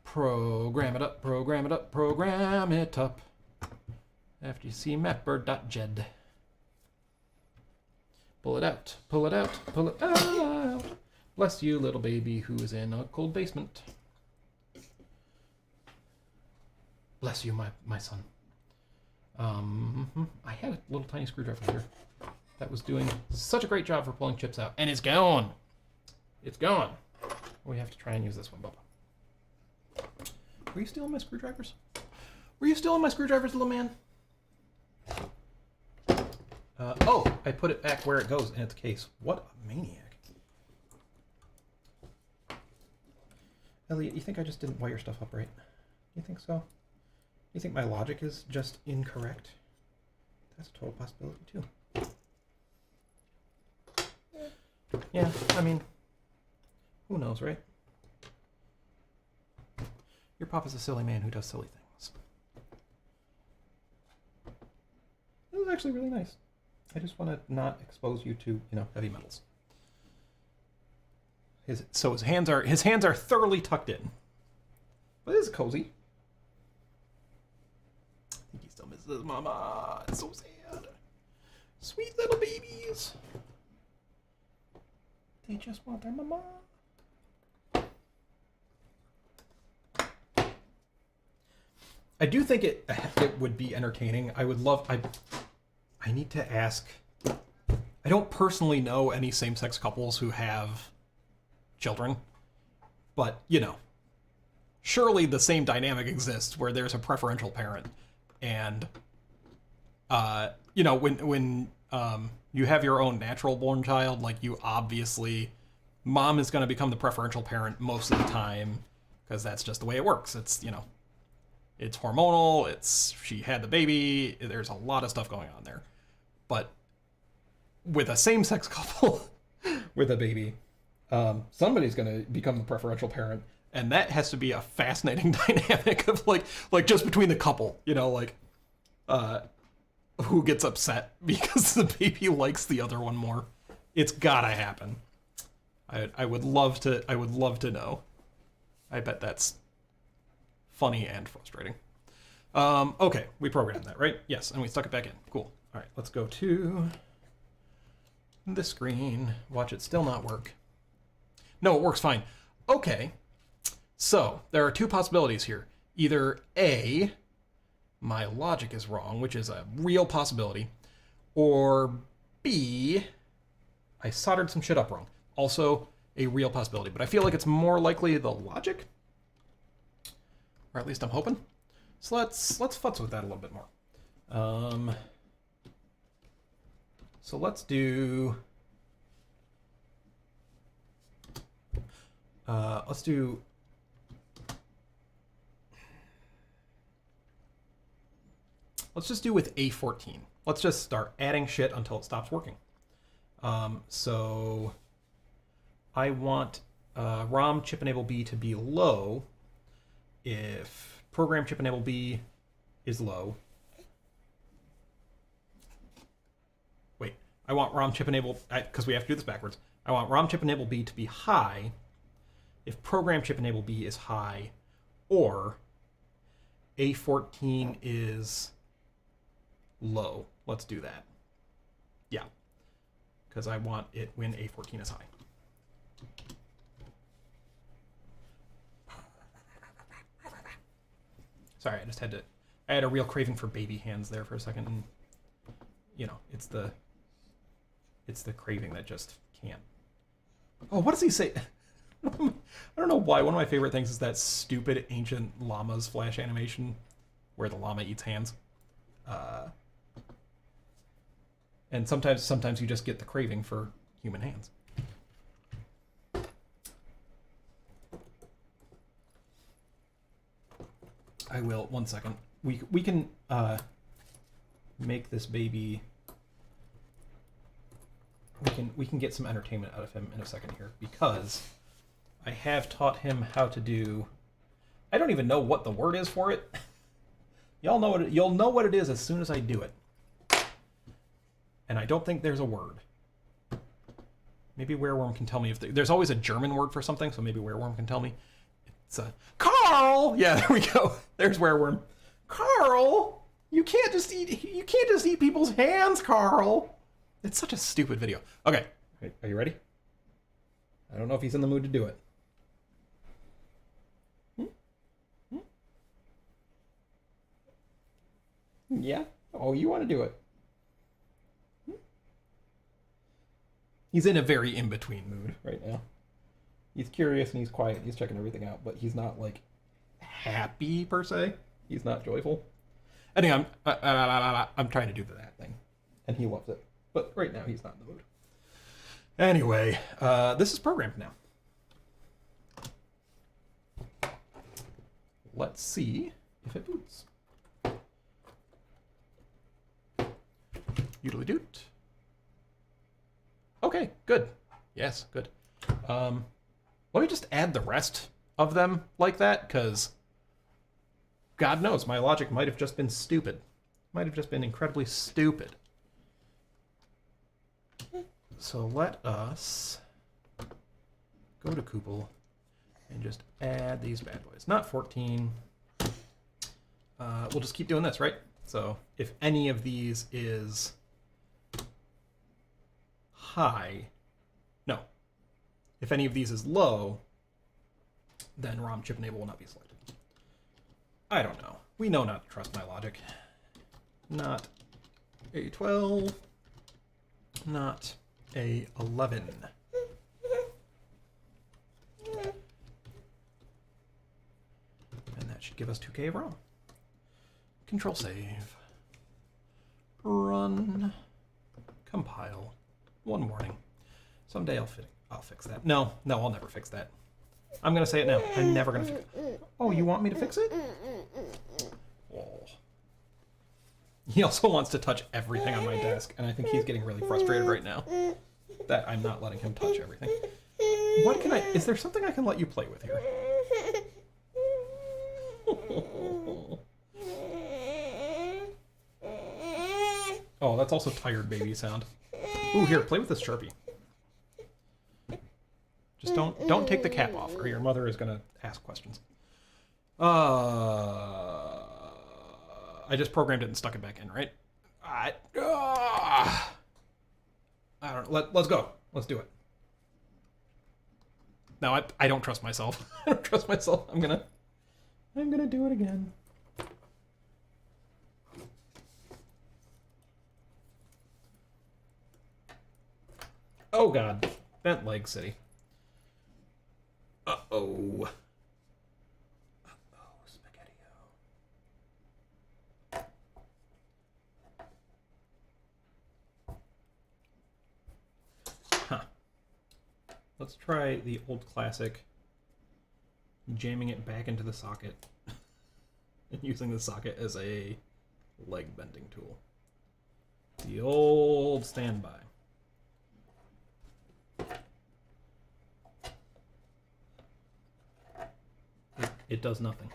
Program it up, program it up, program it up. FGC mapper.jed. Pull it out, pull it out, pull it out. Bless you, little baby who is in a cold basement. Bless you, my son. I had a little tiny screwdriver here that was doing such a great job for pulling chips out. And it's gone. It's gone. We have to try and use this one, Bubba. Were you stealing my screwdrivers? Were you stealing my screwdrivers, little man? Oh, I put it back where it goes in its case. What a maniac. Elliot, you think I just didn't wire stuff up right? You think so? You think my logic is just incorrect? That's a total possibility, too. Yeah, I mean, who knows, right? Your papa's a silly man who does silly things. That was actually really nice. I just want to not expose you to, heavy metals. His hands are thoroughly tucked in. But it is cozy. I think he still misses his mama. It's so sad. Sweet little babies. They just want their mama. I do think it would be entertaining. I need to ask. I don't personally know any same-sex couples who have children, but surely the same dynamic exists where there's a preferential parent, and when you have your own natural-born child, like you obviously, mom is going to become the preferential parent most of the time because that's just the way it works. It's it's hormonal. She had the baby. There's a lot of stuff going on there. But with a same-sex couple with a baby, somebody's going to become the preferential parent, and that has to be a fascinating dynamic of like just between the couple, who gets upset because the baby likes the other one more. It's gotta happen. I would love to know. I bet that's funny and frustrating. Okay, we programmed that, right? Yes, and we stuck it back in. Cool. All right, let's go to the screen. Watch it still not work. No, it works fine. Okay, so there are two possibilities here. either A, my logic is wrong, which is a real possibility, or B, I soldered some shit up wrong. Also a real possibility, but I feel like it's more likely the logic, or at least I'm hoping. So let's futz with that a little bit more. So let's do let's just do with A14. Let's just start adding shit until it stops working. So I want ROM chip enable B to be low if program chip enable B is low. Wait, I want ROM chip enable, because we have to do this backwards. I want ROM chip enable B to be high if program chip enable B is high, or A14 is low. Let's do that. Yeah, because I want it when A14 is high. Sorry, I had a real craving for baby hands there for a second, and you know, it's the craving that just can't. Oh, what does he say? I don't know why. One of my favorite things is that stupid ancient llamas flash animation where the llama eats hands. And sometimes you just get the craving for human hands. I will, one second. We can make this baby. We can get some entertainment out of him in a second here, because I have taught him how to do. I don't even know what the word is for it. You'll know what it is as soon as I do it. And I don't think there's a word. Maybe Wereworm can tell me if there's always a German word for something, so maybe Wereworm can tell me. It's Carl. Yeah, there we go. There's Wereworm. Carl, you can't just eat people's hands, Carl. It's such a stupid video. Okay, are you ready? I don't know if he's in the mood to do it. Yeah? Oh, you want to do it. He's in a very in-between mood right now. He's curious and he's quiet. He's checking everything out, but he's not, like, happy, per se. He's not joyful. Anyway, I'm trying to do that thing, and he loves it. But right now, he's not in the mood. Anyway, this is programmed now. Let's see if it boots. Utility doot. Okay, good. Yes, good. Let me just add the rest of them like that, because God knows, my logic might have just been stupid. Might have just been incredibly stupid. So let us go to Kubel and just add these bad boys. Not 14. We'll just keep doing this, right? So if any of these is high, no. If any of these is low, then ROM chip enable will not be selected. I don't know. We know not to trust my logic. Not A12. Not A11. And that should give us 2K of ROM. Control save. Run. Compile. One warning. Someday I'll fix that. No, I'll never fix that. I'm gonna say it now. I'm never gonna fix it. Oh, you want me to fix it? Oh. He also wants to touch everything on my desk, and I think he's getting really frustrated right now that I'm not letting him touch everything. What can is there something I can let you play with here? Oh, that's also tired baby sound. Ooh, here, play with this Sharpie. Just don't take the cap off, or your mother is gonna ask questions. I just programmed it and stuck it back in, right? I don't know. Let's go. Let's do it. No, I don't trust myself. I don't trust myself. I'm gonna I'm gonna do it again. Oh god. Bent leg city. Uh-oh. Uh-oh, spaghetti-o. Huh. Let's try the old classic, jamming it back into the socket and using the socket as a leg bending tool. The old standby. It does nothing.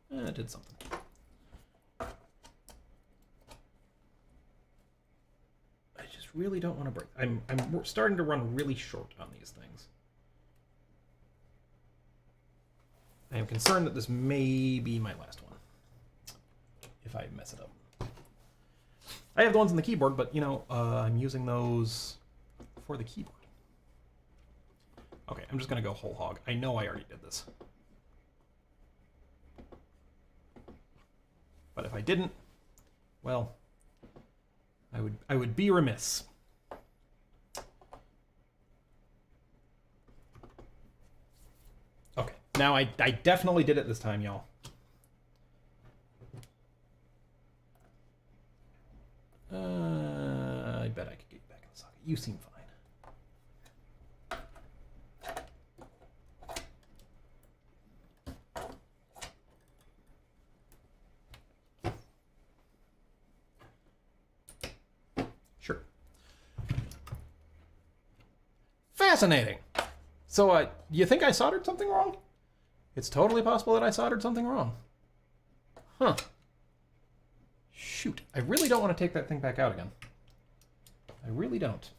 It did something. I just really don't want to break. I'm starting to run really short on these things. I am concerned that this may be my last one if I mess it up. I have the ones on the keyboard, but you know, I'm using those for the keyboard. Okay, I'm just gonna go whole hog. I know I already did this. But if I didn't, well, I would be remiss. Okay, now I definitely did it this time, y'all. I bet I could get you back in the socket. You seem fine. Sure. Fascinating. So, you think I soldered something wrong? It's totally possible that I soldered something wrong. Huh. Shoot. I really don't want to take that thing back out again. I really don't.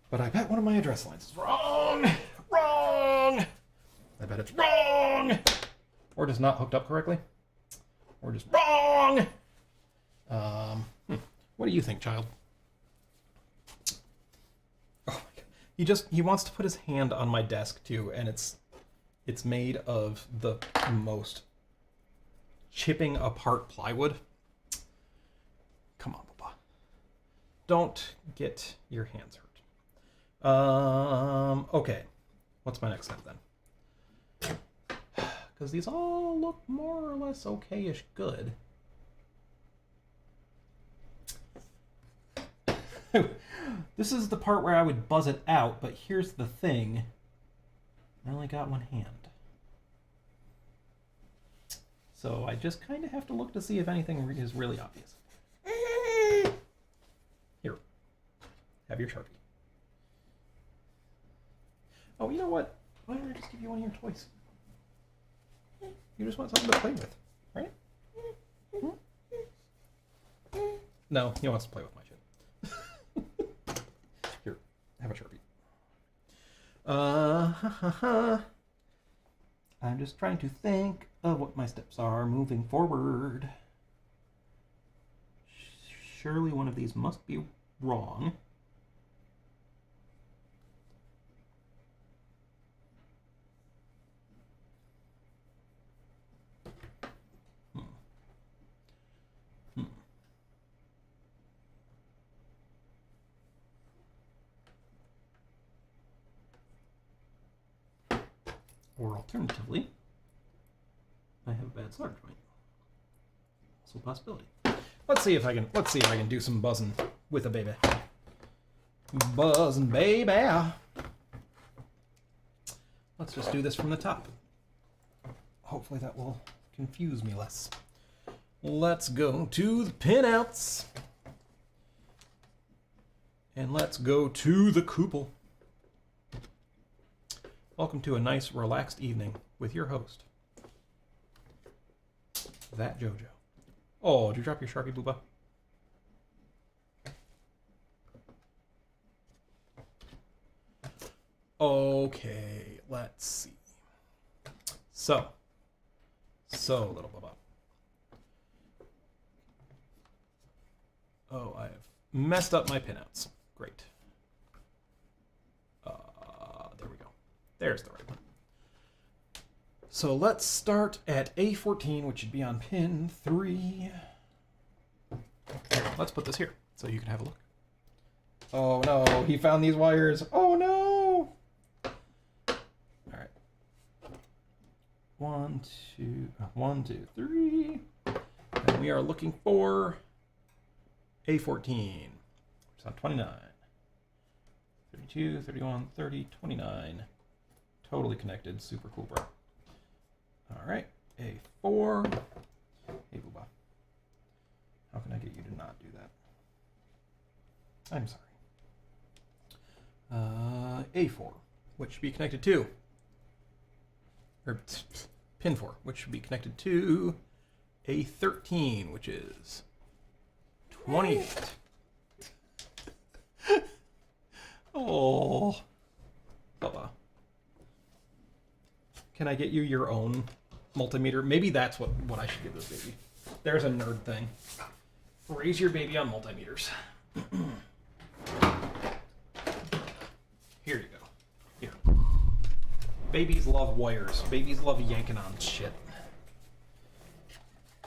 But I bet one of my address lines is wrong. Wrong. I bet it's wrong. Or just not hooked up correctly. Or just wrong. What do you think, child? Oh my god. He wants to put his hand on my desk too, and it's made of the most chipping apart plywood. Come on, Papa. Don't get your hands hurt. Okay. What's my next step then? Because these all look more or less okay-ish good. This is the part where I would buzz it out, but here's the thing. I only got one hand. So I just kind of have to look to see if anything is really obvious. Here. Have your Sharpie. Oh, you know what? Why don't I just give you one of your toys? You just want something to play with, right? No, he wants to play with my shit. Here, have a Sharpie. I'm just trying to think of what my steps are moving forward. Surely one of these must be wrong. Or alternatively, I have a bad solder joint. Also a possibility. Let's see if I can do some buzzing with a baby. Buzzing, baby. Let's just do this from the top. Hopefully that will confuse me less. Let's go to the pinouts. And let's go to the couple. Welcome to a nice, relaxed evening with your host, That JoJo. Oh, did you drop your Sharpie, Booba? Okay, let's see. So, So, little Bubba. Oh, I have messed up my pinouts. Great. There we go. There's the right one. So let's start at A14, which should be on pin 3. Here, let's put this here so you can have a look. Oh no, he found these wires. Oh no! Alright. 1, 2, 3. And we are looking for A14, which is on 29. 32, 31, 30, 29. Totally connected. Super cool, bro. Alright. A4. Hey, Booba. How can I get you to not do that? I'm sorry. A4, which should be connected to, or pin 4, which should be connected to A13, which is 28. Oh, Bubba. Can I get you your own multimeter? Maybe that's what I should give this baby. There's a nerd thing. Raise your baby on multimeters. Here you go. Here. Babies love wires. Babies love yanking on shit.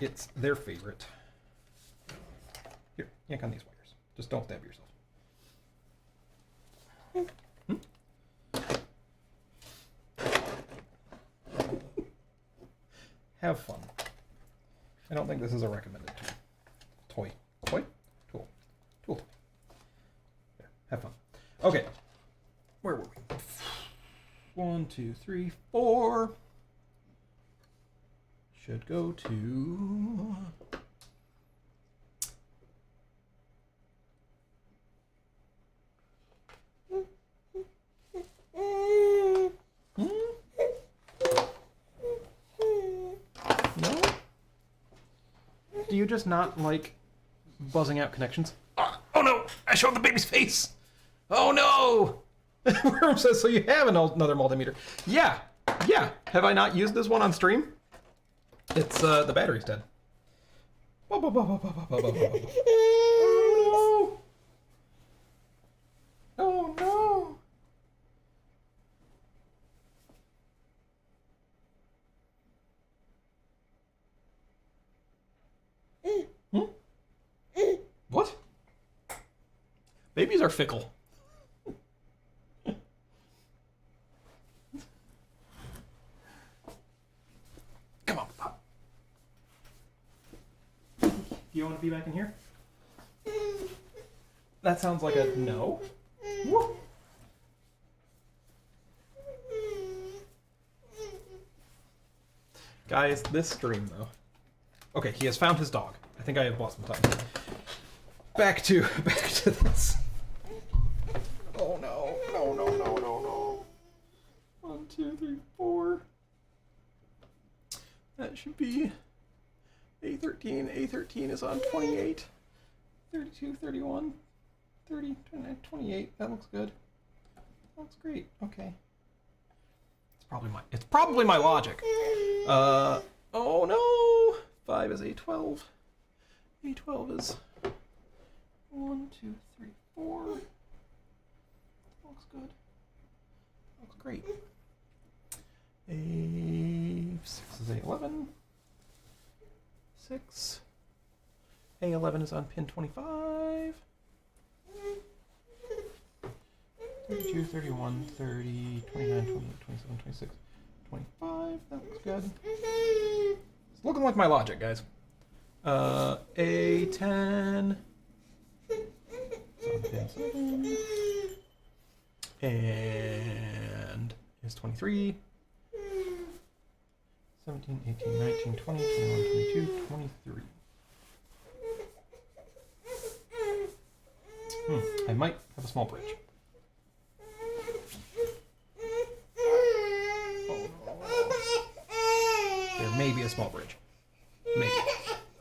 It's their favorite. Here, yank on these wires. Just don't stab yourself. Have fun. I don't think this is a recommended tool. Toy? Tool. Tool. There. Have fun. Okay. Where were we? 1, 2, 3, 4. Should go to... No? Do you just not like buzzing out connections? Oh no! I showed the baby's face! Oh no! Worm says, so you have another multimeter. Yeah. Yeah. Have I not used this one on stream? It's, the battery's dead. Oh no! Oh no! What? Babies are fickle. Come on, Pop. Do you want to be back in here? That sounds like a no. Woo. Guys, this stream though. Okay, he has found his dog. I think I have bought some time. Back to this. Oh no, no, no, no, no, no. 1, 2, 3, 4. That should be A13. A13 is on 28. 32, 31, 30, 29, 28. That looks good. That looks great. Okay. It's probably my logic. Oh no! 5 is A12. A12 is 1, 2, 3, 4. Looks good. Looks great. A6 is A11. 6. A11 is on pin 25. 32, 31, 30, 29, 28, 27, 26, 25. That looks good. It's looking like my logic, guys. A10. Pin 7. And is 23. 17, 18, 19, 20, 21, 22, 23. I might have a small bridge. Oh, no. There may be a small bridge. Maybe.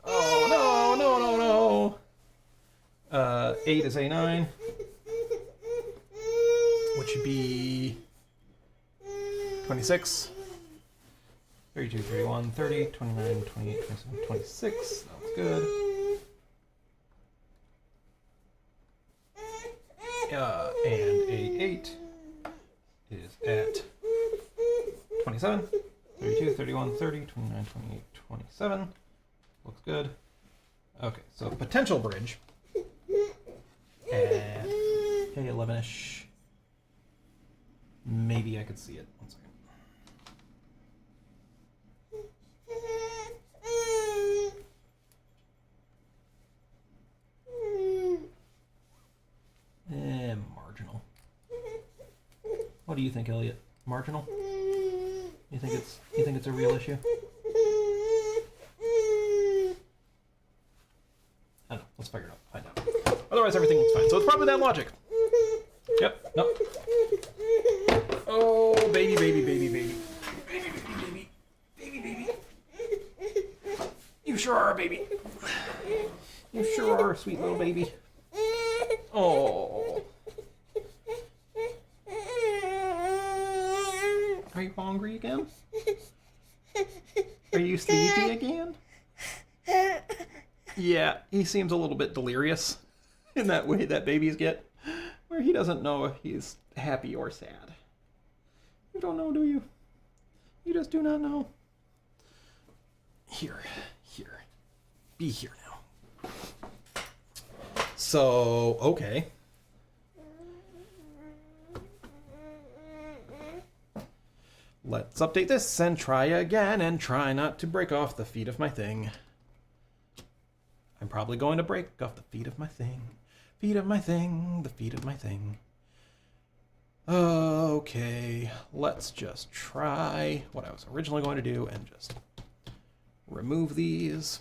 Oh, no, no, no, no. 8 is A9. Which should be 26. 32, 31, 30, 29, 28, 27, 26. That was good. And A8 is at 27, 32, 31, 30, 29, 28, 27. Looks good. Okay, so potential bridge at A11-ish. Maybe I could see it. 1 second. Marginal. What do you think, Elliot? Marginal? You think it's a real issue? I don't know. Let's figure it out. Find out. Otherwise, everything looks fine. So it's probably that logic. Yep. Nope. Oh, baby, baby, baby, baby. Baby, baby, baby. Baby, baby. You sure are a baby. You sure are a sweet little baby. Oh. Are you hungry again? Are you sleepy again? Yeah, he seems a little bit delirious in that way that babies get, where he doesn't know if he's happy or sad. You don't know, do you? You just do not know. Here. Be here now. So, okay. Let's update this and try again and try not to break off the feet of my thing. I'm probably going to break off the feet of my thing. Feet of my thing, the feet of my thing. Okay, let's just try what I was originally going to do and just remove these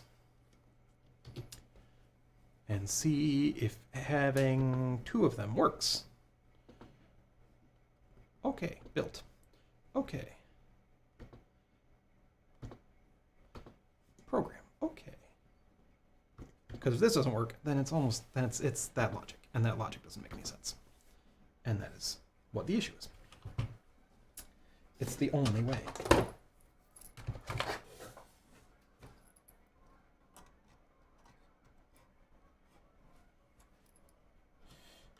and see if having 2 of them works. Okay, built. Okay. Program. Okay. Because if this doesn't work, then it's that logic, and that logic doesn't make any sense. And that is what the issue is. It's the only way.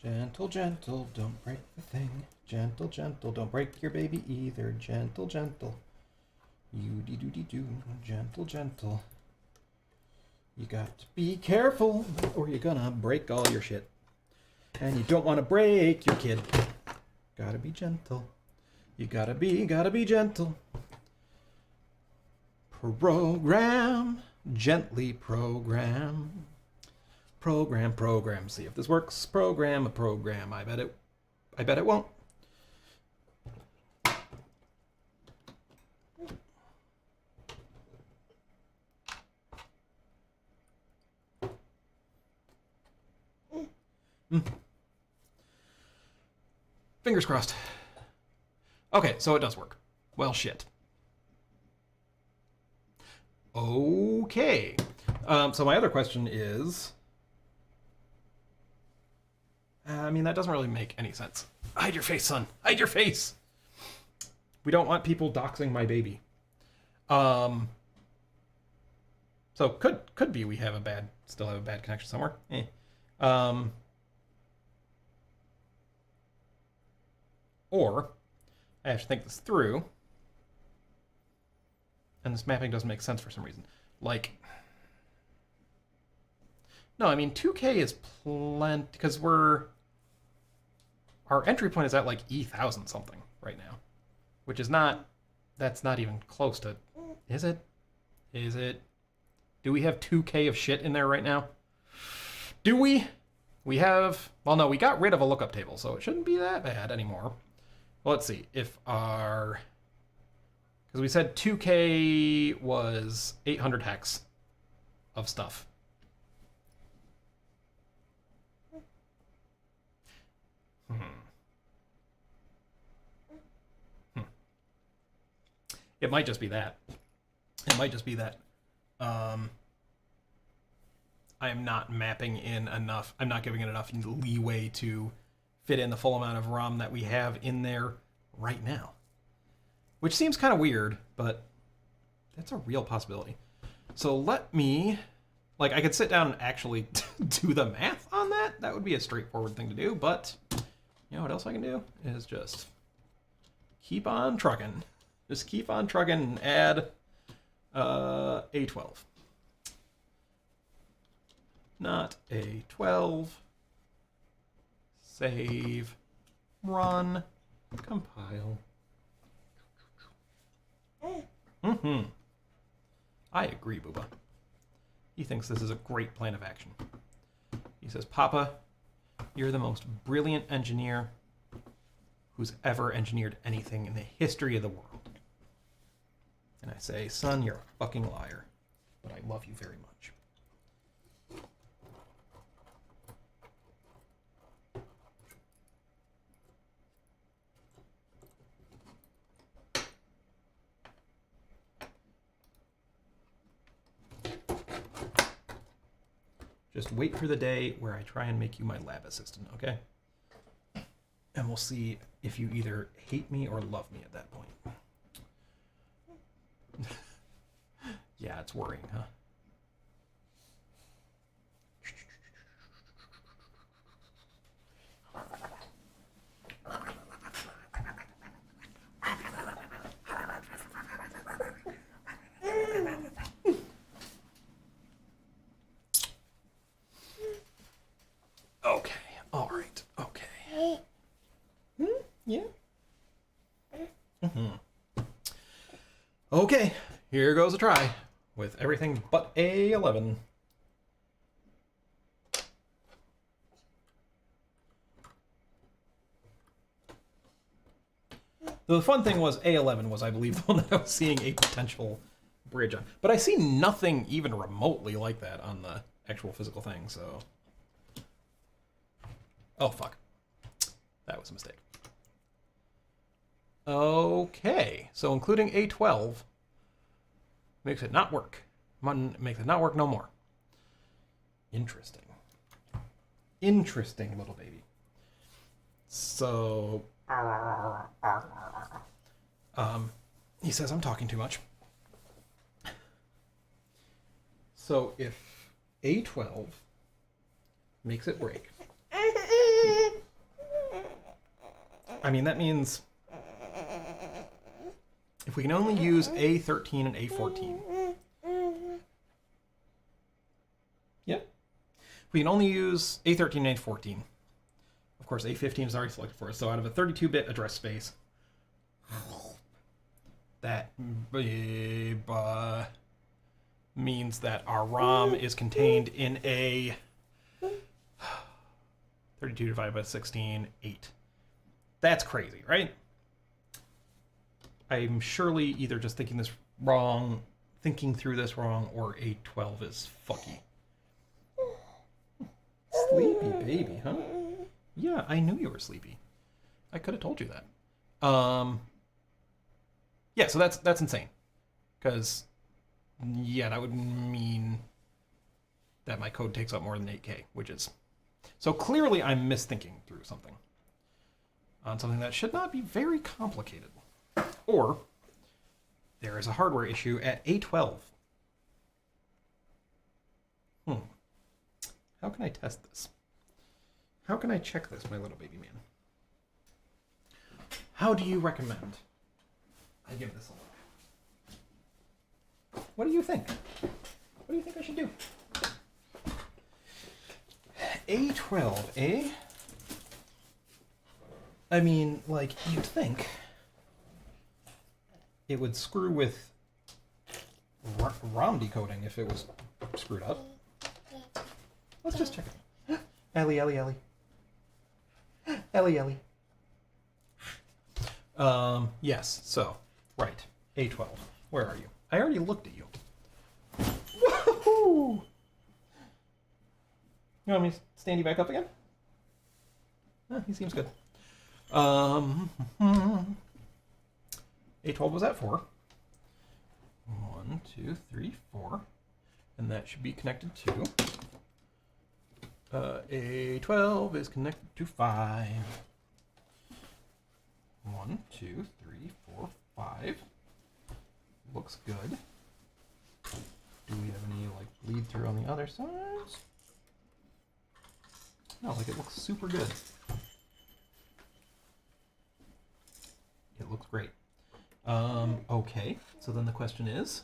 Gentle, gentle, don't break the thing. Gentle, gentle, don't break your baby either. Gentle, gentle. You-dee-doo-dee-doo. Gentle, gentle. You got to be careful, or you're gonna break all your shit. And you don't want to break your kid. Gotta be gentle. You gotta be gentle. Program. Gently program. Program. See if this works. Program a program. I bet it won't. Fingers crossed. Okay, so it does work. Well, shit. Okay. So my other question is... I mean, that doesn't really make any sense. Hide your face, son. Hide your face! We don't want people doxing my baby. So could be we have still have a bad connection somewhere. Or I have to think this through, and this mapping doesn't make sense for some reason. Like, no, I mean 2K is plenty because our entry point is at like E1000 something right now, which is that's not even close to, is it? Is it? Do we have 2K of shit in there right now? Do we? We have, well, no, we got rid of a lookup table, so it shouldn't be that bad anymore. Well, let's see if because we said 2K was 800 hex of stuff. It might just be that. It might just be that. I am not mapping in enough. I'm not giving it enough leeway to fit in the full amount of ROM that we have in there right now. Which seems kind of weird, but That's a real possibility. So let me, like, I could sit down and actually do the math on that. That would be a straightforward thing to do, but you know what else I can do is just keep on trucking. Just keep on trucking and add A12. Not A12. Save. Run. Compile. Mm-hmm. I agree, Booba. He thinks this is a great plan of action. He says, Papa, you're the most brilliant engineer who's ever engineered anything in the history of the world. And I say, son, you're a fucking liar, but I love you very much. Just wait for the day where I try and make you my lab assistant, okay? And we'll see if you either hate me or love me at that point. Yeah, it's worrying, huh? Okay, all right, okay. Yeah. Okay, here goes a try with everything but A11. The fun thing was A11 was, I believe, the one that I was seeing a potential bridge on. But I see nothing even remotely like that on the actual physical thing, so... Oh, fuck. That was a mistake. Okay, so including A12 makes it not work. Makes it not work no more. Interesting. Interesting, little baby. So... he says I'm talking too much. So if A12 makes it break... I mean, that means if we can only use A13 and A14. Yeah. We can only use A13 and A14. Of course, A15 is already selected for us. So out of a 32-bit address space, that means that our ROM is contained in a 32 divided by 16, 8. That's crazy, right? I'm surely either just thinking this wrong, thinking through this wrong, or A12 is fucky. Sleepy baby, huh? Yeah, I knew you were sleepy. I could have told you that. Yeah, so that's insane. Because, yeah, that would mean that my code takes up more than 8K, which is... So clearly I'm misthinking through something. On something that should not be very complicated. Or there is a hardware issue at A12. How can I test this? How can I check this, my little baby man? How do you recommend I give this a look? What do you think? What do you think I should do? A12, eh? I mean, like, you'd think it would screw with ROM decoding if it was screwed up. Let's just check it. Ellie. Yes, so, right. A12. Where are you? I already looked at you. Woohoo! You want me to stand you back up again? He seems good. A12 was at 4. 1, 2, 3, 4. And that should be connected to... A12 is connected to 5. 1, 2, 3, 4, 5. Looks good. Do we have any like bleed through on the other sides? No, like it looks super good. It looks great. Okay, so then the question is,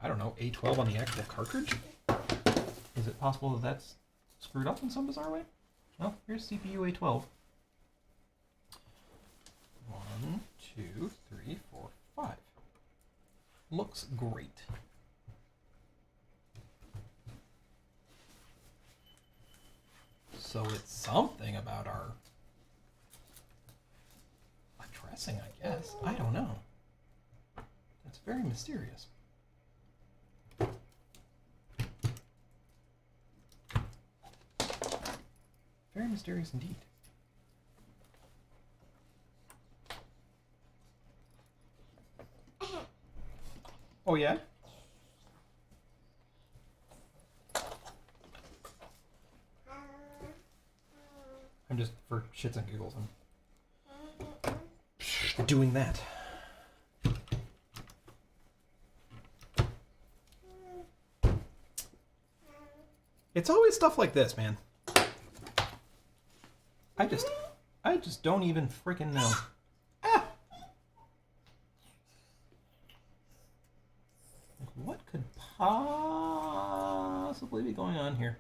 I don't know, A12 on the actual cartridge? Is it possible that that's screwed up in some bizarre way? Well, here's CPU A12. 1, 2, 3, 4, 5. Looks great. So it's something about our addressing, I guess. I don't know. That's very mysterious. Very mysterious indeed. Oh yeah? I'm just, for shits and giggles, I'm doing that. It's always stuff like this, man. I just don't even freaking know. Ah! What could possibly be going on here?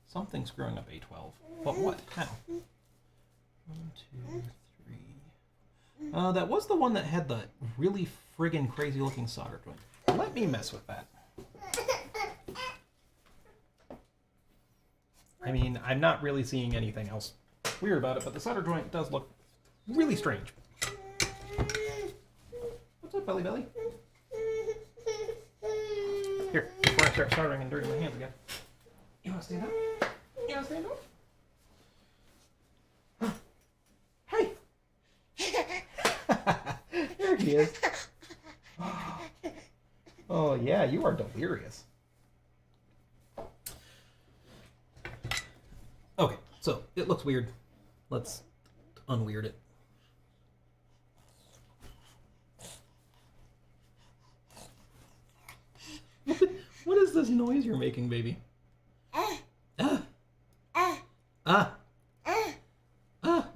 Something's screwing up A12. But what? How? 1, 2, 3. That was the one that had the really friggin' crazy looking solder joint. Let me mess with that. I mean, I'm not really seeing anything else weird about it, but the solder joint does look really strange. What's up, Belly Belly? Here, before I start soldering and dirtying my hands again. You want to stand up? You want to stand up? Hey! There he is. Oh, yeah, you are delirious. Okay, so it looks weird. Let's unweird it. What is this noise you're making, baby?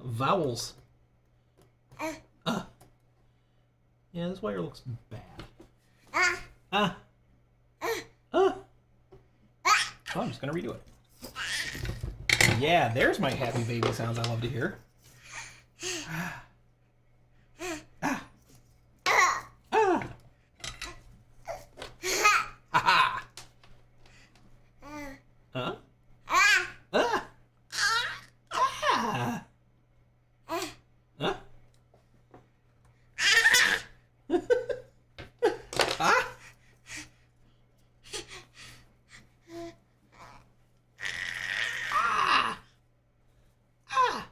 Vowels. Yeah, this wire looks bad. Oh, I'm just gonna redo it. Yeah, there's my happy baby sounds I love to hear. Huh? Huh?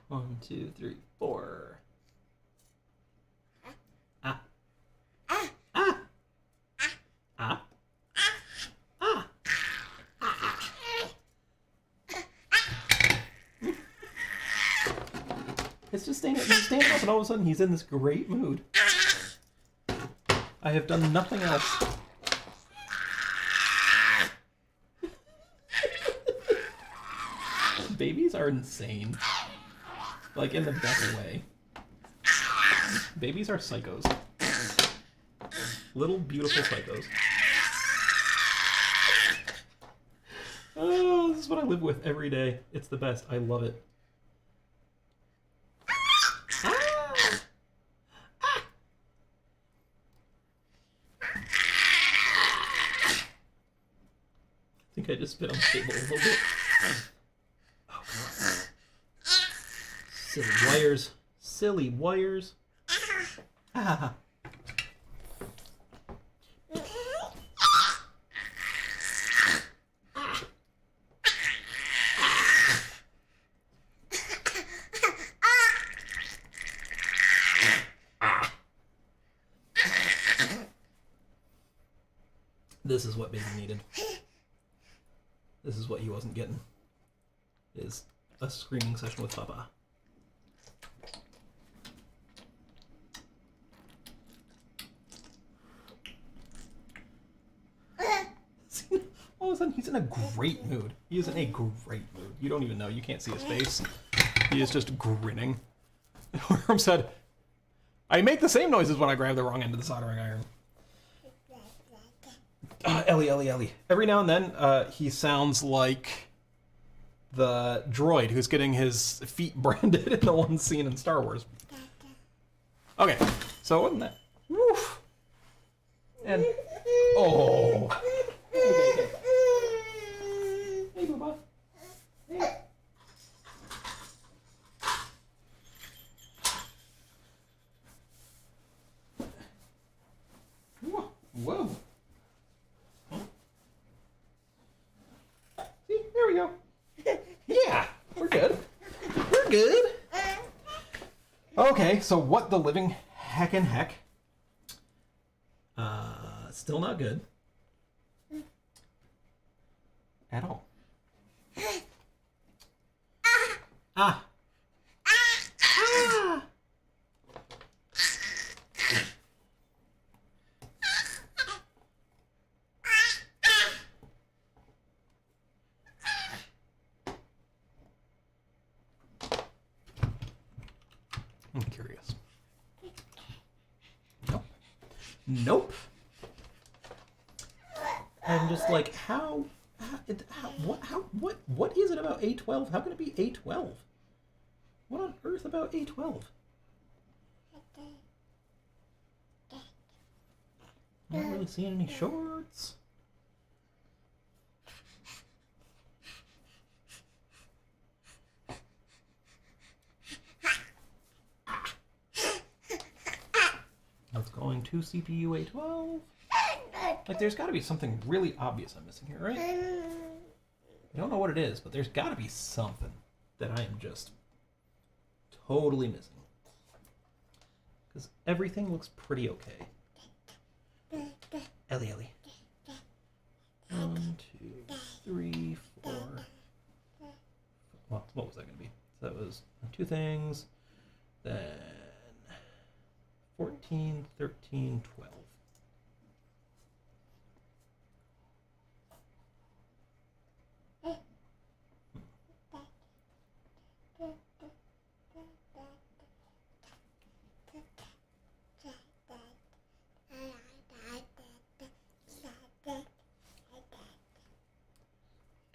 1, 2, 3, 4. It's just standing up, and all of a sudden he's in this great mood. I have done nothing else. Babies are insane. Like, in the best way. Babies are psychos. Little, beautiful psychos. Oh, this is what I live with every day. It's the best. I love it. I think I just spit on the table a little bit. Oh, God. Silly wires. Silly wires. Ah. This is what baby needed. This is what he wasn't getting. Is a screaming session with Papa. in a great mood. He is in a great mood. You don't even know. You can't see his face. He is just grinning. Worm said, I make the same noises when I grab the wrong end of the soldering iron. Ellie. Every now and then, he sounds like the droid who's getting his feet branded in the one scene in Star Wars. Okay, so wasn't that? Woof. And oh. Okay. Hey, Booba. Hey. Whoa. See, there we go. Yeah, we're good. We're good. Okay, so what the living heckin' heck? Still not good. At all. Ah. I'm curious. Nope. I'm just like, what is it about A12? How can it be A12? What on earth about A12? I'm not really seeing any shorts. Let's going to CPU A12. Like, there's got to be something really obvious I'm missing here, right? I don't know what it is, but there's got to be something that I am just totally missing. Because everything looks pretty okay. Ellie. 1, 2, 3, 4. Well, what was that going to be? So that was 2 things. Then 14, 13, 12.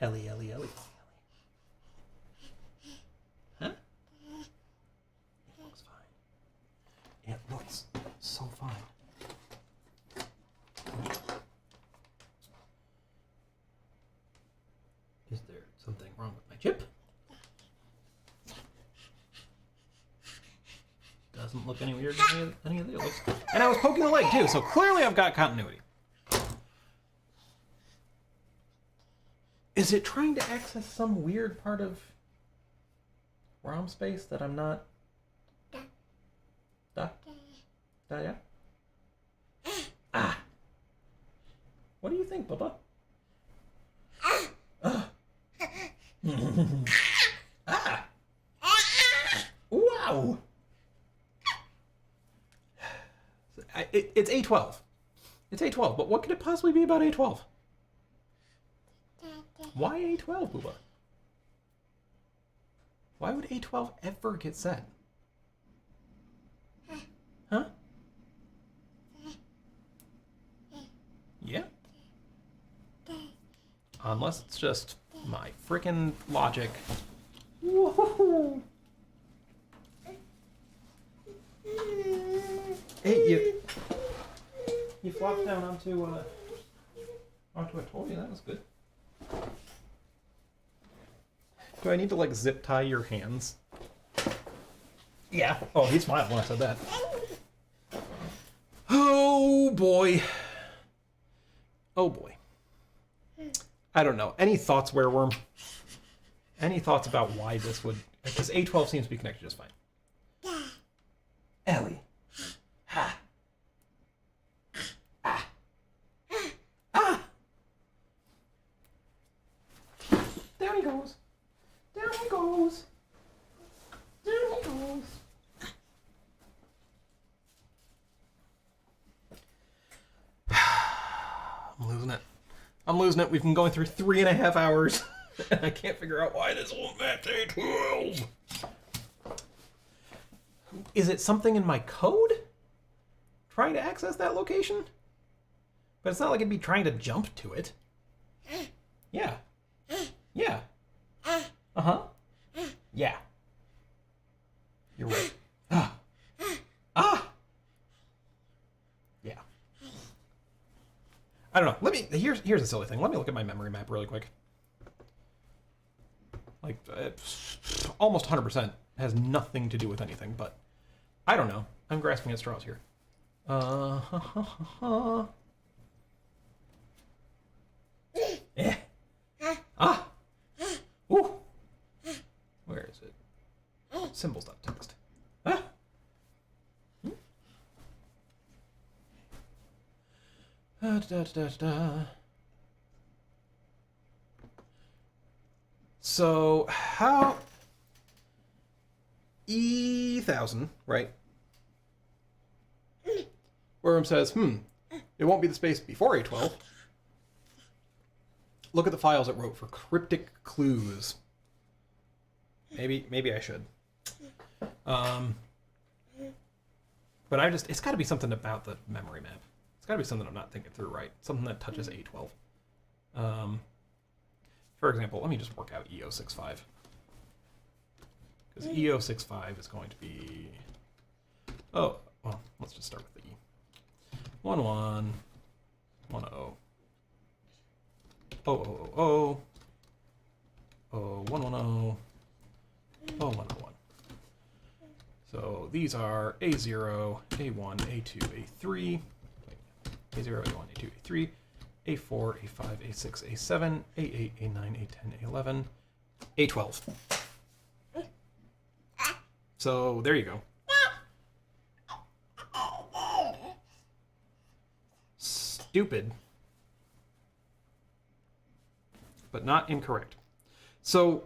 Ellie. Huh? It looks fine. It looks so fine. Is there something wrong with my chip? Doesn't look any weird than any of the looks. And I was poking the leg too, so clearly I've got continuity. Is it trying to access some weird part of ROM space that I'm not? Yeah? Ah! What do you think, Bubba? Ah! Wow! It's A12. It's A12, but what could it possibly be about A12? Why A12, Booba? Why would A12 ever get set? Huh? Yeah? Unless it's just my frickin' logic. Whoa. Hey, you flopped down onto a toy. That was good. Do I need to, like, zip tie your hands? Yeah. Oh, he smiled when I said that. Oh, boy. Oh, boy. I don't know. Any thoughts, Wereworm? Any thoughts about why this would... Because A12 seems to be connected just fine. Ellie. Ha. Ah. Ah. There he goes. There he goes. There he goes. I'm I'm losing it. We've been going through 3.5 hours, and I can't figure out why this won't match A12. Is it something in my code? Trying to access that location? But it's not like it'd be trying to jump to it. Yeah. Yeah. Uh-huh. Yeah. You're right. Ah. Ah! Yeah. I don't know. Here's a silly thing. Let me look at my memory map really quick. Like, almost 100% has nothing to do with anything, but I don't know. I'm grasping at straws here. Eh. Ah. Ooh. Where is it? Symbols.txt. Ah. So how E1000, right? Worm says, it won't be the space before A12. Look at the files it wrote for cryptic clues. Maybe I should. But it's got to be something about the memory map. It's got to be something I'm not thinking through right. Something that touches A12. For example, let me just work out E065. Because E065 is going to be... Oh, well, let's just start with the E. 1110 000 0110 0101. So these are A0, A1, A2, A3, A0, A1, A2, A3, A4, A5, A6, A7, A8, A9, A10, A11, A12. So there you go. Stupid, but not incorrect. So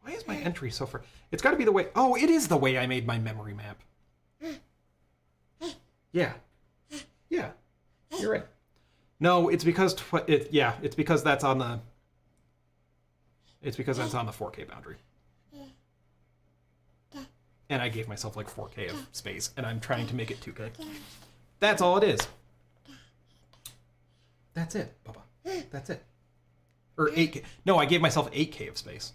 why is my entry so far? It's got to be the way. Oh, it is the way I made my memory map. Yeah. Yeah. You're right. No, it's because it's because that's on the 4K boundary. And I gave myself like 4K of space, and I'm trying to make it 2K. That's all it is. That's it, Bubba. That's it. Or 8K. No, I gave myself 8K of space.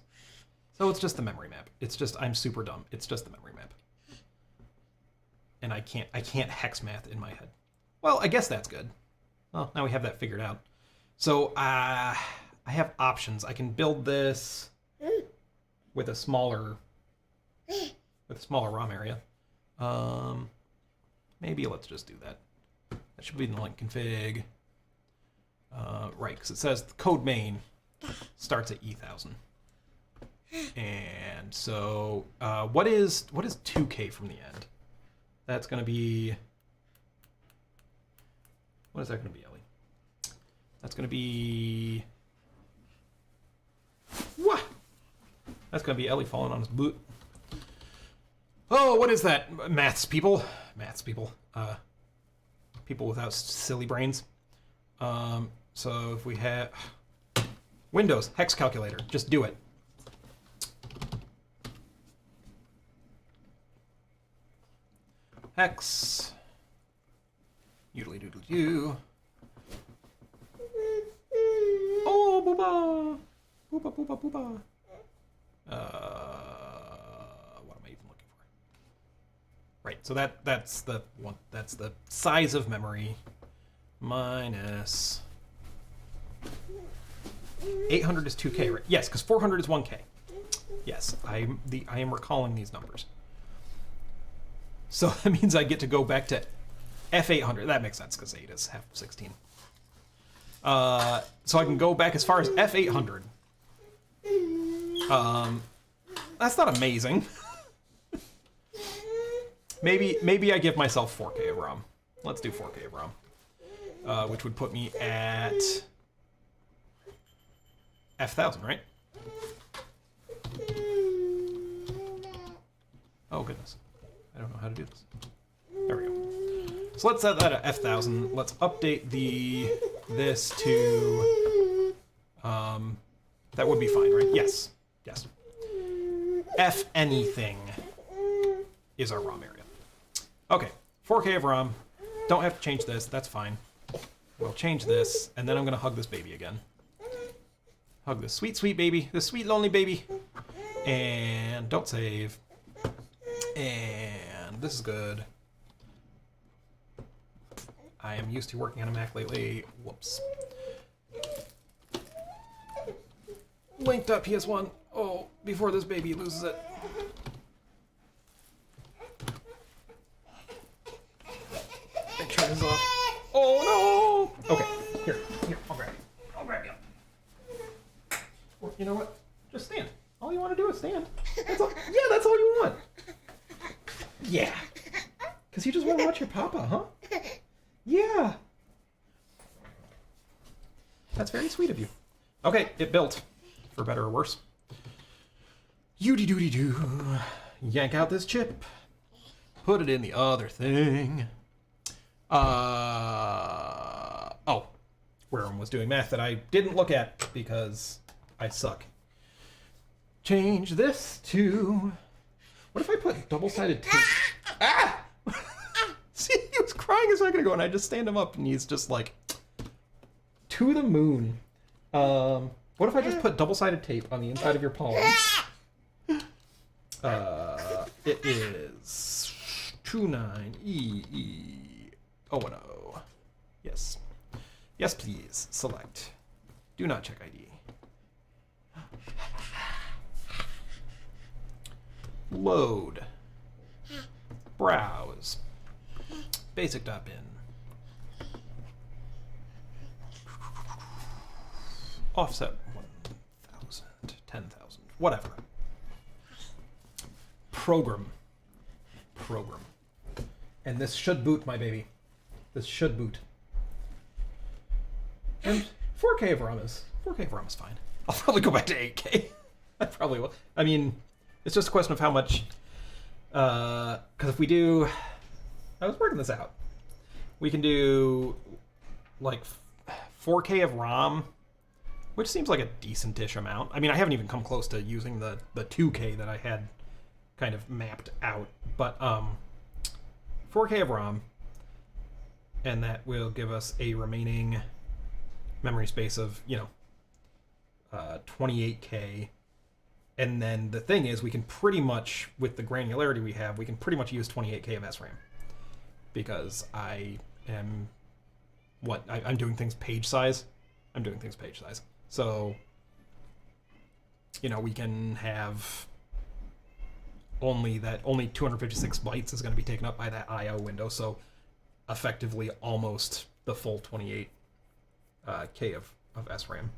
So it's just the memory map. It's just, I'm super dumb. It's just the memory map. And I can't hex math in my head. Well, I guess that's good. Well, now we have that figured out. So I have options. I can build this with a smaller ROM area. Maybe let's just do that. That should be in the link config. Right, because it says the code main starts at E1000. And so what is 2K from the end? That's going to be... What is that going to be, Ellie? That's going to be... What? That's going to be Ellie falling on his boot. Oh, what is that? Maths people. People without silly brains. So if we have... Windows, hex calculator. Just do it. Hex. Yoodly doodly doo. Oh, booba. Booba, booba, booba. What am I even looking for? Right, so that's the one. That's the size of memory minus 800 is 2K, right? Yes, because 400 is 1K. Yes, I am recalling these numbers. So that means I get to go back to F800. That makes sense because 8 is half of 16. So I can go back as far as F800. That's not amazing. Maybe I give myself 4K of ROM. Let's do 4K of ROM. Which would put me at F1000, right? Oh, goodness. I don't know how to do this. There we go. So let's set that at F1000. Let's update this to that would be fine, right? Yes. Yes. F anything is our ROM area. Okay, 4K of ROM. Don't have to change this, that's fine. We'll change this, and then I'm gonna hug this baby again. Hug this sweet, sweet baby, this sweet, lonely baby. And don't save. And this is good. I am used to working on a Mac lately. Whoops. Linked up PS1. Oh, before this baby loses it. Make sure this is off. Oh no! Okay, here, I'll grab you. I'll grab you. Or, you know what? Just stand. All you want to do is stand. That's all, yeah, that's all you want. Yeah. Because you just want to watch your papa, huh? Yeah. That's very sweet of you. Okay, it built. For better or worse. Yoody-doody-doo. Yank out this chip. Put it in the other thing. Oh. Wareham was doing math that I didn't look at because I suck. Change this to... What if I put double-sided tape? Ah! See, he was crying a second ago and I just stand him up and he's just like... To the moon. What if I just put double-sided tape on the inside of your palm? It is 29EE010. Yes. Yes, please. Select. Do not check ID. Load. Browse. Basic.bin. Offset 1,000, 10,000, whatever. Program. And this should boot, my baby. This should boot. And 4K of ROM is fine. I'll probably go back to 8K. I probably will. I mean, it's just a question of how much. Because if we do, I was working this out. We can do like 4K of ROM. Which seems like a decent-ish amount. I mean, I haven't even come close to using the 2K that I had kind of mapped out. But 4K of ROM, and that will give us a remaining memory space of, 28K. And then the thing is, we can pretty much, with the granularity we have, we can pretty much use 28K of SRAM. Because I am, I'm doing things page size. I'm doing things page size. So, we can have only 256 bytes is going to be taken up by that I/O window. So, effectively, almost the full 28K of SRAM.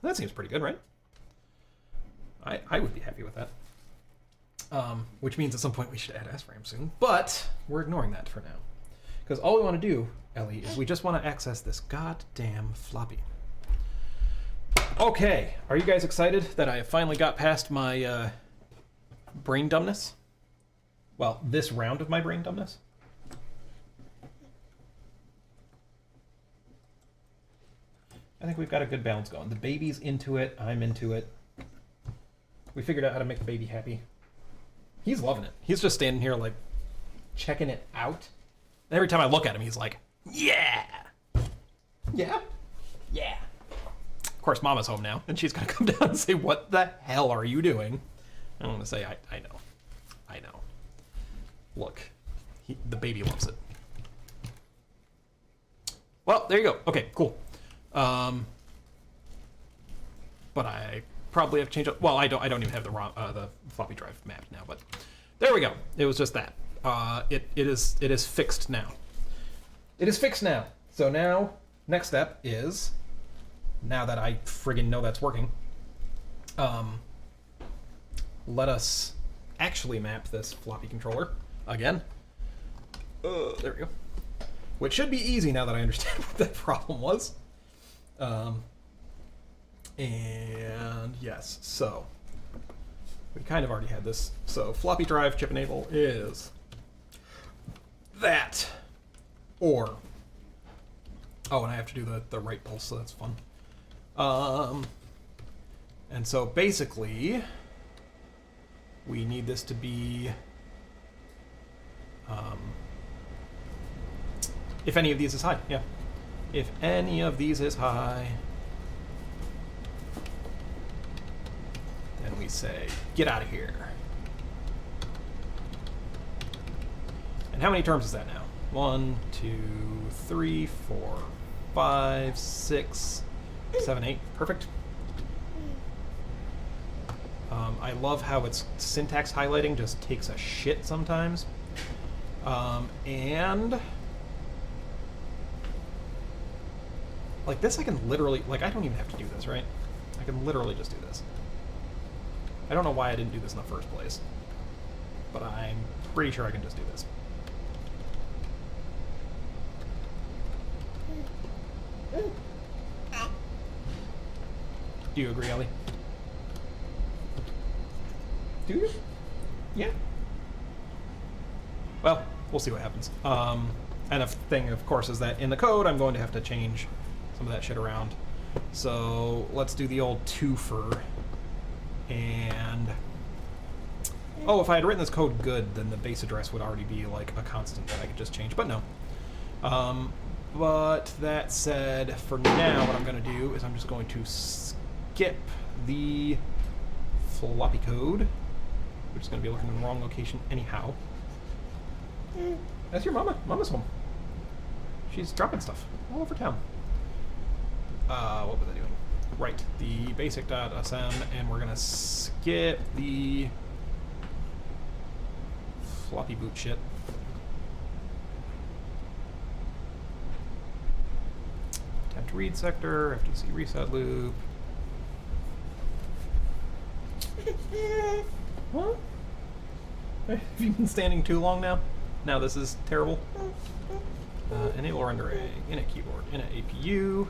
That seems pretty good, right? I would be happy with that. Which means at some point we should add SRAM soon. But we're ignoring that for now. Because all we want to do, Ellie, is we just want to access this goddamn floppy. Okay, are you guys excited that I finally got past my brain dumbness? Well, this round of my brain dumbness. I think we've got a good balance going. The baby's into it, I'm into it. We figured out how to make the baby happy. He's loving it. He's just standing here like checking it out. And every time I look at him, he's like, yeah! Yeah? Yeah. Of course, Mama's home now, and she's going to come down and say, what the hell are you doing? I don't want to say, I know. I know. Look, the baby loves it. Well, there you go. Okay, cool. But I probably have changed. Well, I don't even have the floppy drive mapped now. But there we go. It was just that. It is fixed now. It is fixed now. So now, next step is, now that I friggin' know that's working, let us actually map this floppy controller again. There we go. Which should be easy now that I understand what that problem was. And yes, so we kind of already had this. So floppy drive chip enable is that. Or, oh, and I have to do the right pulse, so that's fun. And so basically, we need this to be, if any of these is high, yeah. If any of these is high, then we say, get out of here. And how many terms is that now? 1, 2, 3, 4, 5, 6, 7, 8. Perfect. I love how its syntax highlighting just takes a shit sometimes. And like this I can literally, like I don't even have to do this, right? I can literally just do this. I don't know why I didn't do this in the first place, but I'm pretty sure I can just do this. Do you agree, Ellie? Do you? Yeah. Well, we'll see what happens. And a thing, of course, is that in the code, I'm going to have to change some of that shit around. So let's do the old twofer. And oh, if I had written this code good, then the base address would already be like a constant that I could just change. But no. But that said, for now, what I'm going to do is I'm just going to skip the floppy code, which is going to be looking in the wrong location anyhow. That's your mama. Mama's home. She's dropping stuff all over town. What was I doing? Right, the basic.sm, and we're going to skip the floppy boot shit. Attempt read sector, FTC reset loop. What? Have you been standing too long now? Now this is terrible. Enable rendering, init keyboard, init APU,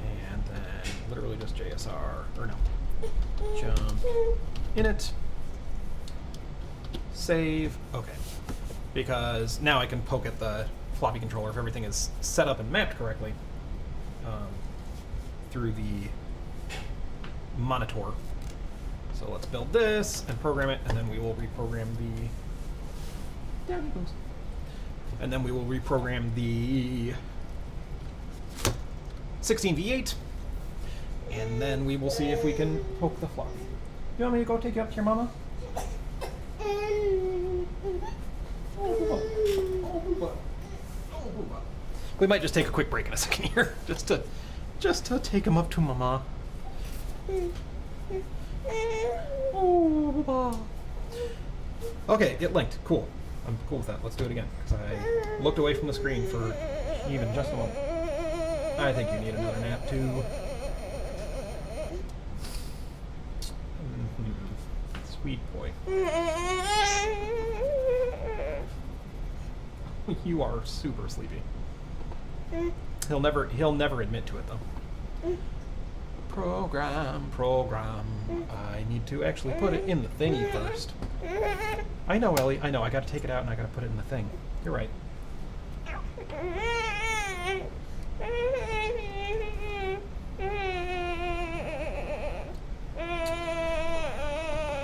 and then literally just JSR, or no, jump, init, save, okay. Because now I can poke at the floppy controller if everything is set up and mapped correctly through the monitor. So let's build this and program it, and then we will reprogram the... Down he goes. And then we will reprogram the 16v8, and then we will see if we can poke the floppy. You want me to go take you up to your mama? We might just take a quick break in a second here, just to take him up to mama. Okay, it linked. Cool. I'm cool with that. Let's do it again, because I looked away from the screen for even just a moment. I think you need another nap, too. Sweet boy. You are super sleepy. He'll never admit to it, though. Program. I need to actually put it in the thingy first. I know, Ellie. I know. I gotta take it out and I gotta put it in the thing. You're right.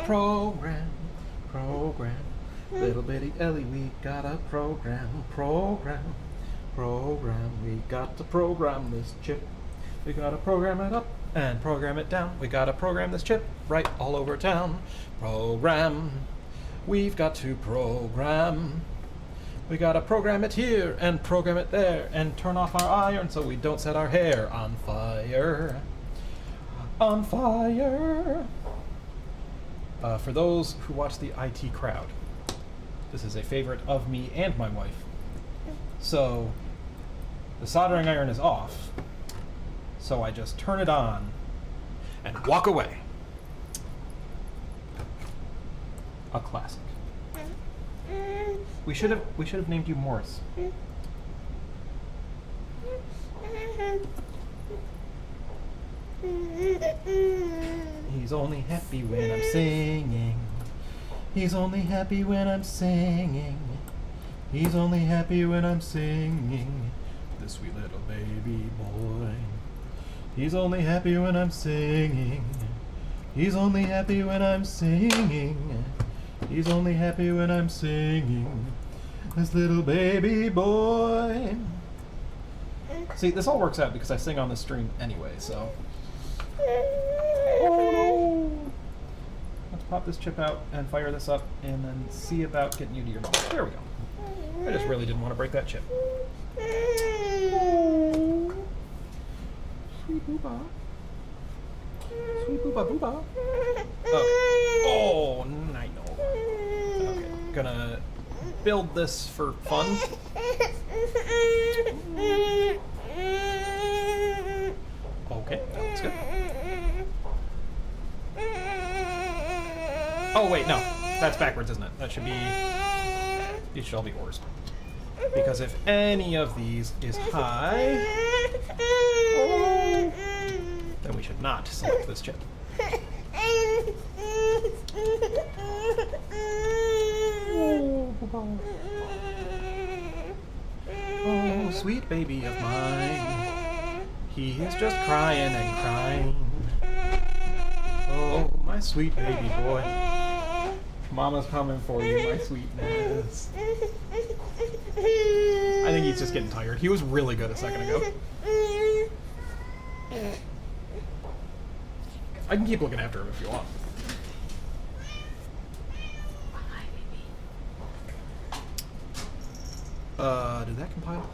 Program. Little bitty Ellie, we gotta program. We got to program this chip. We gotta program it up and program it down. We gotta program this chip right all over town. Program. We've got to program. We gotta program it here and program it there and turn off our iron so we don't set our hair on fire. On fire. For those who watch the IT crowd, this is a favorite of me and my wife. So, the soldering iron is off, so I just turn it on and walk away. A classic. We should have named you Morris. He's only happy when I'm singing. He's only happy when I'm singing. He's only happy when I'm singing, the sweet little baby boy. He's only happy when I'm singing. He's only happy when I'm singing. He's only happy when I'm singing, this little baby boy. See, this all works out because I sing on the stream anyway, so. Oh no! Let's pop this chip out and fire this up and then see about getting you to your mom. There we go. I just really didn't want to break that chip. Sweet booba. Sweet booba booba. Okay. Oh, I know. Okay. Gonna build this for fun. Okay, that looks good. Oh wait, no. That's backwards, isn't it? That should be... These should all be ors. Because if any of these is high, then we should not select this chip. Oh, sweet baby of mine, he is just crying and crying. Oh, my sweet baby boy, Mama's coming for you, my sweetness. I think he's just getting tired. He was really good a second ago. I can keep looking after him if you want. Did that compile?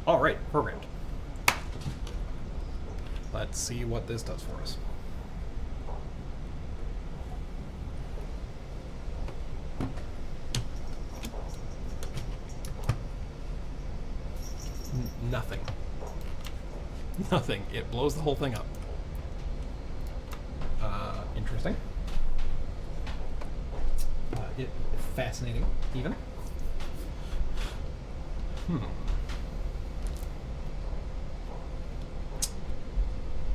All right, programmed. Let's see what this does for us. Nothing. Nothing. It blows the whole thing up. Interesting. Fascinating, even.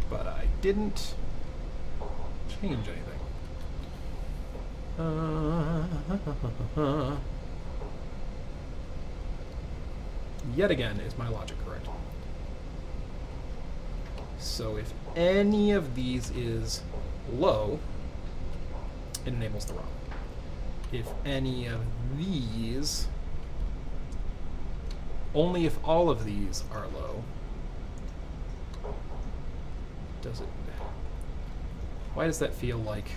But I didn't change anything. Yet again, is my logic correct? So if any of these is low, it enables the ROM. If any of these, only if all of these are low, does it? Why does that feel like?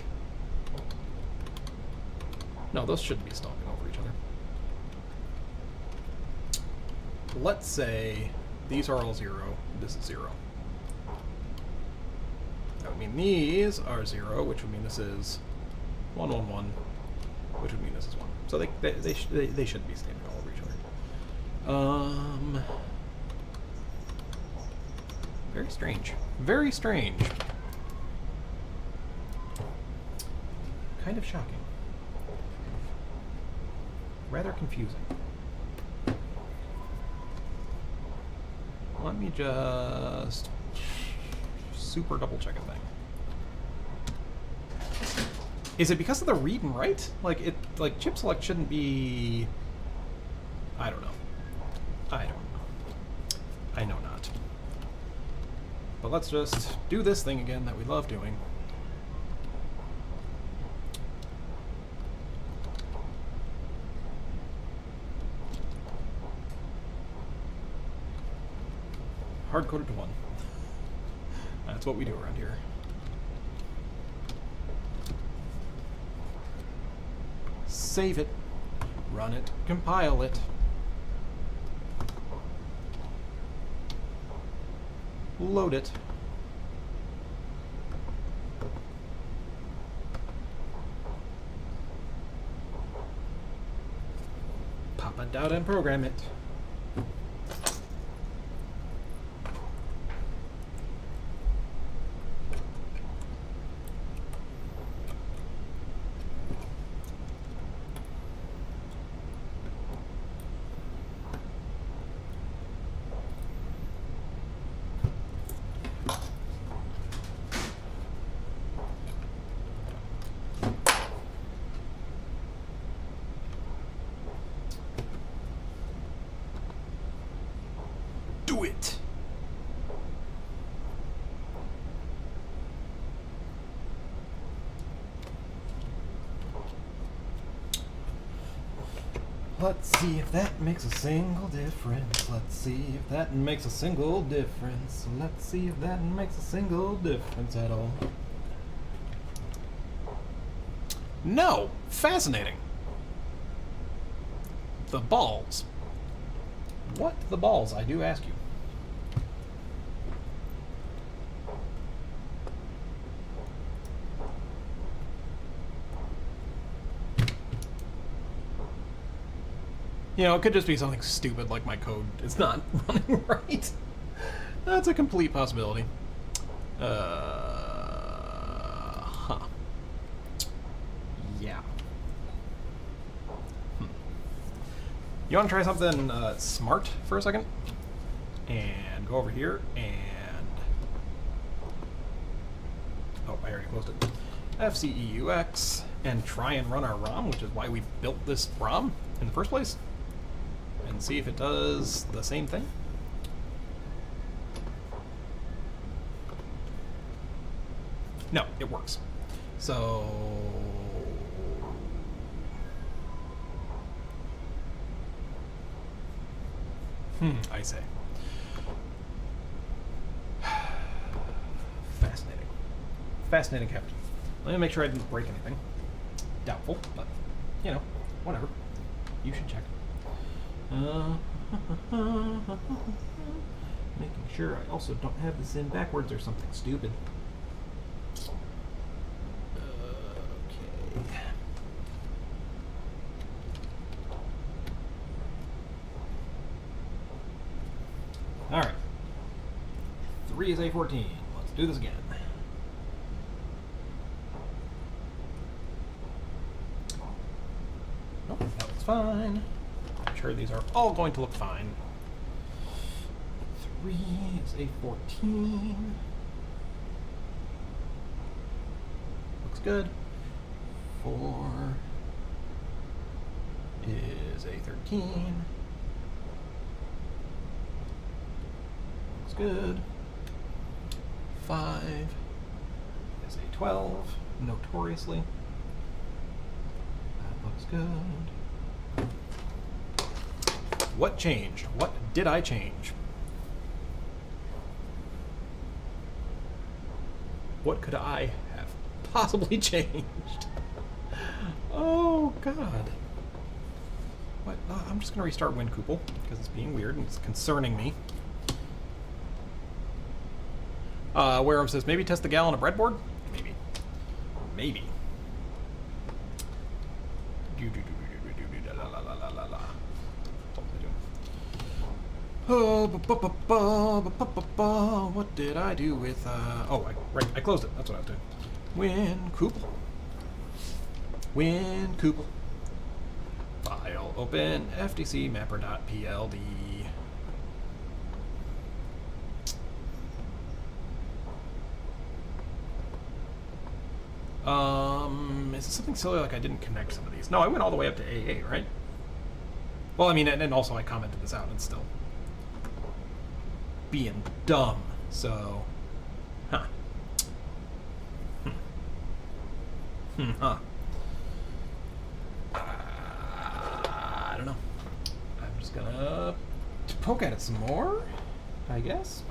No, those shouldn't be stomping over each other. Let's say these are all 0, this is 0. That would mean these are 0, which would mean this is 1, 1, 1, which would mean this is 1. So they shouldn't be standing all over each other. Very strange. Very strange. Kind of shocking. Rather confusing. Let me just super double check a thing. Is it because of the read and write? Like chip select shouldn't be. I don't know. I don't know. I know not. But let's just do this thing again that we love doing. Hard-coded to 1. That's what we do around here. Save it, run it, compile it. Load it. Pop it out and program it. Do it. Let's see if that makes a single difference. Let's see if that makes a single difference. Let's see if that makes a single difference at all. No! Fascinating. The balls. What the balls, I do ask you. You know, it could just be something stupid like my code is not running right. That's a complete possibility. Yeah. You want to try something smart for a second? And go over here and... Oh, I already closed it. FCEUX and try and run our ROM, which is why we built this ROM in the first place. And see if it does the same thing. No, it works. So... I say. Fascinating. Fascinating captain. Let me make sure I didn't break anything. Doubtful, but, you know, whatever. You should check. Making sure I also don't have this in backwards or something stupid. Okay. Alright. 3 is A14. Let's do this again. Nope, that looks fine. I'm sure these are all going to look fine. 3 is A14. Looks good. 4 is A13. Looks good. 5 is A12, notoriously. That looks good. What changed? What did I change? What could I have possibly changed? Oh, God. What? I'm just going to restart WinCouple because it's being weird and it's concerning me. Where it says, maybe test the gal on a breadboard? Maybe. Maybe. What did I do with, oh, I closed it. That's what I was doing. WinCouple. File open, FTC mapper.pld. Is it something silly like I didn't connect some of these? No, I went all the way up to AA, right? Well, I mean, and also I commented this out and still being dumb, so... Huh. Huh. I don't know. I'm just gonna poke at it some more, I guess.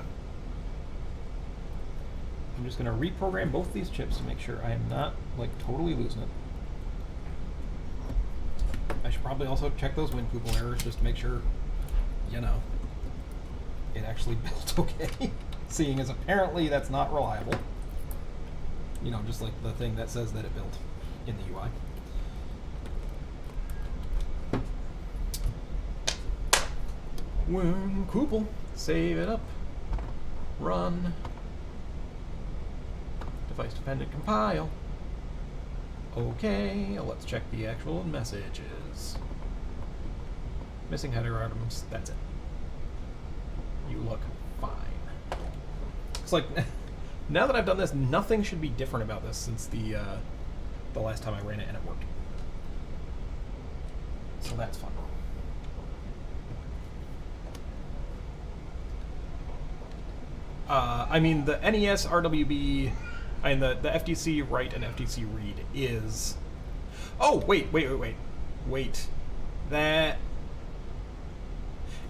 I'm just going to reprogram both these chips to make sure I am not, like, totally losing it. I should probably also check those WinPoople errors just to make sure, you know, it actually built okay. Seeing as apparently that's not reliable. You know, just like the thing that says that it built in the UI. WinPoople, save it up, run, device dependent compile. Okay, let's check the actual messages. Missing header items, that's it. You look fine. It's like, now that I've done this, nothing should be different about this since the last time I ran it and it worked. So that's fun. I mean, the NES RWB, and the FTC write and FTC read is... Oh, wait. That...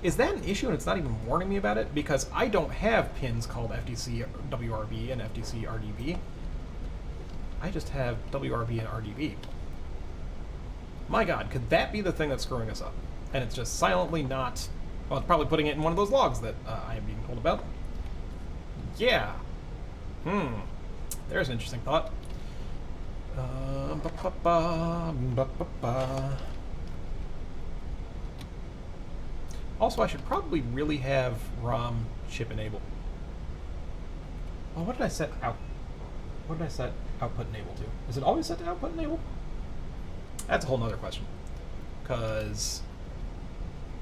Is that an issue and it's not even warning me about it? Because I don't have pins called FTC WRB and FTC RDB. I just have WRB and RDB. My god, could that be the thing that's screwing us up? And it's just silently not... Well, it's probably putting it in one of those logs that I am being told about. Yeah. There's an interesting thought. Also, I should probably really have ROM chip enable. Oh, what did I set out? What did I set output enable to? Is it always set to output enable? That's a whole nother question. Because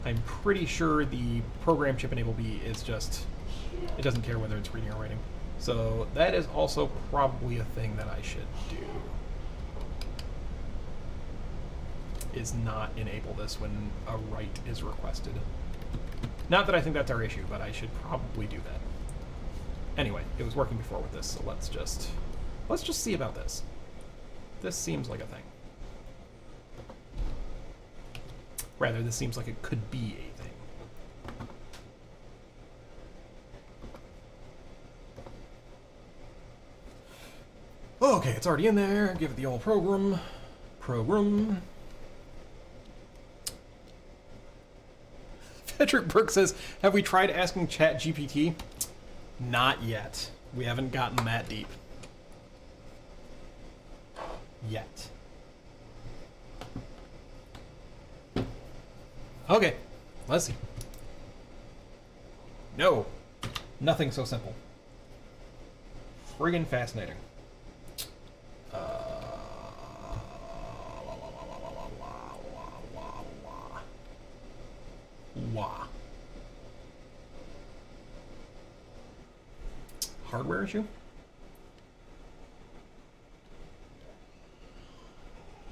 I'm pretty sure the program chip enable B is just, it doesn't care whether it's reading or writing. So that is also probably a thing that I should do. Is not enable this when a write is requested. Not that I think that's our issue, but I should probably do that. Anyway, it was working before with this, so let's just see about this. This seems like a thing. Rather, this seems like it could be a thing. Okay, it's already in there. Give it the old program. Patrick Burke says, have we tried asking ChatGPT? Not yet. We haven't gotten that deep. Yet. Okay, let's see. No, nothing so simple. Friggin' fascinating. Hardware issue?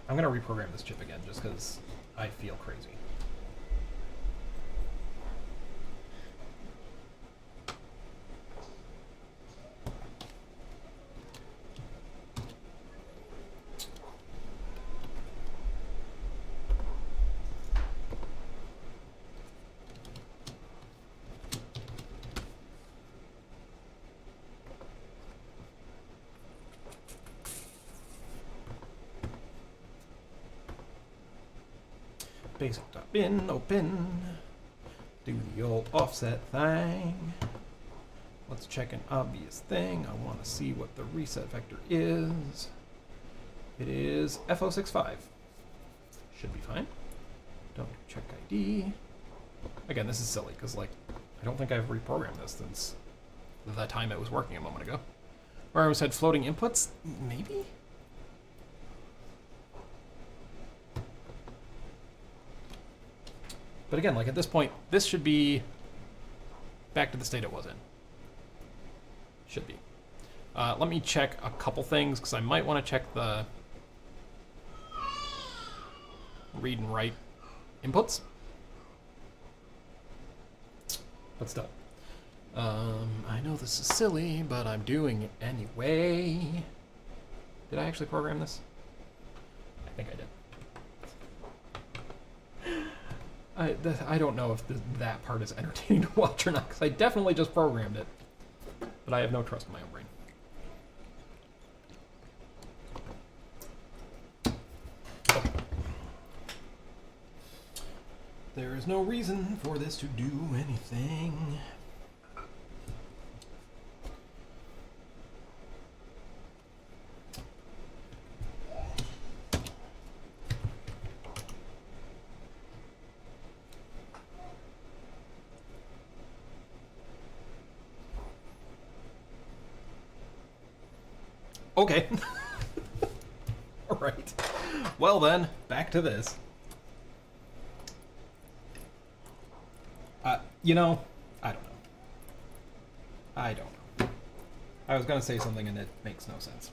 I'm gonna reprogram this chip again just because I feel crazy. Basic.bin, open. Do the old offset thing. Let's check an obvious thing. I want to see what the reset vector is. It is S01E55. Should be fine. Don't check ID. Again, this is silly because, like, I don't think I've reprogrammed this since the time it was working a moment ago. Or I always had floating inputs? Maybe? But again, like at this point, this should be back to the state it was in. Should be. Let me check a couple things, because I might want to check the read and write inputs. But still. I know this is silly, but I'm doing it anyway. Did I actually program this? I think I did. I don't know if that part is entertaining to watch or not, because I definitely just programmed it. But I have no trust in my own brain. There is no reason for this to do anything. Okay. Alright. Well then, back to this. You know, I don't know. I don't know. I was gonna say something and it makes no sense.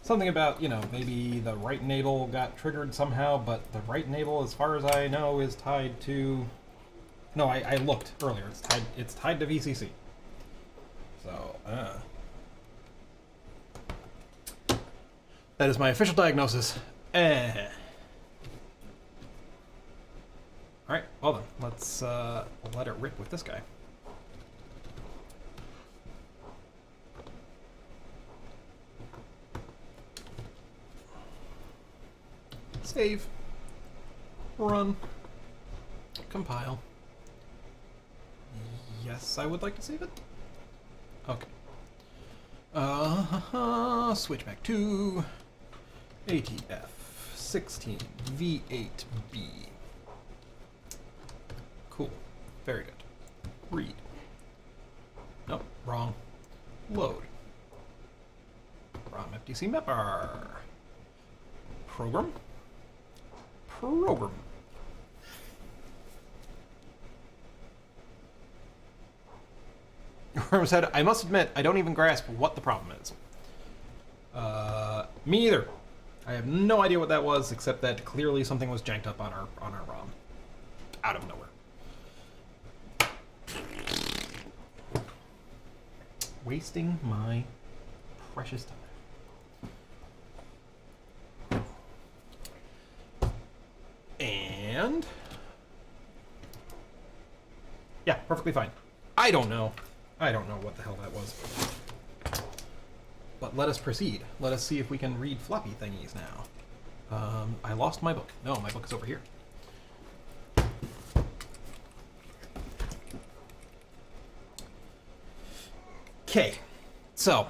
Something about, you know, maybe the right enable got triggered somehow, but the right enable, as far as I know, is tied to... No, I looked earlier. It's tied to VCC. So, that is my official diagnosis. Alright, well then, let's let it rip with this guy. Save. Run. Compile. Yes, I would like to save it. Okay. Switch back to ATF 16 V8B. Cool. Very good. Read. Nope, wrong. Load. ROM FTC mapper. Program. Program. Worm said, I must admit, I don't even grasp what the problem is. Me either. I have no idea what that was, except that clearly something was janked up on our ROM. Out of nowhere. Wasting my precious time. And... yeah, perfectly fine. I don't know. I don't know what the hell that was. But let us proceed. Let us see if we can read floppy thingies now. I lost my book. No, my book is over here. Okay, so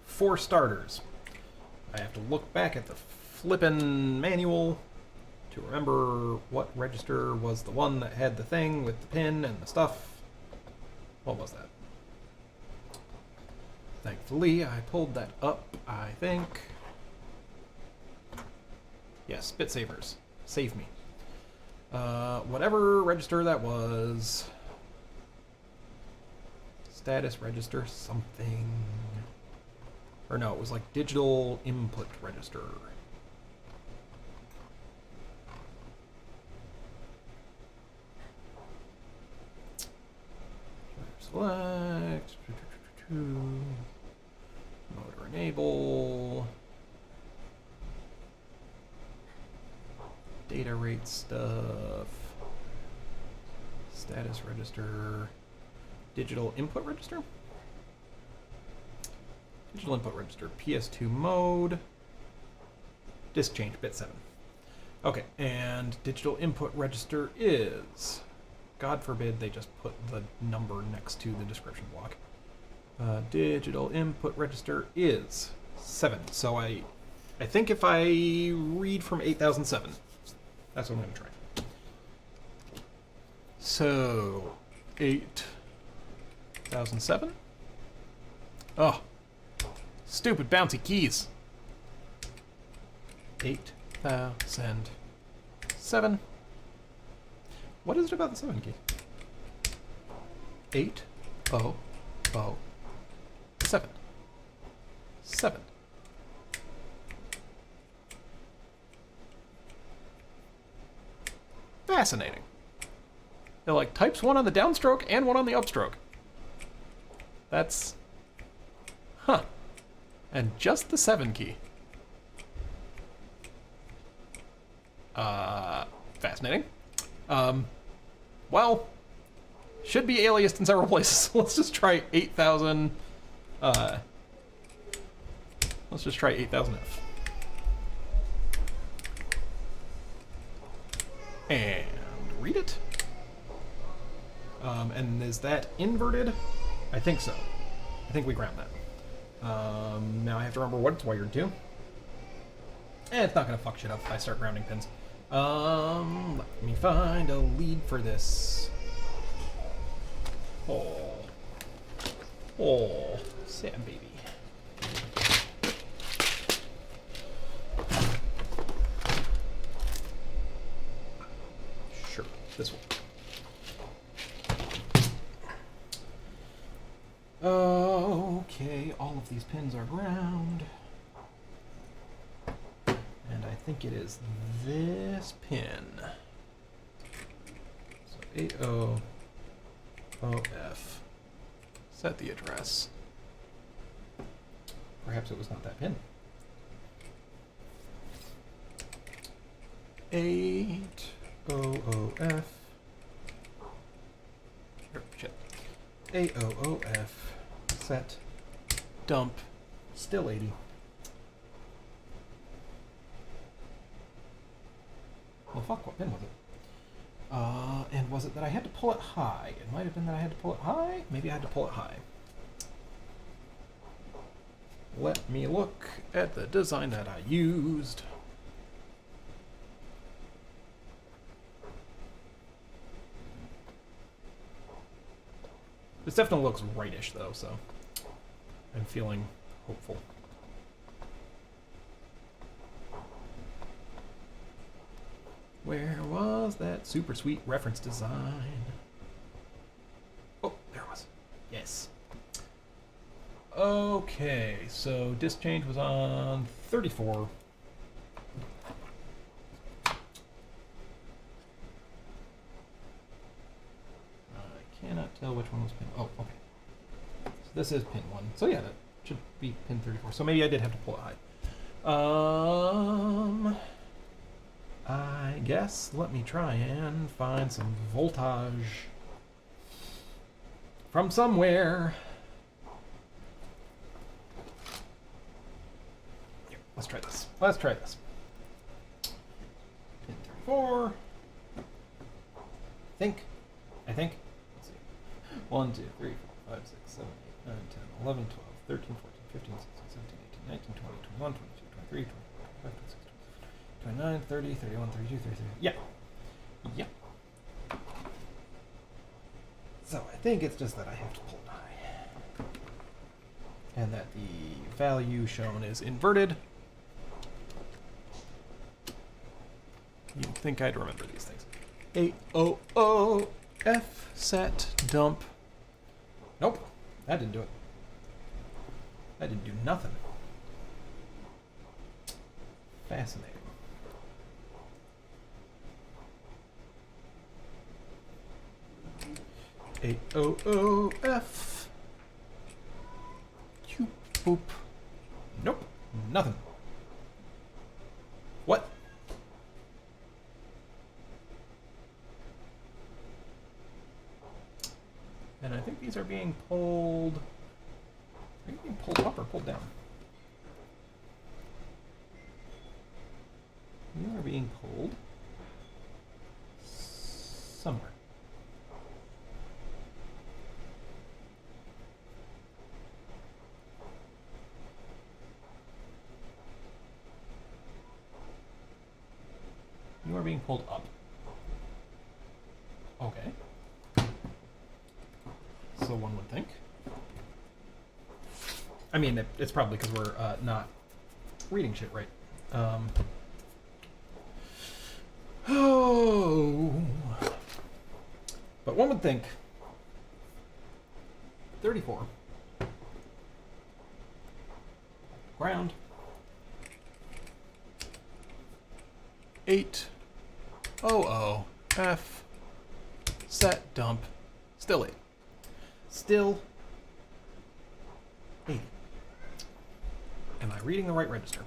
for starters, I have to look back at the flippin' manual to remember what register was the one that had the thing with the pin and the stuff. What was that? Thankfully, I pulled that up, I think. Yes, bit savers. Save me. Whatever register that was. Status register something. Or no, it was like digital input register. Select. Motor enable. Data rate stuff. Status register. Digital input register? Digital input register. PS2 mode. Disk change, bit 7. Okay, and digital input register is... God forbid they just put the number next to the description block. Digital input register is 7. So I think if I read from 8007, that's what I'm going to try. So, 8007? Oh, stupid bouncy keys. 8007. What is it about the 7 key? 8007. 7. Fascinating. It like types one on the downstroke and one on the upstroke. That's... huh. And just the 7 key. Fascinating. Well, should be aliased in several places. Let's just try 8000. Let's just try 8000F. And read it. And is that inverted? I think so. I think we ground that. Now I have to remember what it's wired to. It's not going to fuck shit up if I start grounding pins. Let me find a lead for this. Oh, sad baby. Sure, this one. Okay, all of these pins are ground. And I think it is this pin. So AOOF. Set the address. Perhaps it was not that pin. 8OOF. Shit. AOOF. Set. Dump. Still 80. Well, fuck, what pin was it? And was it that I had to pull it high? It might have been that I had to pull it high. Maybe I had to pull it high. Let me look at the design that I used. This definitely looks rightish, though, so I'm feeling hopeful. Where was that super sweet reference design? Oh, there it was. Yes. Okay, so disk change was on 34. I cannot tell which one was pin. Oh, okay. So this is pin 1. So yeah, that should be pin 34. So maybe I did have to pull it high. I guess let me try and find some voltage from somewhere. Here, let's try this. Let's try this. Pin 34. I think. Let's see. 1, 2, 3, 4, 5, 6, 7, 8, 9, 10, 11, 12, 13, 14, 15, 16, 17, 18, 19, 20, 21, 22, 23, 24, 25, 26, 29, 30, 31, 32, 33. Yeah. Yeah. So I think it's just that I have to pull it high. And that the value shown is inverted. You'd think I'd remember these things. AOOF set dump. Nope. That didn't do it. That didn't do nothing. Fascinating. AOOF. Boop. Nope. Nothing. What? And I think these are being pulled. Are they being pulled up or pulled down? You are being pulled somewhere. You are being pulled up. Okay. So one would think. I mean, it's probably because we're not reading shit right. Oh. But one would think 34. Ground. 8OOF set dump. Still 8. Still 80. Am I reading the right register?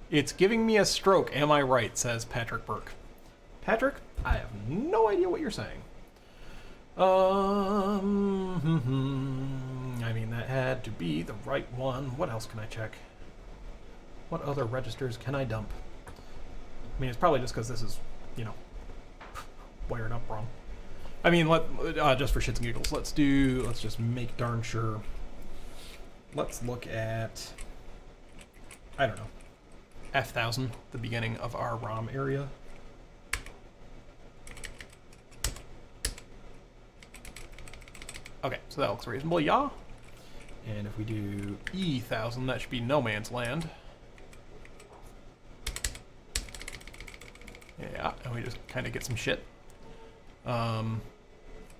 It's giving me a stroke, am I right, says Patrick Burke. Patrick, I have no idea what you're saying. I mean, that had to be the right one. What else can I check? What other registers can I dump? I mean, it's probably just because this is, you know, wired up wrong. I mean, just for shits and giggles, let's just make darn sure. Let's look at, I don't know, F1000, the beginning of our ROM area. Okay, so that looks reasonable, yeah. And if we do E1000, that should be no man's land. Yeah, and we just kind of get some shit. And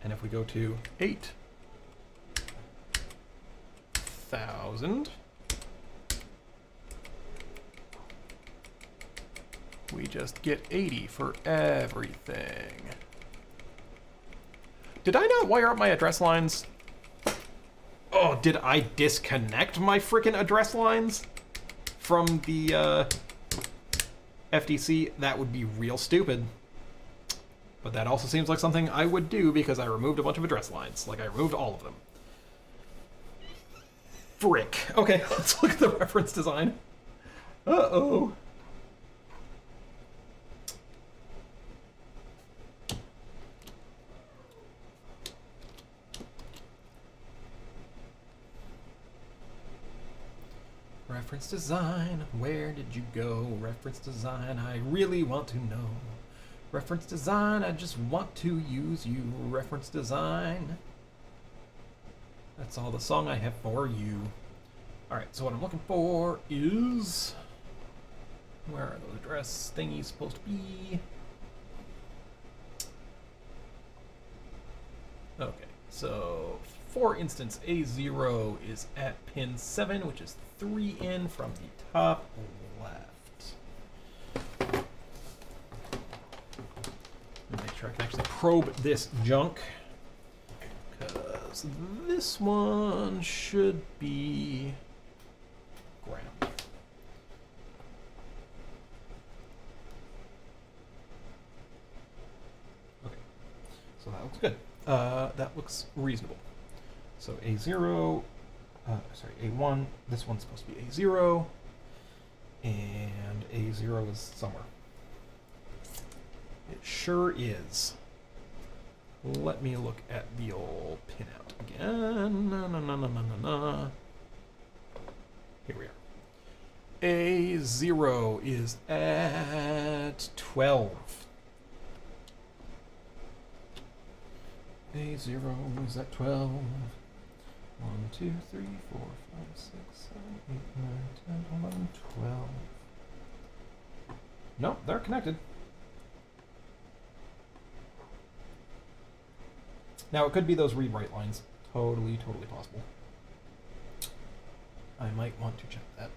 if we go to 8,000, we just get 80 for everything. Did I not wire up my address lines? Oh, did I disconnect my freaking address lines from the FDC? That would be real stupid. But that also seems like something I would do because I removed a bunch of address lines. Like, I removed all of them. Frick. Okay, let's look at the reference design. Uh-oh. Reference design, where did you go? Reference design, I really want to know. Reference design, I just want to use you. Reference design. That's all the song I have for you. Alright, so what I'm looking for is... Where are those address thingies supposed to be? Okay, so for instance, A0 is at pin 7, which is 3 in from the top left. Make sure I can actually probe this junk, because this one should be ground. Okay, so that looks good. That looks reasonable. So A0, sorry, A1, this one's supposed to be A0, and A0 is somewhere. It sure is. Let me look at the old pinout again. Here we are. A0 is at 12. A0 is at 12. 1, 2, 3, 4, 5, 6, 7, 8, 9, 10, 11, 12. No, they're connected. Now, it could be those read-write lines. Totally possible. I might want to check that.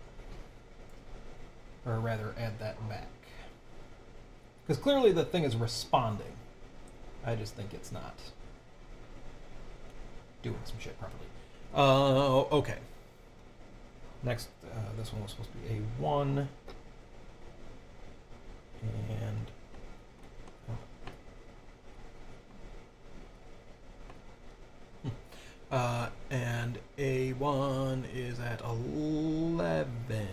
Or rather, add that back. Because clearly the thing is responding. I just think it's not doing some shit properly. Okay. Next, this one was supposed to be A1. And... and A1 is at 11.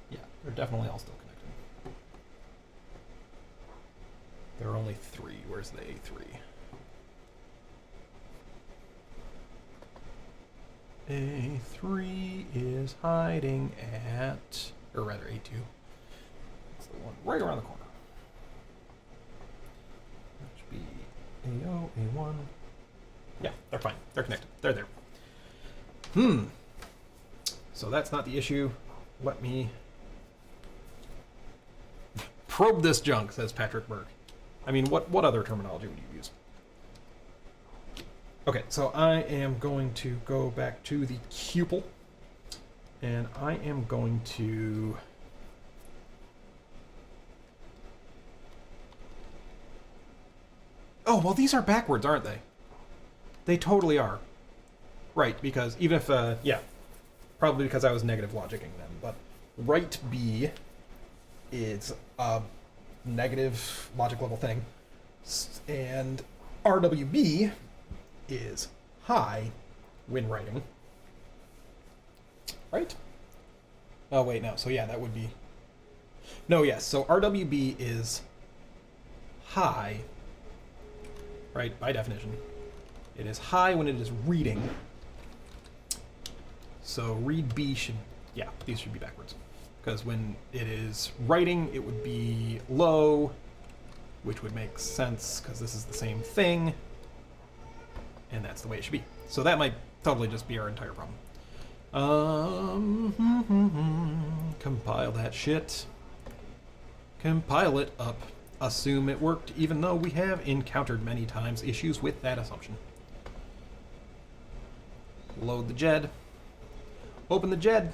Yeah, they're definitely all still connected. There are only 3. Where's the A3? A3 is hiding at, or rather A2. It's the one right around the corner. That should be A0, A1. Yeah, they're fine. They're connected. They're there. So that's not the issue. Let me probe this junk, says Patrick Burke. I mean, what other terminology would you use? Okay, so I am going to go back to the cupel, and I am going to... Oh, well, these are backwards, aren't they? They totally are. Right, because even if, yeah, probably because I was negative logicking them, but right B is a negative logic level thing, and RWB is high when writing. Right? Oh, wait, no. So, yeah, that would be... No, yes. So RWB is high, right, by definition. It is high when it is reading. So read B should... Yeah, these should be backwards. Because when it is writing, it would be low, which would make sense because this is the same thing. And that's the way it should be. So that might totally just be our entire problem. Compile that shit. Compile it up. Assume it worked, even though we have encountered many times issues with that assumption. Load the JED. Open the JED.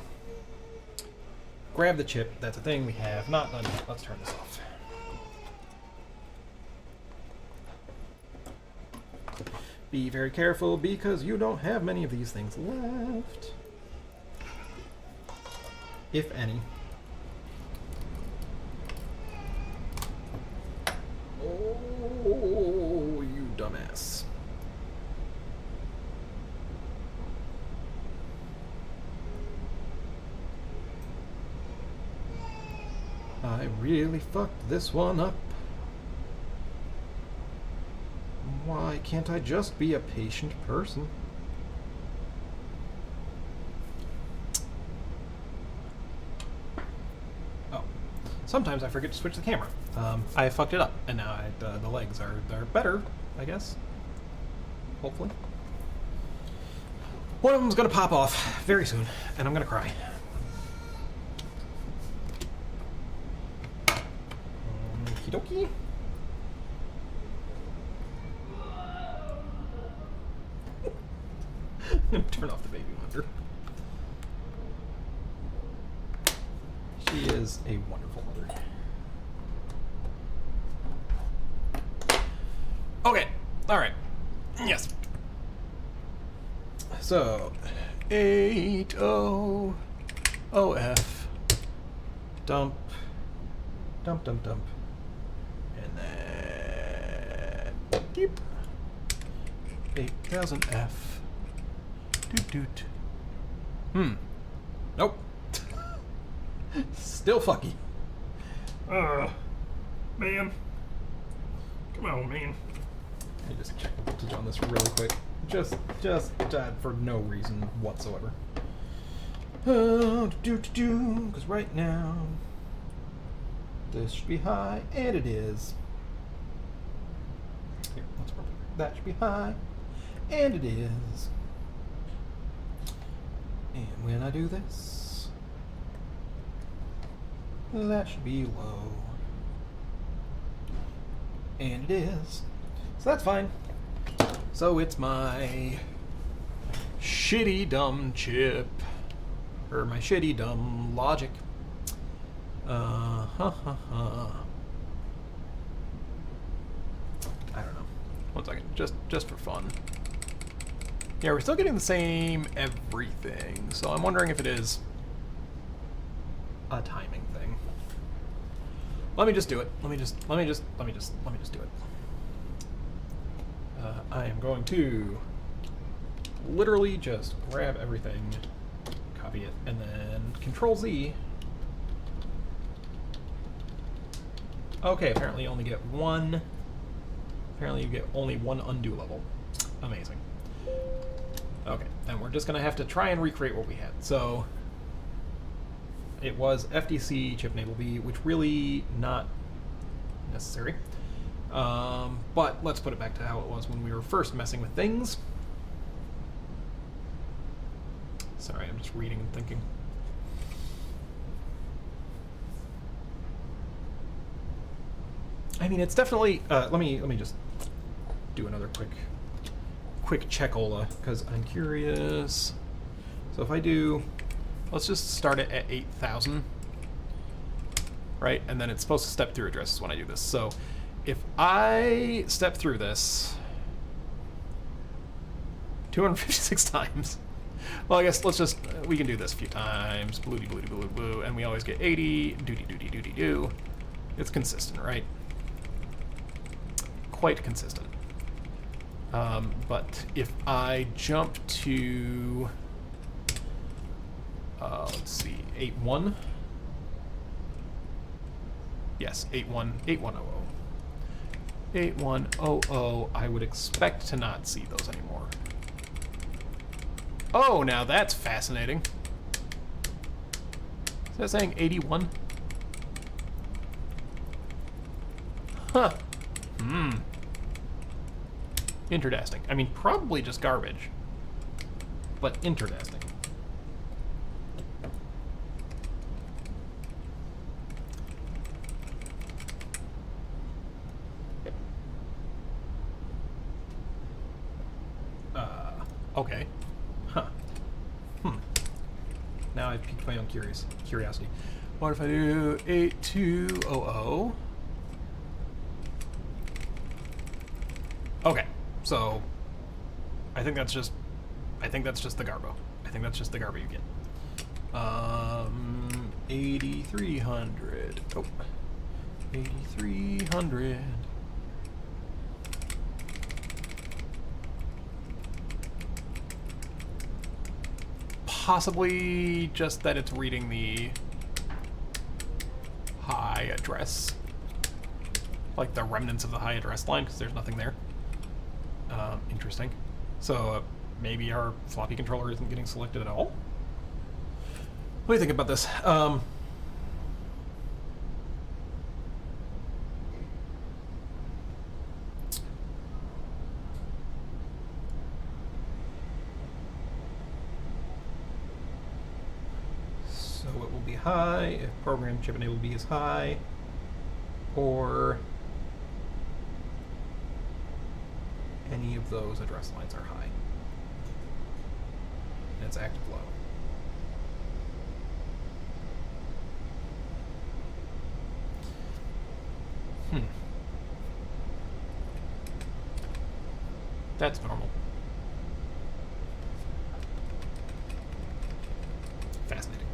Grab the chip. That's a thing we have not done yet. Let's turn this off. Be very careful because you don't have many of these things left. If any. Oh, you dumbass. I really fucked this one up. Why can't I just be a patient person? Oh. Sometimes I forget to switch the camera. I fucked it up, and now the legs are better, I guess. Hopefully. One of them's gonna pop off very soon, and I'm gonna cry. Okie dokie. I'm gonna turn off the baby monitor. She is a wonderful mother. Okay, alright. Yes. So, 80OF dump. Dump. And then deep. 8000F. Doot. Nope. Still fucky. Man. Come on, man. Let me just check the voltage on this really quick. Just for no reason whatsoever. Because right now, this should be high, and it is. Here, that's perfect. That should be high, and it is. And when I do this, that should be low. And it is. So that's fine. So it's my shitty dumb chip. Or my shitty dumb logic. I don't know. One second. Just for fun. Yeah, we're still getting the same everything, so I'm wondering if it is a timing thing. Let me just do it. Let me just do it. I am going to literally just grab everything, copy it, and then Control Z. Okay, apparently you only get one. Apparently you get only one undo level. Amazing. Okay, and we're just going to have to try and recreate what we had. So, it was FDC chip enable B, which really not necessary. But let's put it back to how it was when we were first messing with things. Sorry, I'm just reading and thinking. I mean, it's definitely... let me just do another quick checkola, because I'm curious. So if I do, let's just start it at 8,000, right? And then it's supposed to step through addresses when I do this. So if I step through this 256 times, well, I guess we can do this a few times, blue, and we always get 80, do. It's consistent, right? Quite consistent. But if I jump to Let's see, 81. Yes, 8100. 8100. I would expect to not see those anymore. Oh, now that's fascinating. Is that saying 81? Huh. Interesting. I mean, probably just garbage, but interesting. Okay. Huh. Now I've piqued my own curiosity. What if I do 8200? Okay, so I think that's just the Garbo. I think that's just the Garbo you get. 8300. Oh, 8300. Possibly just that it's reading the high address, like the remnants of the high address line, because there's nothing there. Interesting. So maybe our floppy controller isn't getting selected at all? What do you think about this? So it will be high if program chip enable B is high, or any of those address lines are high. And it's active low. That's normal. Fascinating.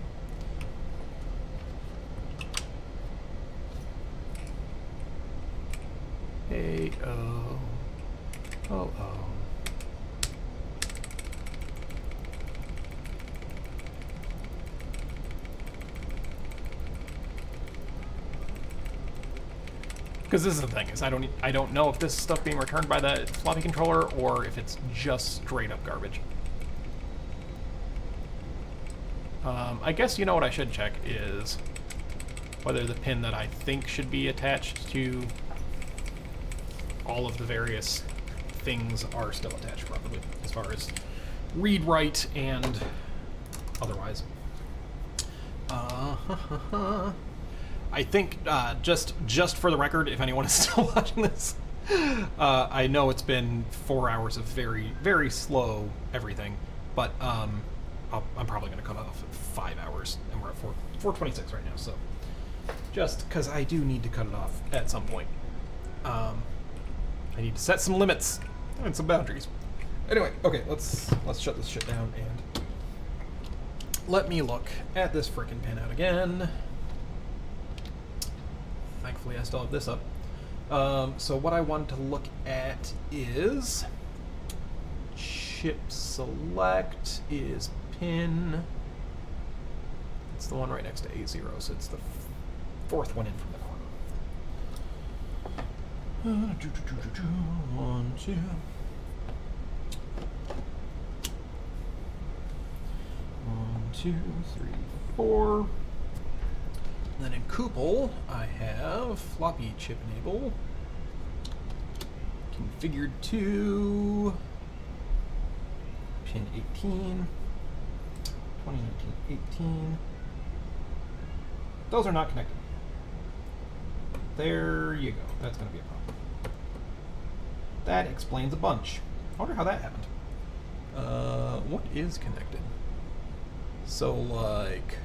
Hey, oh. Because this is the thing, is I don't know if this is stuff being returned by the floppy controller or if it's just straight up garbage. I guess you know what I should check is whether the pin that I think should be attached to all of the various things are still attached properly, as far as read, write, and otherwise. I think, just for the record, if anyone is still watching this, I know it's been 4 hours of very, very slow everything, but I'm probably going to cut off at 5 hours, and we're at 4:26 right now, so just because I do need to cut it off at some point. I need to set some limits and some boundaries. Anyway, okay, let's shut this shit down and let me look at this freaking pinout again. Thankfully, I still have this up. So what I wanted to look at is chip select is pin. It's the one right next to A0, so it's the fourth one in from the corner. 1, 2. One, 2, 3, 4. And then in Couple, I have floppy chip enable configured to pin 18, 2019 18. Those are not connected. There you go. That's going to be a problem. That explains a bunch. I wonder how that happened. What is connected? So, like,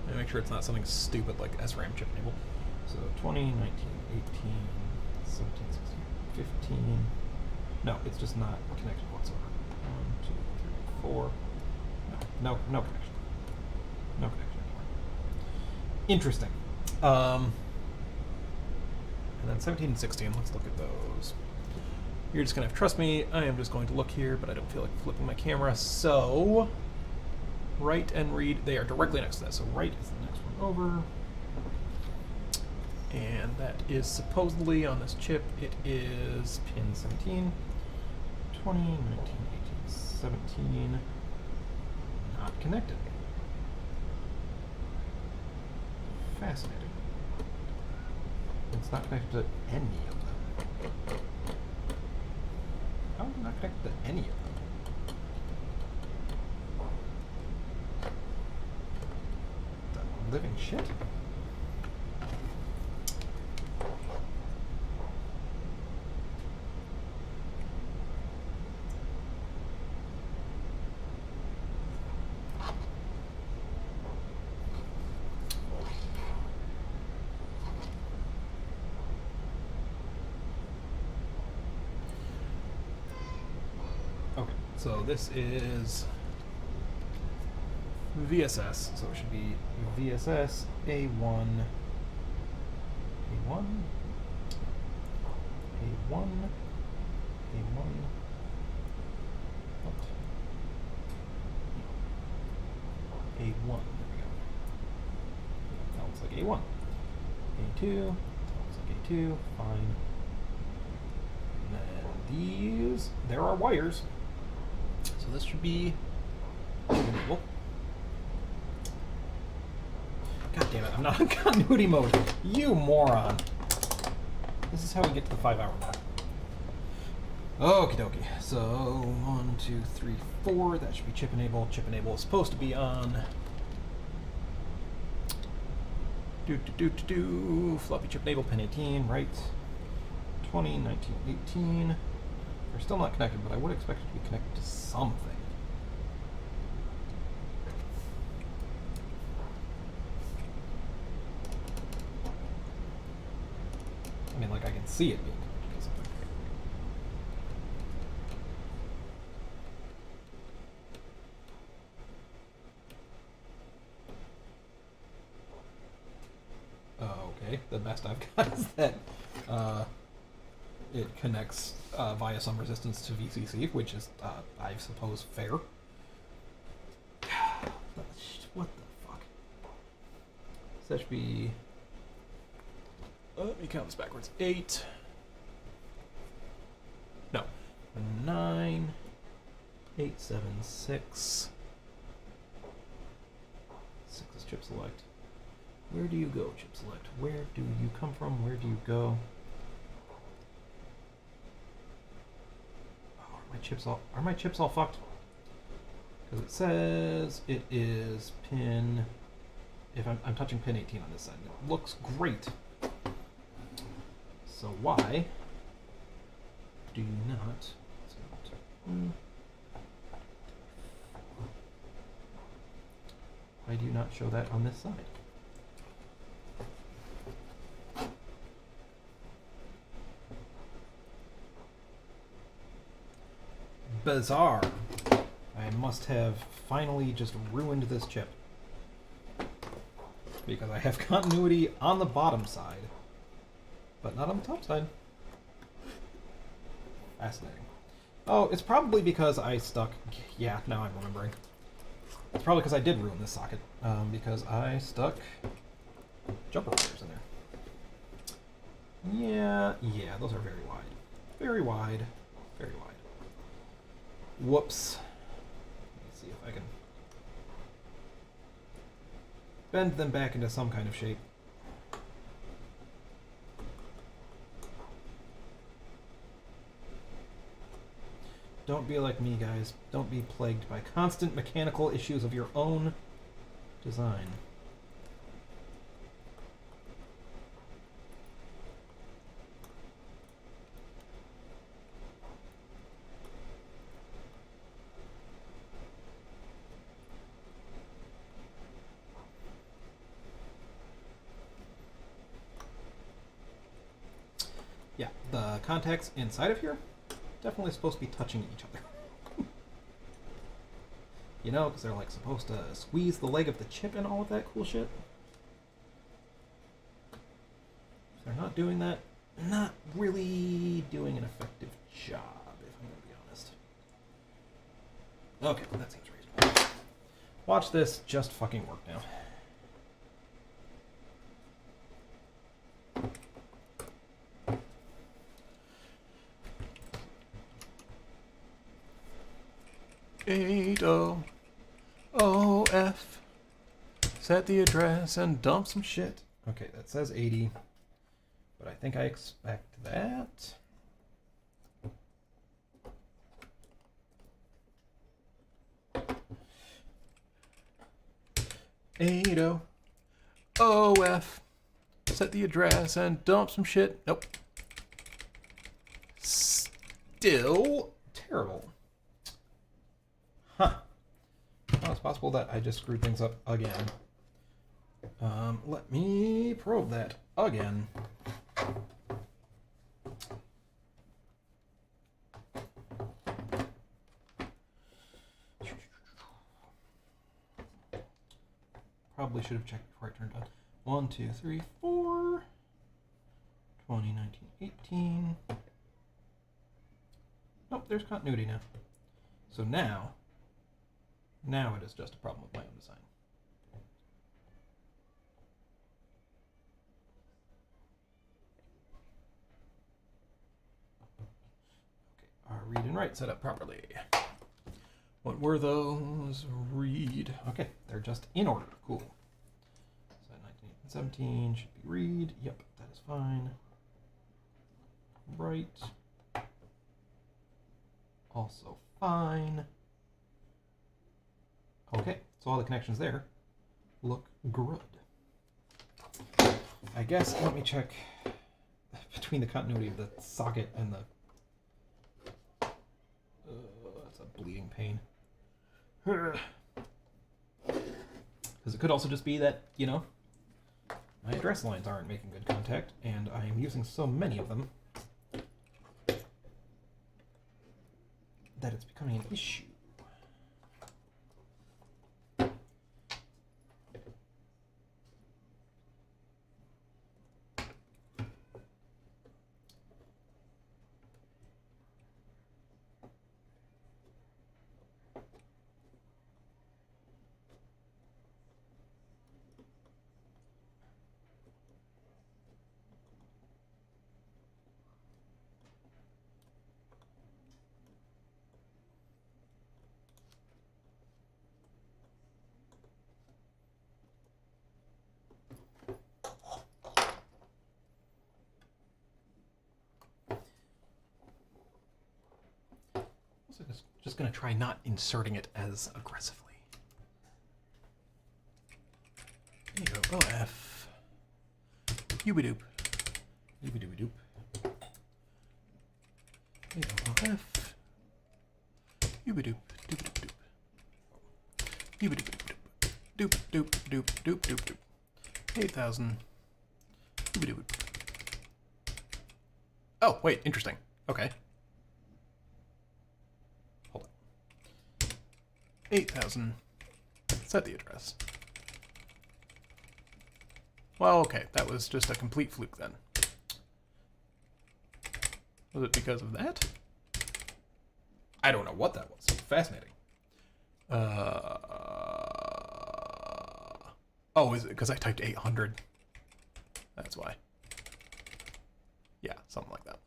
let me make sure it's not something stupid like SRAM chip enable. So 20, 19, 18, 17, 16, 15. No, it's just not connected whatsoever. 1, 2, 3, 4. No connection. No connection anymore. Interesting. And then 17 and 16, let's look at those. You're just going to have to trust me. I am just going to look here, but I don't feel like flipping my camera. So, write and read. They are directly next to that. So write is the next one over. And that is supposedly on this chip. It is pin 17, 20, 19, 18, 17. Not connected. Fascinating. It's not connected to any of them. How is it not connected to any of them? The living shit? Okay, so this is VSS, so it should be VSS A1, A1, A1, A1, what? A1, there we go. That looks like A1. A2, that looks like A2, fine. And then these, there are wires. So this should be enable. God damn it, I'm not in continuity mode. You moron. This is how we get to the 5-hour mark. Okie dokie. So 1, 2, 3, 4. That should be chip enable. Chip enable is supposed to be on. Floppy chip enable, pin 18, right. 20, 19, 18. They're still not connected, but I would expect it to be connected to something. I mean, like, I can see it being connected to something. Okay, the best I've got is that it connects via some resistance to VCC, which is, I suppose, fair. What the fuck? So that should be... let me count this backwards. 8. No. 9. 8, 7, 6. 6 is chip select. Where do you go, chip select? Where do you come from? Where do you go? Oh, are my chips all fucked? Because it says it is pin... If I'm touching pin 18 on this side, it looks great. So why do you not? Why do you not show that on this side? Bizarre. I must have finally just ruined this chip. Because I have continuity on the bottom side, but not on the top side. Fascinating. Oh, it's probably because I stuck... Yeah, now I'm remembering. It's probably because I did ruin this socket, because I stuck jumper wires in there. Yeah, those are very wide. Very wide. Very wide. Whoops. Let's see if I can bend them back into some kind of shape. Don't be like me, guys. Don't be plagued by constant mechanical issues of your own design. Yeah, the contacts inside of here definitely supposed to be touching each other. You know, because they're like supposed to squeeze the leg of the chip and all of that cool shit. If they're not doing that, not really doing an effective job, if I'm going to be honest. Okay, that seems reasonable. Watch this just fucking work now. $80OF. Set the address and dump some shit. Okay, that says 80, but I think I expect that. $80OF. Set the address and dump some shit. Nope. Still terrible. Huh. How is it possible that I just screwed things up again? Let me probe that again. Probably should have checked before I turned on. 1, 2, 3, 4. 2019, 18. Nope, there's continuity now. So now it is just a problem with my own design. Okay, our read and write set up properly. What were those? Read. Okay, they're just in order. Cool. So 19 and 17 should be read. Yep, that is fine. Write. Also fine. Okay, so all the connections there look good. I guess, let me check between the continuity of the socket and the... that's a bleeding pain. Because it could also just be that, you know, my address lines aren't making good contact, and I am using so many of them that it's becoming an issue. Just going to try not inserting it as aggressively. OF. Yubidoop. Yubidoop. OF. Yubidoop. Doop. Yubidoop. Doop. Doop. 8,000. Yubidoop. Oh, wait, interesting. Okay. 8,000. Set the address. Well, okay, that was just a complete fluke then. Was it because of that? I don't know what that was. Fascinating. Oh, is it because I typed 800? That's why. Yeah, something like that.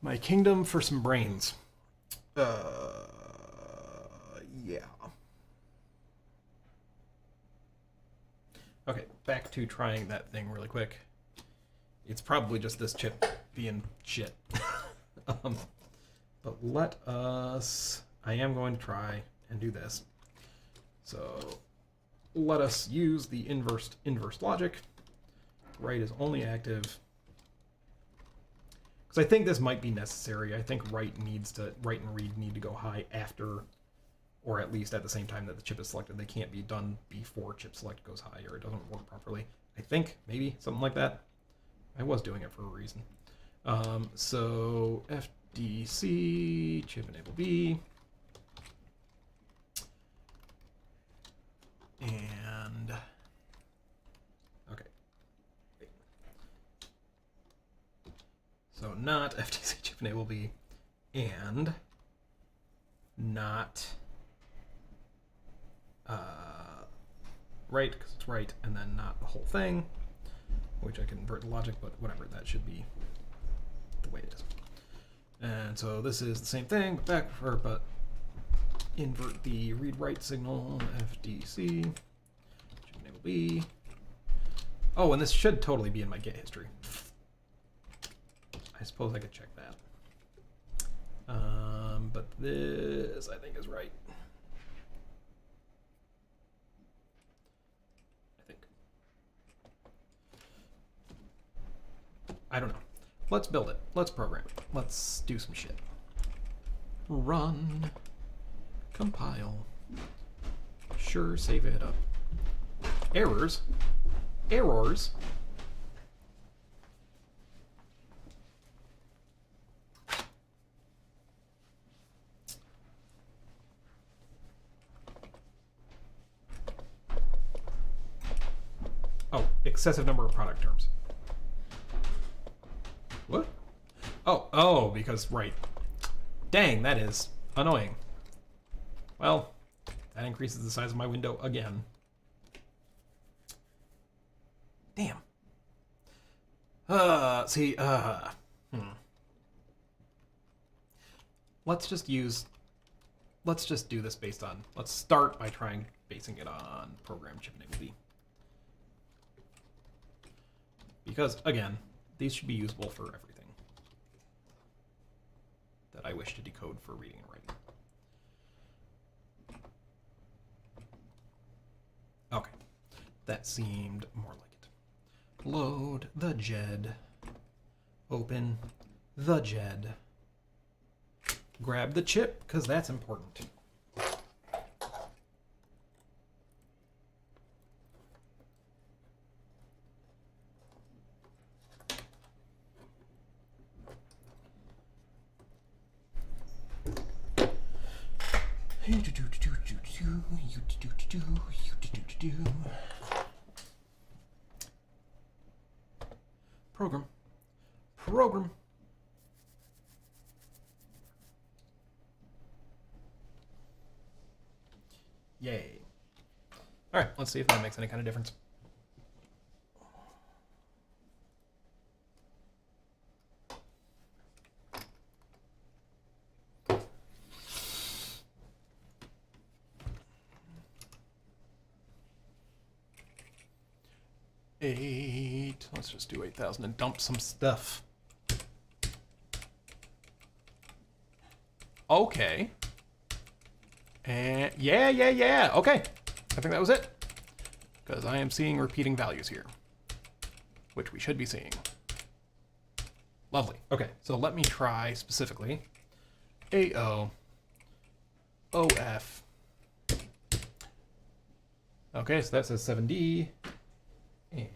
My kingdom for some brains. Yeah. Okay, back to trying that thing really quick. It's probably just this chip being shit. But let us... I am going to try and do this. So let us use the inverse logic. Write is only active. So I think this might be necessary. I think write and read need to go high after, or at least at the same time that the chip is selected. They can't be done before chip select goes high, or it doesn't work properly. I think, maybe, something like that. I was doing it for a reason. So FDC, chip enable B. And not FTC chip enable B and not right, because it's right, and then not the whole thing, which I can invert the logic, but whatever, that should be the way it is. And so this is the same thing, but invert the read-write signal, FDC, chip enable B. Oh, and this should totally be in my Git history. I suppose I could check that. But this, I think, is right. I think. I don't know. Let's build it. Let's program it. Let's do some shit. Run. Compile. Sure, save it up. Errors. Errors. Oh, excessive number of product terms. What? Oh, because, right. Dang, that is annoying. Well, that increases the size of my window again. Damn. Let's just do this based on, let's start by basing it on program chip enable B. Because, again, these should be usable for everything that I wish to decode for reading and writing. Okay, that seemed more like it. Load the JED, open the JED, grab the chip, because that's important. Program. Yay. All right, let's see if that makes any kind of difference. Let's just do 8,000 and dump some stuff. Okay. And yeah. Okay. I think that was it. Because I am seeing repeating values here, which we should be seeing. Lovely. Okay, so let me try specifically AO OF. Okay, so that says 7D and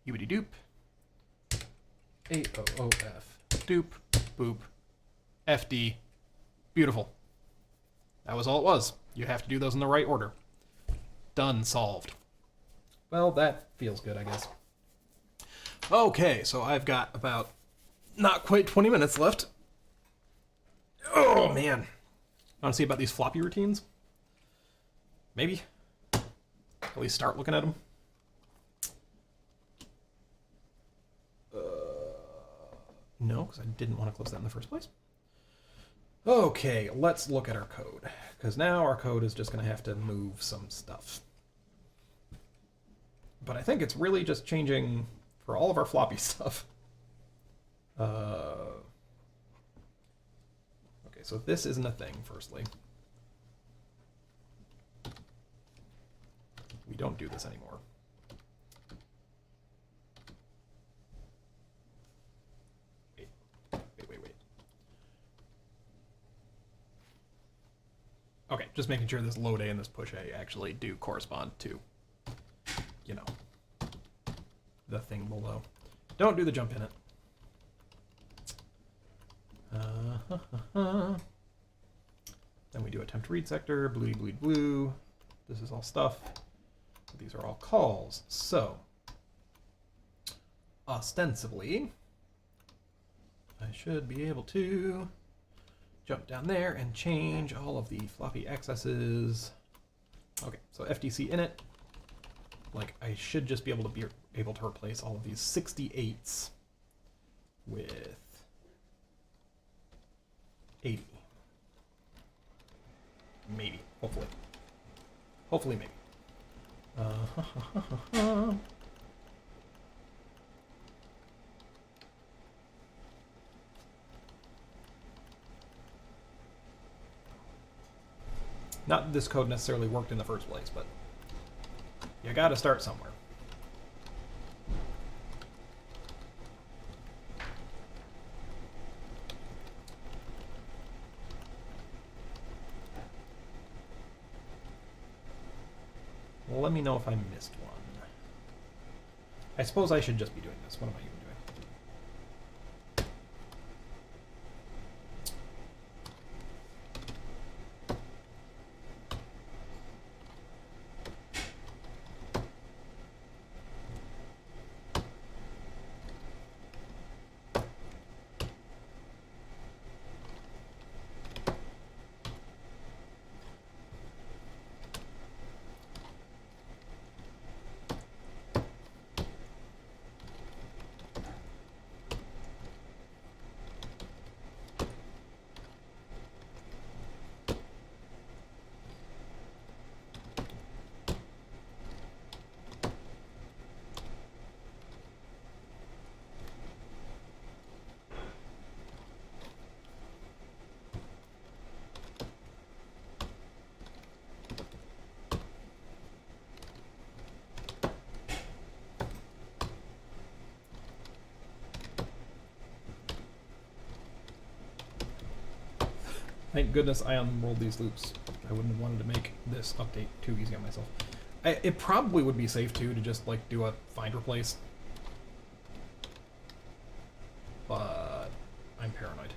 UBD dupe AOOF dupe boop FD. Beautiful. That was all it was. You have to do those in the right order. Done. Solved. Well, that feels good, I guess. Okay, so I've got about not quite 20 minutes left. Oh, man. Want to see about these floppy routines? Maybe. At least start looking at them. No, because I didn't want to close that in the first place. Okay, let's look at our code, because now our code is just going to have to move some stuff. But I think it's really just changing for all of our floppy stuff. Okay, so this isn't a thing, firstly. We don't do this anymore. Wait. Okay, just making sure this load A and this push A actually do correspond to, you know, the thing below. Don't do the jump in it. Then we do attempt read sector, bleed blue. This is all stuff. These are all calls. So, ostensibly, I should be able to jump down there and change all of the floppy accesses. Okay, so FTC init. Like, I should just be able to replace all of these 68s with 80. Maybe. Hopefully. Hopefully, maybe. Not that this code necessarily worked in the first place, but you gotta start somewhere. Well, let me know if I missed one. I suppose I should just be doing this. What am I even doing? Thank goodness I unrolled these loops. I wouldn't have wanted to make this update too easy on myself. It probably would be safe, too, to just, like, do a find replace. But I'm paranoid.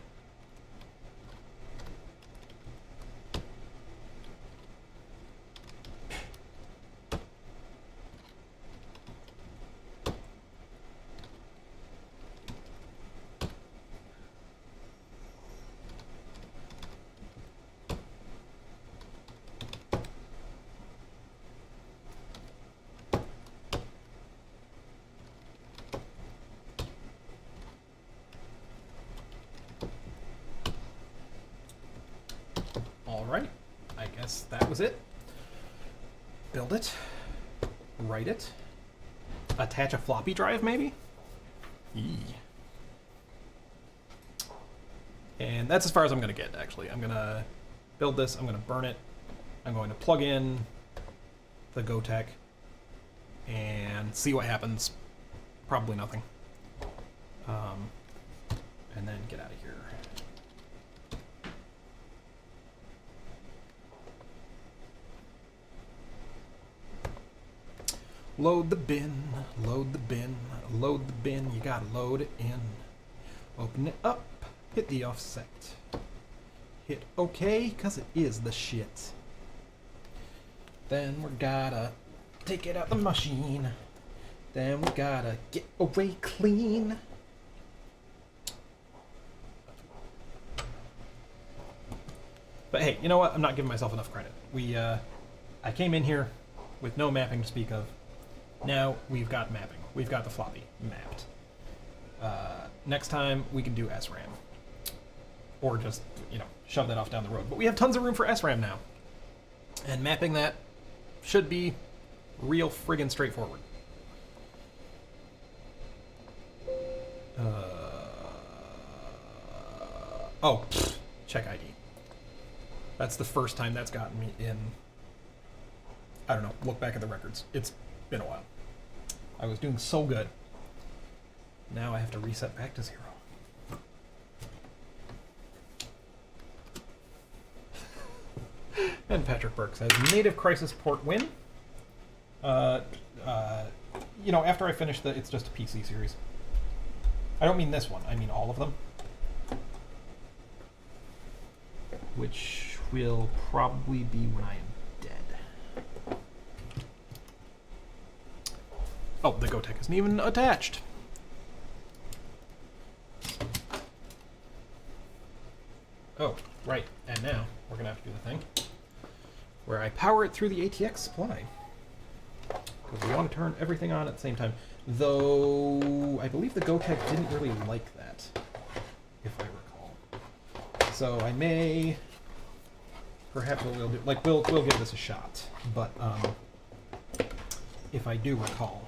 Alright, I guess that was it. Build it. Write it. Attach a floppy drive, maybe? Eee. And that's as far as I'm going to get, actually. I'm going to build this, I'm going to burn it, I'm going to plug in the gotek and see what happens. Probably nothing. And then get out of here. Load the bin, load the bin, load the bin, you gotta load it in. Open it up, hit the offset. Hit OK, cause it is the shit. Then we gotta take it out the machine. Then we gotta get away clean. But hey, you know what? I'm not giving myself enough credit. I came in here with no mapping to speak of. Now we've got mapping. We've got the floppy mapped. Next time we can do SRAM. Or just, you know, shove that off down the road. But we have tons of room for SRAM now. And mapping that should be real friggin' straightforward. Oh, check ID. That's the first time that's gotten me in. I don't know, look back at the records. It's been a while. I was doing so good. Now I have to reset back to 0. And Patrick Burke says, native crisis port win. You know, after I finish the It's Just a PC series. I don't mean this one, I mean all of them. Which will probably be when I am dead. Oh, the gotek isn't even attached. Oh, right. And now we're going to have to do the thing where I power it through the ATX supply. Because we want to turn everything on at the same time. Though, I believe the gotek didn't really like that, if I recall. So I may... Perhaps what we'll do... Like, we'll give this a shot. But, if I do recall...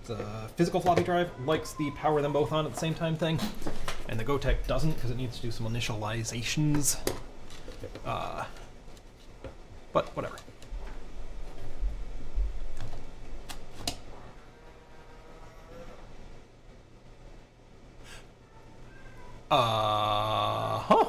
The physical floppy drive likes the power them both on at the same time thing, and the gotek doesn't because it needs to do some initializations. But whatever. Huh?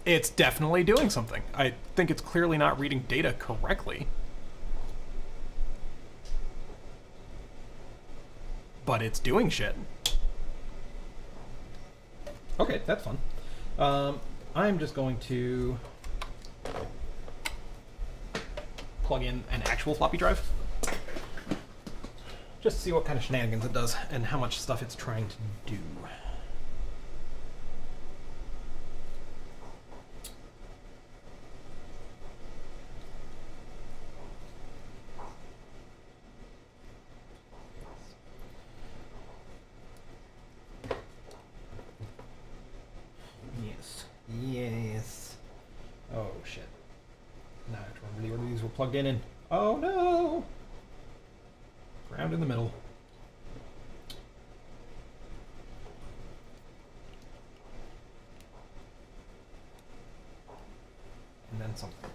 It's definitely doing something. I think it's clearly not reading data correctly. But it's doing shit. Okay, that's fun. I'm just going to plug in an actual floppy drive. Just to see what kind of shenanigans it does and how much stuff it's trying to do. Yes. Oh, shit. Now I have to remember the order these were plugged in. Oh, no! Ground in the middle. And then something.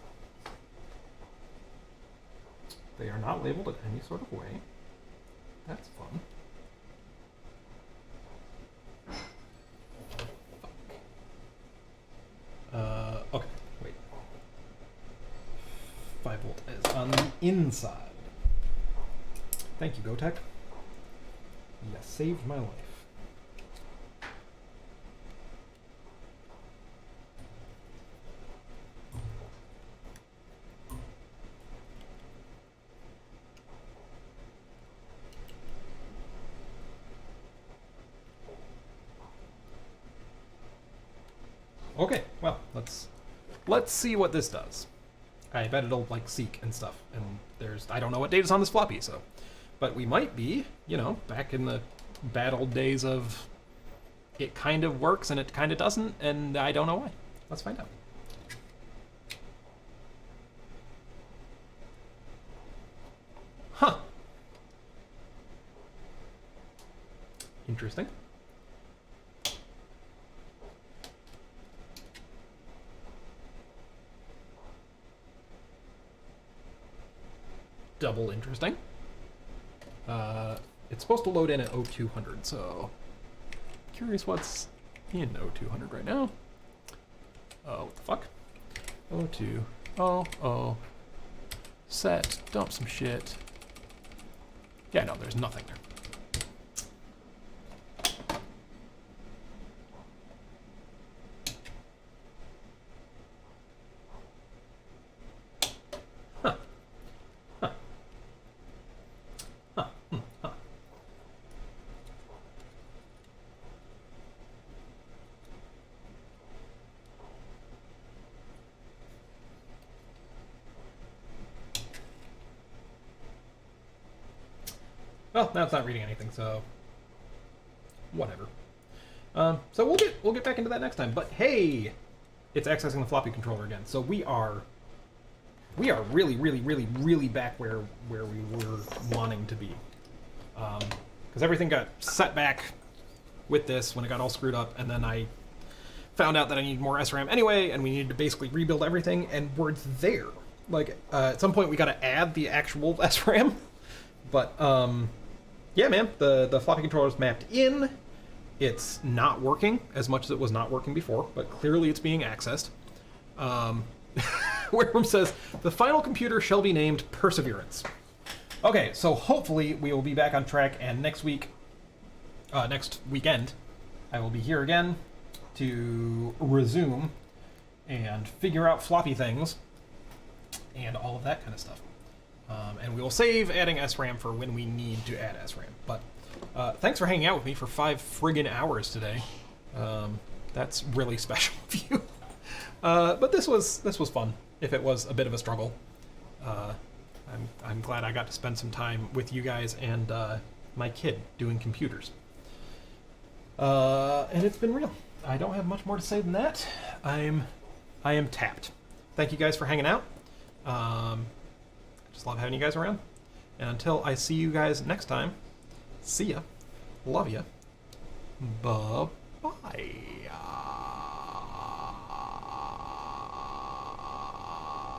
They are not labeled in any sort of way. That's fun. Okay, wait. 5 volt is on the inside. Thank you, gotek. You saved my life. Okay, well, let's see what this does. I bet it'll like seek and stuff, and I don't know what data's on this floppy, so, but we might be, you know, back in the bad old days of it kind of works and it kind of doesn't, and I don't know why. Let's find out. Huh. Interesting. Double interesting. It's supposed to load in at 0200, so curious what's in 0200 right now. Oh, what the fuck? 02. Oh. Set. Dump some shit. Yeah, no, there's nothing there. Well, now it's not reading anything, so whatever. So we'll get back into that next time. But hey, it's accessing the floppy controller again. So we are really back where we were wanting to be. Because everything got set back with this when it got all screwed up, and then I found out that I needed more SRAM anyway, and we needed to basically rebuild everything, and we're there. Like at some point we got to add the actual SRAM, but yeah, man, the floppy controller is mapped in. It's not working as much as it was not working before, but clearly it's being accessed. Where it says, the final computer shall be named Perseverance. Okay, so hopefully we will be back on track, and next weekend, I will be here again to resume and figure out floppy things. and all of that kind of stuff. And we will save adding SRAM for when we need to add SRAM. But thanks for hanging out with me for 5 friggin' hours today. That's really special of you. But this was fun, if it was a bit of a struggle. I'm glad I got to spend some time with you guys and my kid doing computers. And it's been real. I don't have much more to say than that. I am tapped. Thank you guys for hanging out. I just love having you guys around. And until I see you guys next time, see ya. Love ya. Bye-bye.